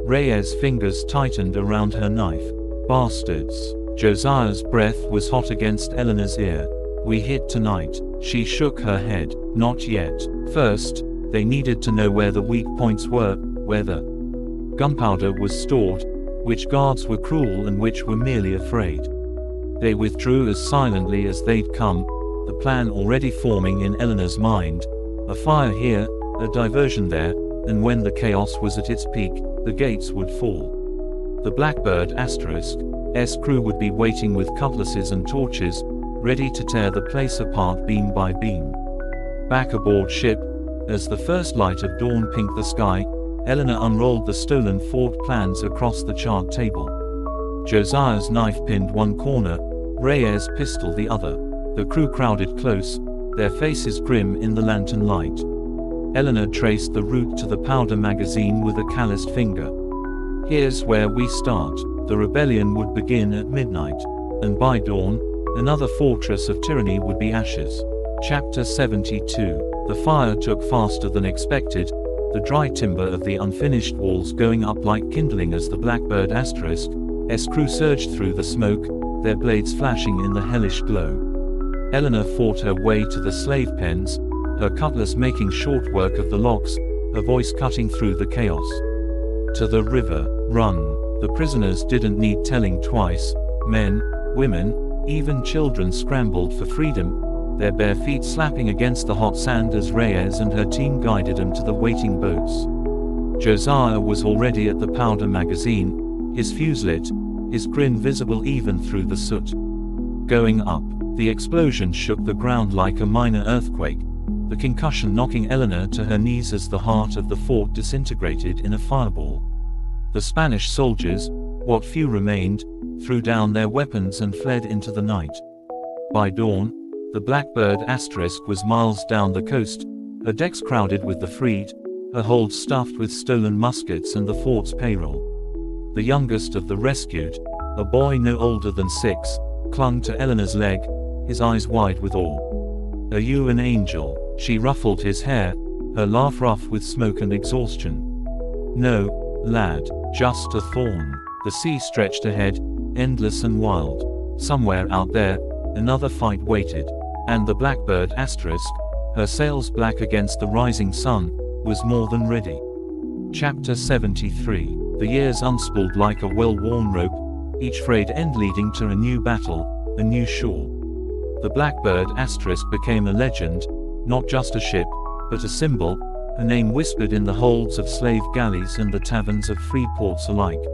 Reyes' fingers tightened around her knife. "Bastards." Josiah's breath was hot against Eleanor's ear. "We hit tonight." She shook her head. "Not yet. First, they needed to know where the weak points were, where the gunpowder was stored, which guards were cruel and which were merely afraid." They withdrew as silently as they'd come, the plan already forming in Eleanor's mind. A fire here, a diversion there, and when the chaos was at its peak, the gates would fall. The Blackbird ***'s crew would be waiting with cutlasses and torches, ready to tear the place apart beam by beam. Back aboard ship, as the first light of dawn pinked the sky, Eleanor unrolled the stolen fort plans across the chart table. Josiah's knife pinned one corner, Reyes' pistol the other. The crew crowded close, their faces grim in the lantern light. Eleanor traced the route to the powder magazine with a calloused finger. "Here's where we start." The rebellion would begin at midnight, and by dawn, another fortress of tyranny would be ashes. Chapter 72. The fire took faster than expected, the dry timber of the unfinished walls going up like kindling as the Blackbird ***'s crew surged through the smoke, their blades flashing in the hellish glow. Eleanor fought her way to the slave pens, her cutlass making short work of the locks, her voice cutting through the chaos. "To the river, run." The prisoners didn't need telling twice. Men, women, even children scrambled for freedom, their bare feet slapping against the hot sand as Reyes and her team guided them to the waiting boats. Josiah was already at the powder magazine, his fuse lit, his grin visible even through the soot. Going up, the explosion shook the ground like a minor earthquake, the concussion knocking Eleanor to her knees as the heart of the fort disintegrated in a fireball. The Spanish soldiers, what few remained, threw down their weapons and fled into the night. By dawn, the Blackbird * was miles down the coast, her decks crowded with the freed, her holds stuffed with stolen muskets and the fort's payroll. The youngest of the rescued, a boy no older than 6, clung to Eleanor's leg, his eyes wide with awe. "Are you an angel?" She ruffled his hair, her laugh rough with smoke and exhaustion. "No, lad, just a thorn." The sea stretched ahead, endless and wild. Somewhere out there, another fight waited, and the Blackbird ***, her sails black against the rising sun, was more than ready. Chapter 73. The years unspooled like a well-worn rope, each frayed end leading to a new battle, a new shore. The Blackbird * became a legend, not just a ship, but a symbol, a name whispered in the holds of slave galleys and the taverns of free ports alike.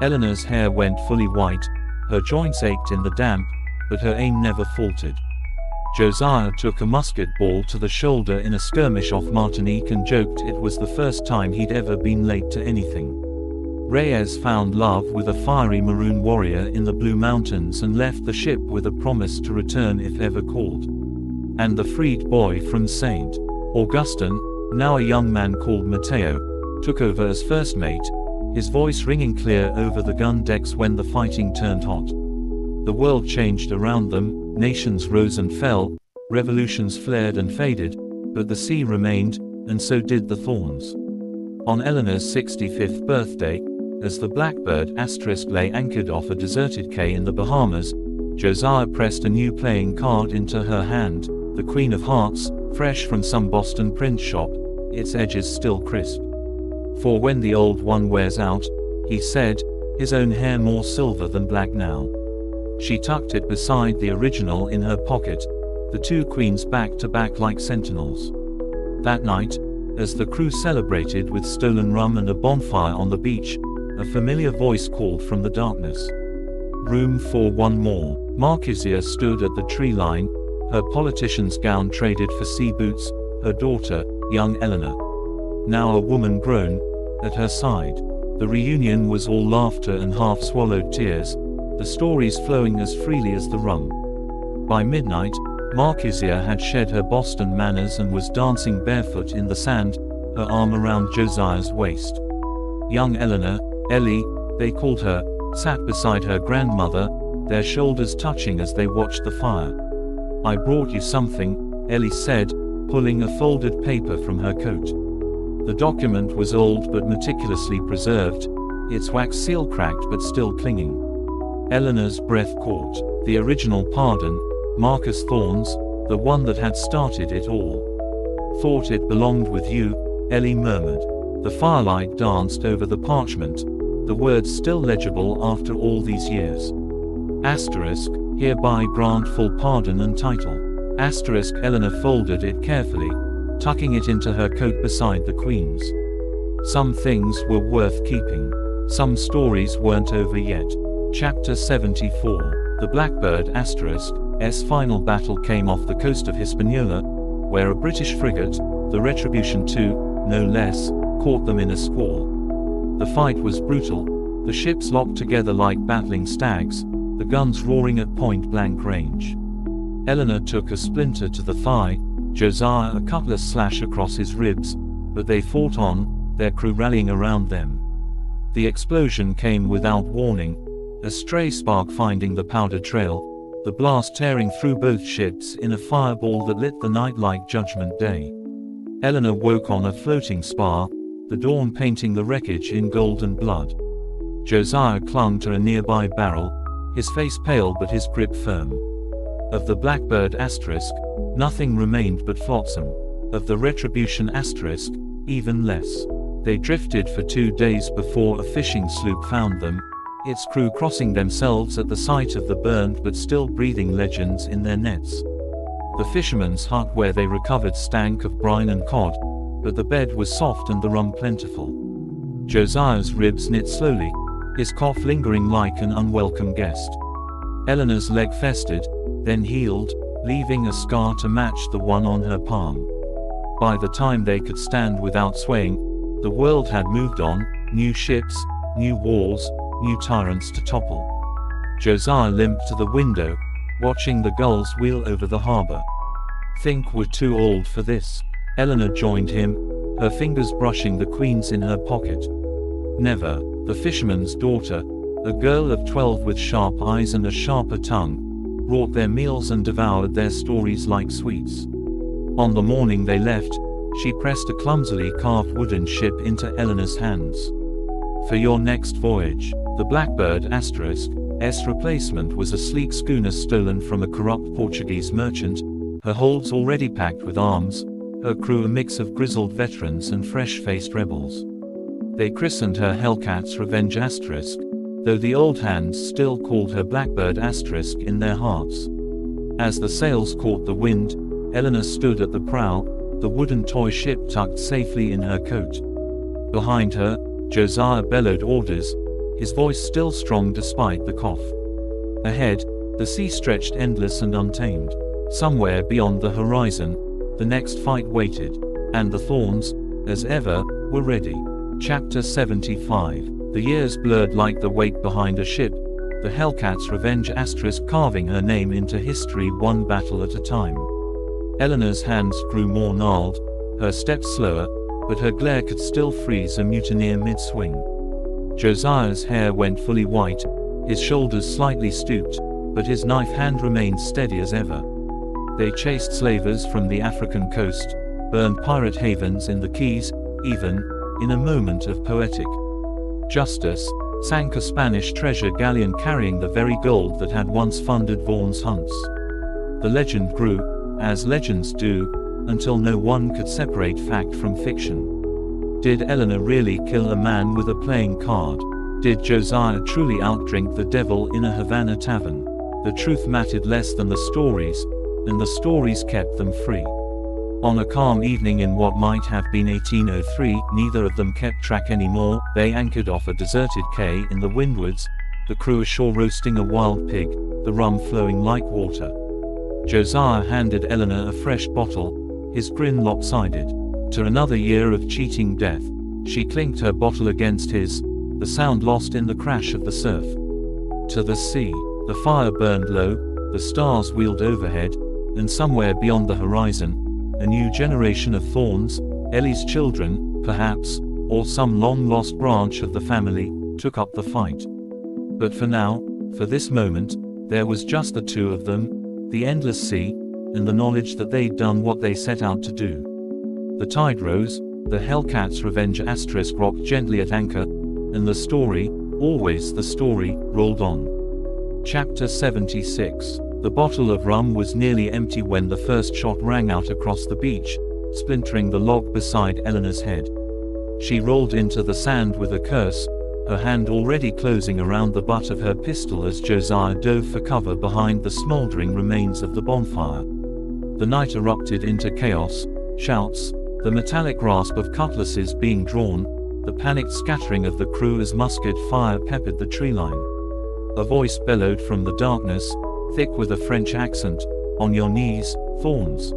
Eleanor's hair went fully white, her joints ached in the damp, but her aim never faltered. Josiah took a musket ball to the shoulder in a skirmish off Martinique and joked it was the first time he'd ever been late to anything. Reyes found love with a fiery maroon warrior in the Blue Mountains and left the ship with a promise to return if ever called. And the freed boy from St. Augustine, now a young man called Mateo, took over as first mate, his voice ringing clear over the gun decks when the fighting turned hot. The world changed around them, nations rose and fell, revolutions flared and faded, but the sea remained, and so did the Thornes. On Eleanor's 65th birthday, as the Blackbird * lay anchored off a deserted quay in the Bahamas, Josiah pressed a new playing card into her hand, the Queen of Hearts, fresh from some Boston print shop, its edges still crisp. For when the old one wears out, he said, his own hair more silver than black now. She tucked it beside the original in her pocket, the two queens back to back like sentinels. That night, as the crew celebrated with stolen rum and a bonfire on the beach, a familiar voice called from the darkness. Room for one more. Marcus stood at the tree line, her politician's gown traded for sea boots, her daughter, young Eleanor, now a woman grown, at her side. The reunion was all laughter and half-swallowed tears, the stories flowing as freely as the rum. By midnight, Marcus had shed her Boston manners and was dancing barefoot in the sand, her arm around Josiah's waist. Young Eleanor, Ellie, they called her, sat beside her grandmother, their shoulders touching as they watched the fire. "I brought you something," Ellie said, pulling a folded paper from her coat. The document was old but meticulously preserved, its wax seal cracked but still clinging. Eleanor's breath caught. The original pardon, Marcus Thorne's, the one that had started it all. "Thought it belonged with you," Ellie murmured. The firelight danced over the parchment, the words still legible after all these years. Asterisk, hereby grant full pardon and title. Asterisk, Eleanor folded it carefully, tucking it into her coat beside the Queen's. Some things were worth keeping. Some stories weren't over yet. Chapter 74. The Blackbird *''s final battle came off the coast of Hispaniola, where a British frigate, the Retribution II, no less, caught them in a squall. The fight was brutal, the ships locked together like battling stags, the guns roaring at point-blank range. Eleanor took a splinter to the thigh, Josiah a cutlass slash across his ribs, but they fought on, their crew rallying around them. The explosion came without warning, a stray spark finding the powder trail, the blast tearing through both ships in a fireball that lit the night like Judgment Day. Eleanor woke on a floating spar, the dawn painting the wreckage in gold and blood. Josiah clung to a nearby barrel, his face pale but his grip firm. Of the Blackbird *, nothing remained but flotsam. Of the Retribution *, even less. They drifted for 2 days before a fishing sloop found them, its crew crossing themselves at the sight of the burned but still breathing legends in their nets. The fisherman's hut where they recovered stank of brine and cod, but the bed was soft and the rum plentiful. Josiah's ribs knit slowly, his cough lingering like an unwelcome guest. Eleanor's leg festered, then healed, leaving a scar to match the one on her palm. By the time they could stand without swaying, the world had moved on, new ships, new wars, new tyrants to topple. Josiah limped to the window, watching the gulls wheel over the harbor. "Think we're too old for this." Eleanor joined him, her fingers brushing the queens in her pocket. "Never." The fisherman's daughter, a girl of 12 with sharp eyes and a sharper tongue, brought their meals and devoured their stories like sweets. On the morning they left, she pressed a clumsily carved wooden ship into Eleanor's hands. "For your next voyage." The Blackbird *''s replacement was a sleek schooner stolen from a corrupt Portuguese merchant, her holds already packed with arms, her crew a mix of grizzled veterans and fresh-faced rebels. They christened her Hellcat's Revenge *, though the old hands still called her Blackbird * in their hearts. As the sails caught the wind, Eleanor stood at the prow, the wooden toy ship tucked safely in her coat. Behind her, Josiah bellowed orders, his voice still strong despite the cough. Ahead, the sea stretched endless and untamed. Somewhere beyond the horizon, the next fight waited, and the Thornes, as ever, were ready. Chapter 75. The years blurred like the weight behind a ship, the Hellcat's revenge * carving her name into history one battle at a time. Eleanor's hands grew more gnarled, her steps slower, but her glare could still freeze a mutineer mid-swing. Josiah's hair went fully white, his shoulders slightly stooped, but his knife hand remained steady as ever. They chased slavers from the African coast, burned pirate havens in the Keys, even, in a moment of poetic justice, sank a Spanish treasure galleon carrying the very gold that had once funded Vaughan's hunts. The legend grew, as legends do, until no one could separate fact from fiction. Did Eleanor really kill a man with a playing card? Did Josiah truly outdrink the devil in a Havana tavern? The truth mattered less than the stories, and the stories kept them free. On a calm evening in what might have been 1803, neither of them kept track anymore. They anchored off a deserted quay in the windwards, the crew ashore roasting a wild pig, the rum flowing like water. Josiah handed Eleanor a fresh bottle, his grin lopsided. To another year of cheating death. She clinked her bottle against his, the sound lost in the crash of the surf. To the sea. The fire burned low, the stars wheeled overhead, and somewhere beyond the horizon, a new generation of Thornes, Ellie's children, perhaps, or some long-lost branch of the family, took up the fight. But for now, for this moment, there was just the two of them, the endless sea, and the knowledge that they'd done what they set out to do. The tide rose, the Hellcat's revenge * rocked gently at anchor, and the story, always the story, rolled on. Chapter 76. The bottle of rum was nearly empty when the first shot rang out across the beach, splintering the log beside Eleanor's head. She rolled into the sand with a curse, her hand already closing around the butt of her pistol as Josiah dove for cover behind the smoldering remains of the bonfire. The night erupted into chaos, shouts, the metallic rasp of cutlasses being drawn, the panicked scattering of the crew as musket fire peppered the treeline. A voice bellowed from the darkness, thick with a French accent, "On your knees, Thornes.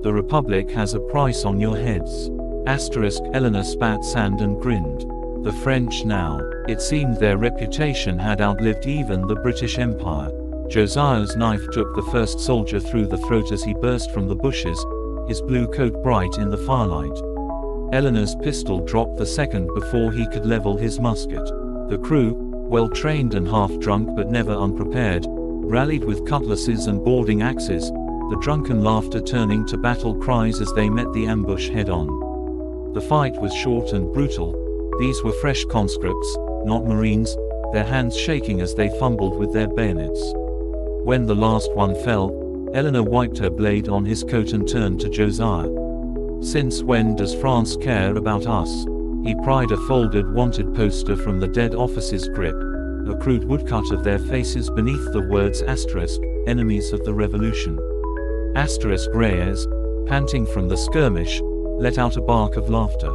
The Republic has a price on your heads." Eleanor spat sand and grinned. The French now. It seemed their reputation had outlived even the British Empire. Josiah's knife took the first soldier through the throat as he burst from the bushes, his blue coat bright in the firelight. Eleanor's pistol dropped the second before he could level his musket. The crew, well-trained and half-drunk but never unprepared, rallied with cutlasses and boarding axes, the drunken laughter turning to battle cries as they met the ambush head-on. The fight was short and brutal. These were fresh conscripts, not Marines, their hands shaking as they fumbled with their bayonets. When the last one fell, Eleanor wiped her blade on his coat and turned to Josiah. "Since when does France care about us?" He pried a folded wanted poster from the dead officer's grip, a crude woodcut of their faces beneath the words * enemies of the revolution. * Reyes, panting from the skirmish, let out a bark of laughter.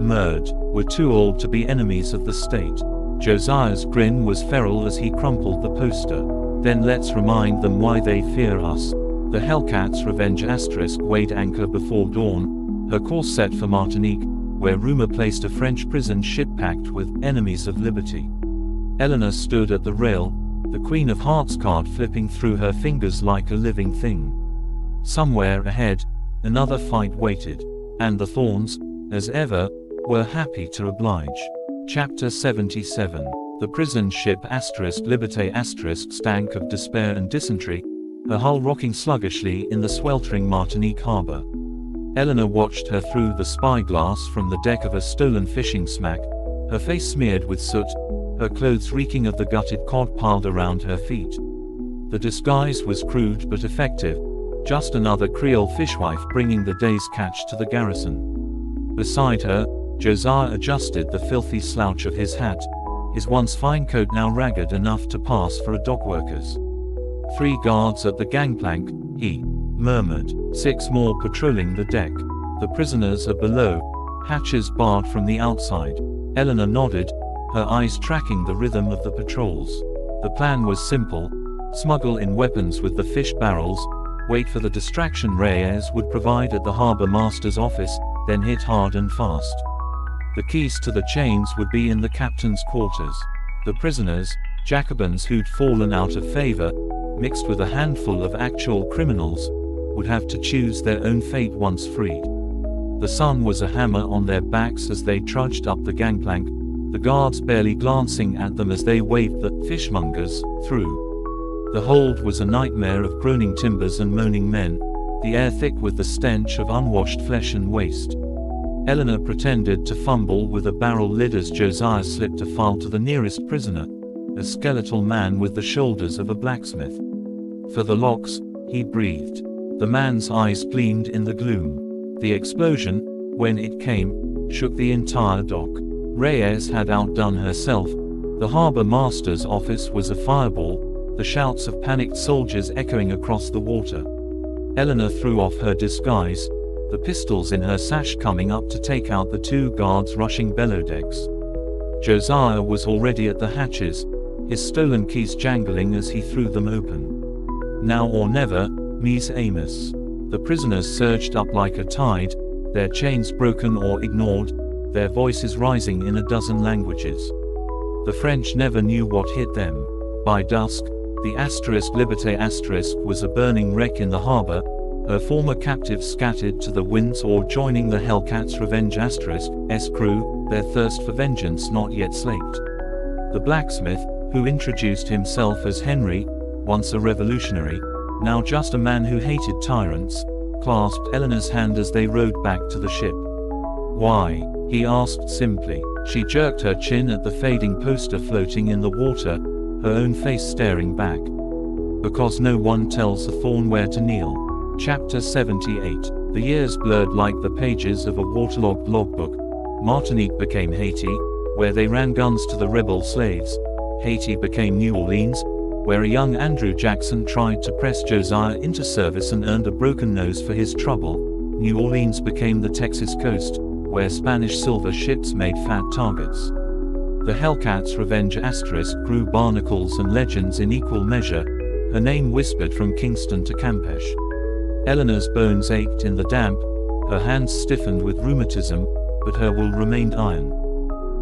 Murd, we're too old to be enemies of the state. Josiah's grin was feral as he crumpled the poster. Then let's remind them why they fear us. The Hellcat's revenge * weighed anchor before dawn, her course set for Martinique, where rumor placed a French prison ship packed with enemies of liberty. Eleanor stood at the rail, the Queen of Hearts card flipping through her fingers like a living thing. Somewhere ahead, another fight waited, and the Thornes, as ever, were happy to oblige. Chapter 77. The prison ship * Liberté * stank of despair and dysentery, her hull rocking sluggishly in the sweltering Martinique harbor. Eleanor watched her through the spyglass from the deck of a stolen fishing smack, her face smeared with soot, her clothes reeking of the gutted cod piled around her feet. The disguise was crude but effective, just another Creole fishwife bringing the day's catch to the garrison. Beside her, Josiah adjusted the filthy slouch of his hat, his once fine coat now ragged enough to pass for a dockworker's. 3 guards at the gangplank, he murmured. 6 more patrolling the deck. The prisoners are below, hatches barred from the outside. Eleanor nodded, her eyes tracking the rhythm of the patrols. The plan was simple: smuggle in weapons with the fish barrels, wait for the distraction Reyes would provide at the harbor master's office, then hit hard and fast. The keys to the chains would be in the captain's quarters. The prisoners, Jacobins who'd fallen out of favor, mixed with a handful of actual criminals, would have to choose their own fate once freed. The sun was a hammer on their backs as they trudged up the gangplank, the guards barely glancing at them as they waved the fishmongers through. The hold was a nightmare of groaning timbers and moaning men, the air thick with the stench of unwashed flesh and waste. Eleanor pretended to fumble with a barrel lid as Josiah slipped a file to the nearest prisoner, a skeletal man with the shoulders of a blacksmith. For the locks, he breathed. The man's eyes gleamed in the gloom. The explosion, when it came, shook the entire dock. Reyes had outdone herself. The harbor master's office was a fireball, the shouts of panicked soldiers echoing across the water. Eleanor threw off her disguise, the pistols in her sash coming up to take out the two guards rushing below decks. Josiah was already at the hatches, his stolen keys jangling as he threw them open. Now or never, Mies Amos. The prisoners surged up like a tide, their chains broken or ignored, their voices rising in a dozen languages. The French never knew what hit them. By dusk, the *Liberté* was a burning wreck in the harbor, her former captives scattered to the winds or joining the Hellcat's Revenge *'S crew, their thirst for vengeance not yet slaked. The blacksmith, who introduced himself as Henry, once a revolutionary, now just a man who hated tyrants, clasped Eleanor's hand as they rowed back to the ship. "Why?" he asked simply. She jerked her chin at the fading poster floating in the water, her own face staring back. "Because no one tells a thorn where to kneel." Chapter 78. The years blurred like the pages of a waterlogged logbook. Martinique became Haiti, where they ran guns to the rebel slaves. Haiti became New Orleans, where a young Andrew Jackson tried to press Josiah into service and earned a broken nose for his trouble. New Orleans became the Texas coast, where Spanish silver ships made fat targets. The Hellcat's Revenge * grew barnacles and legends in equal measure, her name whispered from Kingston to Campeche. Eleanor's bones ached in the damp, her hands stiffened with rheumatism, but her will remained iron.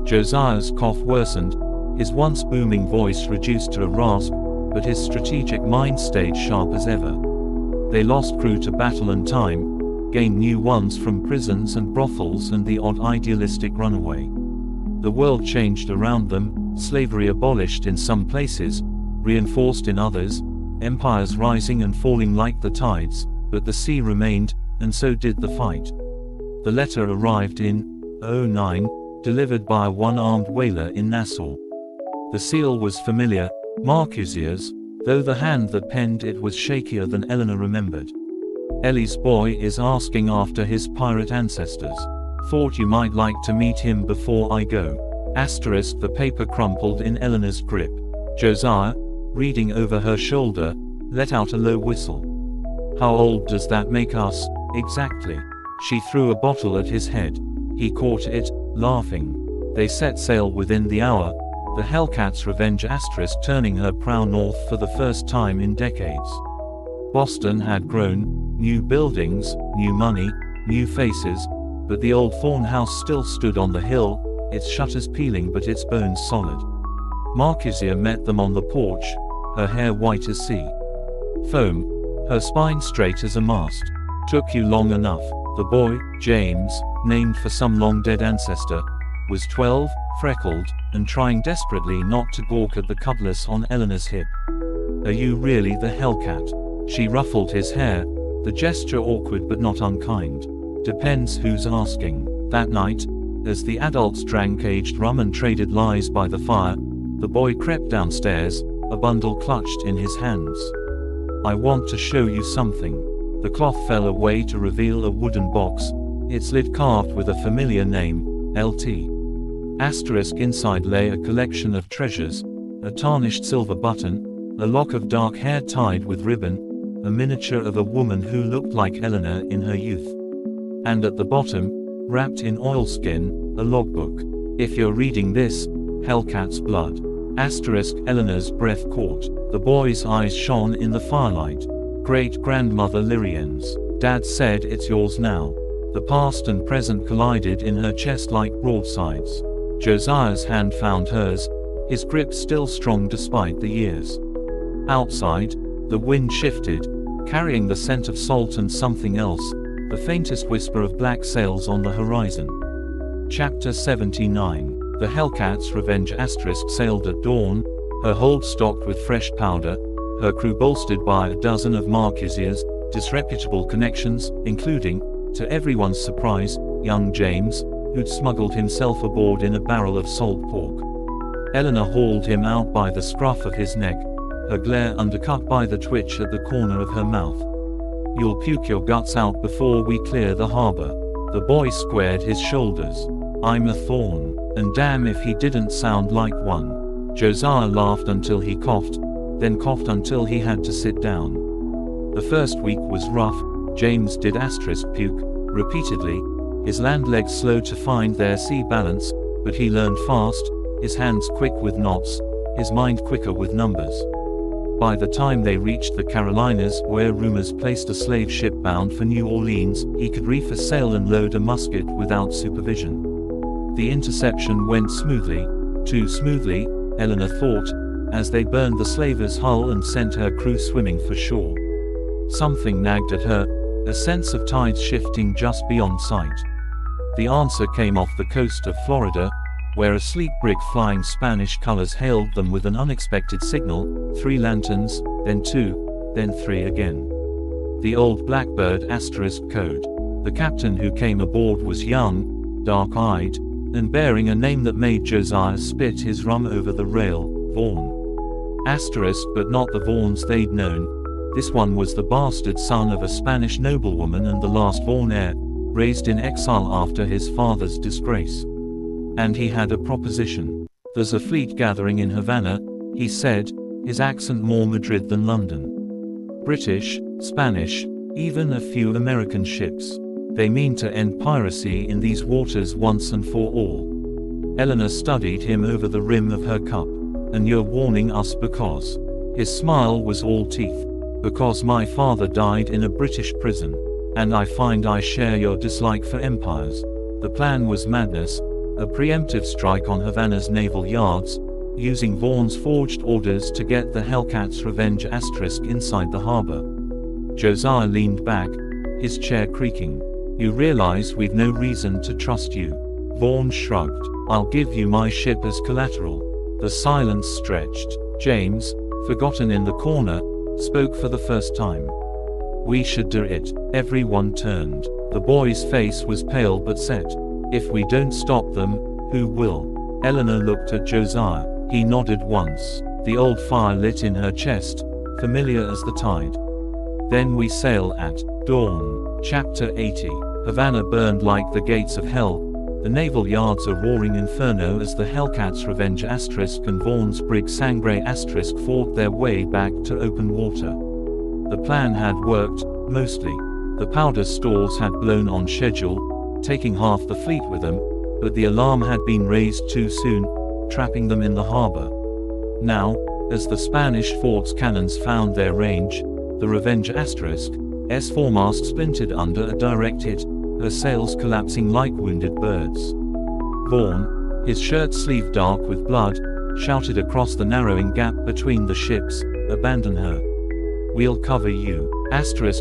Josiah's cough worsened, his once booming voice reduced to a rasp, but his strategic mind stayed sharp as ever. They lost crew to battle and time, gained new ones from prisons and brothels and the odd idealistic runaway. The world changed around them, slavery abolished in some places, reinforced in others, empires rising and falling like the tides, but the sea remained, and so did the fight. The letter arrived in 09, delivered by a one-armed whaler in Nassau. The seal was familiar, Marcus's, though the hand that penned it was shakier than Eleanor remembered. "Ellie's boy is asking after his pirate ancestors. Thought you might like to meet him before I go." The paper crumpled in Eleanor's grip. Josiah, reading over her shoulder, let out a low whistle. "How old does that make us, exactly?" She threw a bottle at his head. He caught it, laughing. They set sail within the hour, the Hellcat's Revenge * turning her prow north for the first time in decades. Boston had grown, new buildings, new money, new faces, but the old Thorne house still stood on the hill, its shutters peeling but its bones solid. Marcusia met them on the porch, her hair white as sea foam, her spine straight as a mast. "Took you long enough." The boy, James, named for some long-dead ancestor, was 12, freckled, and trying desperately not to gawk at the cutlass on Eleanor's hip. "Are you really the Hellcat?" She ruffled his hair, the gesture awkward but not unkind. "Depends who's asking." That night, as the adults drank aged rum and traded lies by the fire, the boy crept downstairs, a bundle clutched in his hands. "I want to show you something." The cloth fell away to reveal a wooden box, its lid carved with a familiar name, LT. Inside lay a collection of treasures, a tarnished silver button, a lock of dark hair tied with ribbon, a miniature of a woman who looked like Eleanor in her youth. And at the bottom, wrapped in oilskin, a logbook. "If you're reading this, Hellcat's blood." Eleanor's breath caught. The boy's eyes shone in the firelight. "Great-grandmother Lirienne's. Dad said it's yours now." The past and present collided in her chest like broadsides. Josiah's hand found hers, his grip still strong despite the years. Outside, the wind shifted, carrying the scent of salt and something else, the faintest whisper of black sails on the horizon. Chapter 79. The Hellcat's Revenge sailed at dawn, her hold stocked with fresh powder, her crew bolstered by a dozen of Marcus's disreputable connections, including, to everyone's surprise, young James, who'd smuggled himself aboard in a barrel of salt pork. Eleanor hauled him out by the scruff of his neck, her glare undercut by the twitch at the corner of her mouth. "You'll puke your guts out before we clear the harbor." The boy squared his shoulders. "I'm a Thorne, and damn if he didn't sound like one." Josiah laughed until he coughed, then coughed until he had to sit down. The first week was rough. James did puke repeatedly, his land legs slow to find their sea balance, but he learned fast, his hands quick with knots, his mind quicker with numbers. By the time they reached the Carolinas, where rumors placed a slave ship bound for New Orleans, he could reef a sail and load a musket without supervision. The interception went smoothly, too smoothly, Eleanor thought, as they burned the slaver's hull and sent her crew swimming for shore. Something nagged at her, a sense of tides shifting just beyond sight. The answer came off the coast of Florida, where a sleek brig flying Spanish colors hailed them with an unexpected signal, 3 lanterns, then 2, then 3 again. The old Blackbird code. The captain who came aboard was young, dark-eyed, and bearing a name that made Josiah spit his rum over the rail, Thorne. But not the Thornes they'd known. This one was the bastard son of a Spanish noblewoman and the last Thorne heir, raised in exile after his father's disgrace. And he had a proposition. "There's a fleet gathering in Havana," he said, his accent more Madrid than London. "British, Spanish, even a few American ships. They mean to end piracy in these waters once and for all." Eleanor studied him over the rim of her cup. "And you're warning us because?" His smile was all teeth. "Because my father died in a British prison. And I find I share your dislike for empires." The plan was madness. A preemptive strike on Havana's naval yards, using Vaughan's forged orders to get the Hellcat's Revenge inside the harbor. Josiah leaned back, his chair creaking. "You realize we've no reason to trust you." Vaughan shrugged. "I'll give you my ship as collateral." The silence stretched. James, forgotten in the corner, spoke for the first time. "We should do it." Everyone turned. The boy's face was pale but set. "If we don't stop them, who will?" Eleanor looked at Josiah. He nodded once. The old fire lit in her chest, familiar as the tide. "Then we sail at dawn." Chapter 80. Havana burned like the gates of hell. The naval yards a roaring inferno as the Hellcat's Revenge and Vaughan's brig Sangre fought their way back to open water. The plan had worked, mostly. The powder stores had blown on schedule, taking half the fleet with them, but the alarm had been raised too soon, trapping them in the harbor. Now, as the Spanish fort's cannons found their range, the Revenge S foremast splintered under a direct hit, her sails collapsing like wounded birds. Vaughan, his shirt sleeve dark with blood, shouted across the narrowing gap between the ships, "Abandon her. We'll cover you."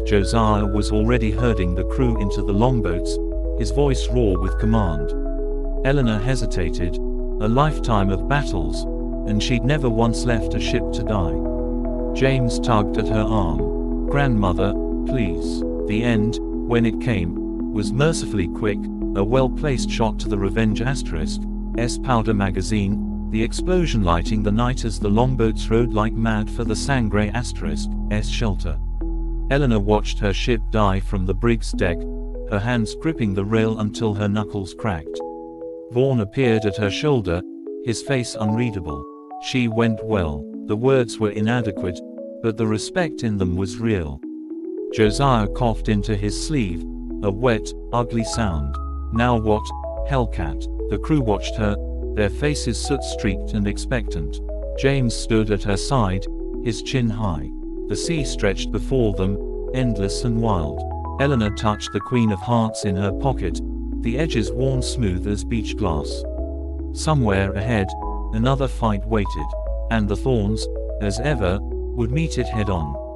Josiah was already herding the crew into the longboats, his voice raw with command. Eleanor hesitated. A lifetime of battles, and she'd never once left a ship to die. James tugged at her arm. "Grandmother, please." The end, when it came, was mercifully quick, a well-placed shot to the Revenge S powder magazine, the explosion lighting the night as the longboats rode like mad for the Sangre S shelter. Eleanor watched her ship die from the brig's deck, her hands gripping the rail until her knuckles cracked. Vaughan appeared at her shoulder, his face unreadable. "She went well." The words were inadequate, but the respect in them was real. Josiah coughed into his sleeve, a wet, ugly sound. "Now what, Hellcat?" The crew watched her, their faces soot-streaked and expectant. James stood at her side, his chin high. The sea stretched before them, endless and wild. Eleanor touched the Queen of Hearts in her pocket, the edges worn smooth as beach glass. Somewhere ahead, another fight waited, and the Thornes, as ever, would meet it head-on.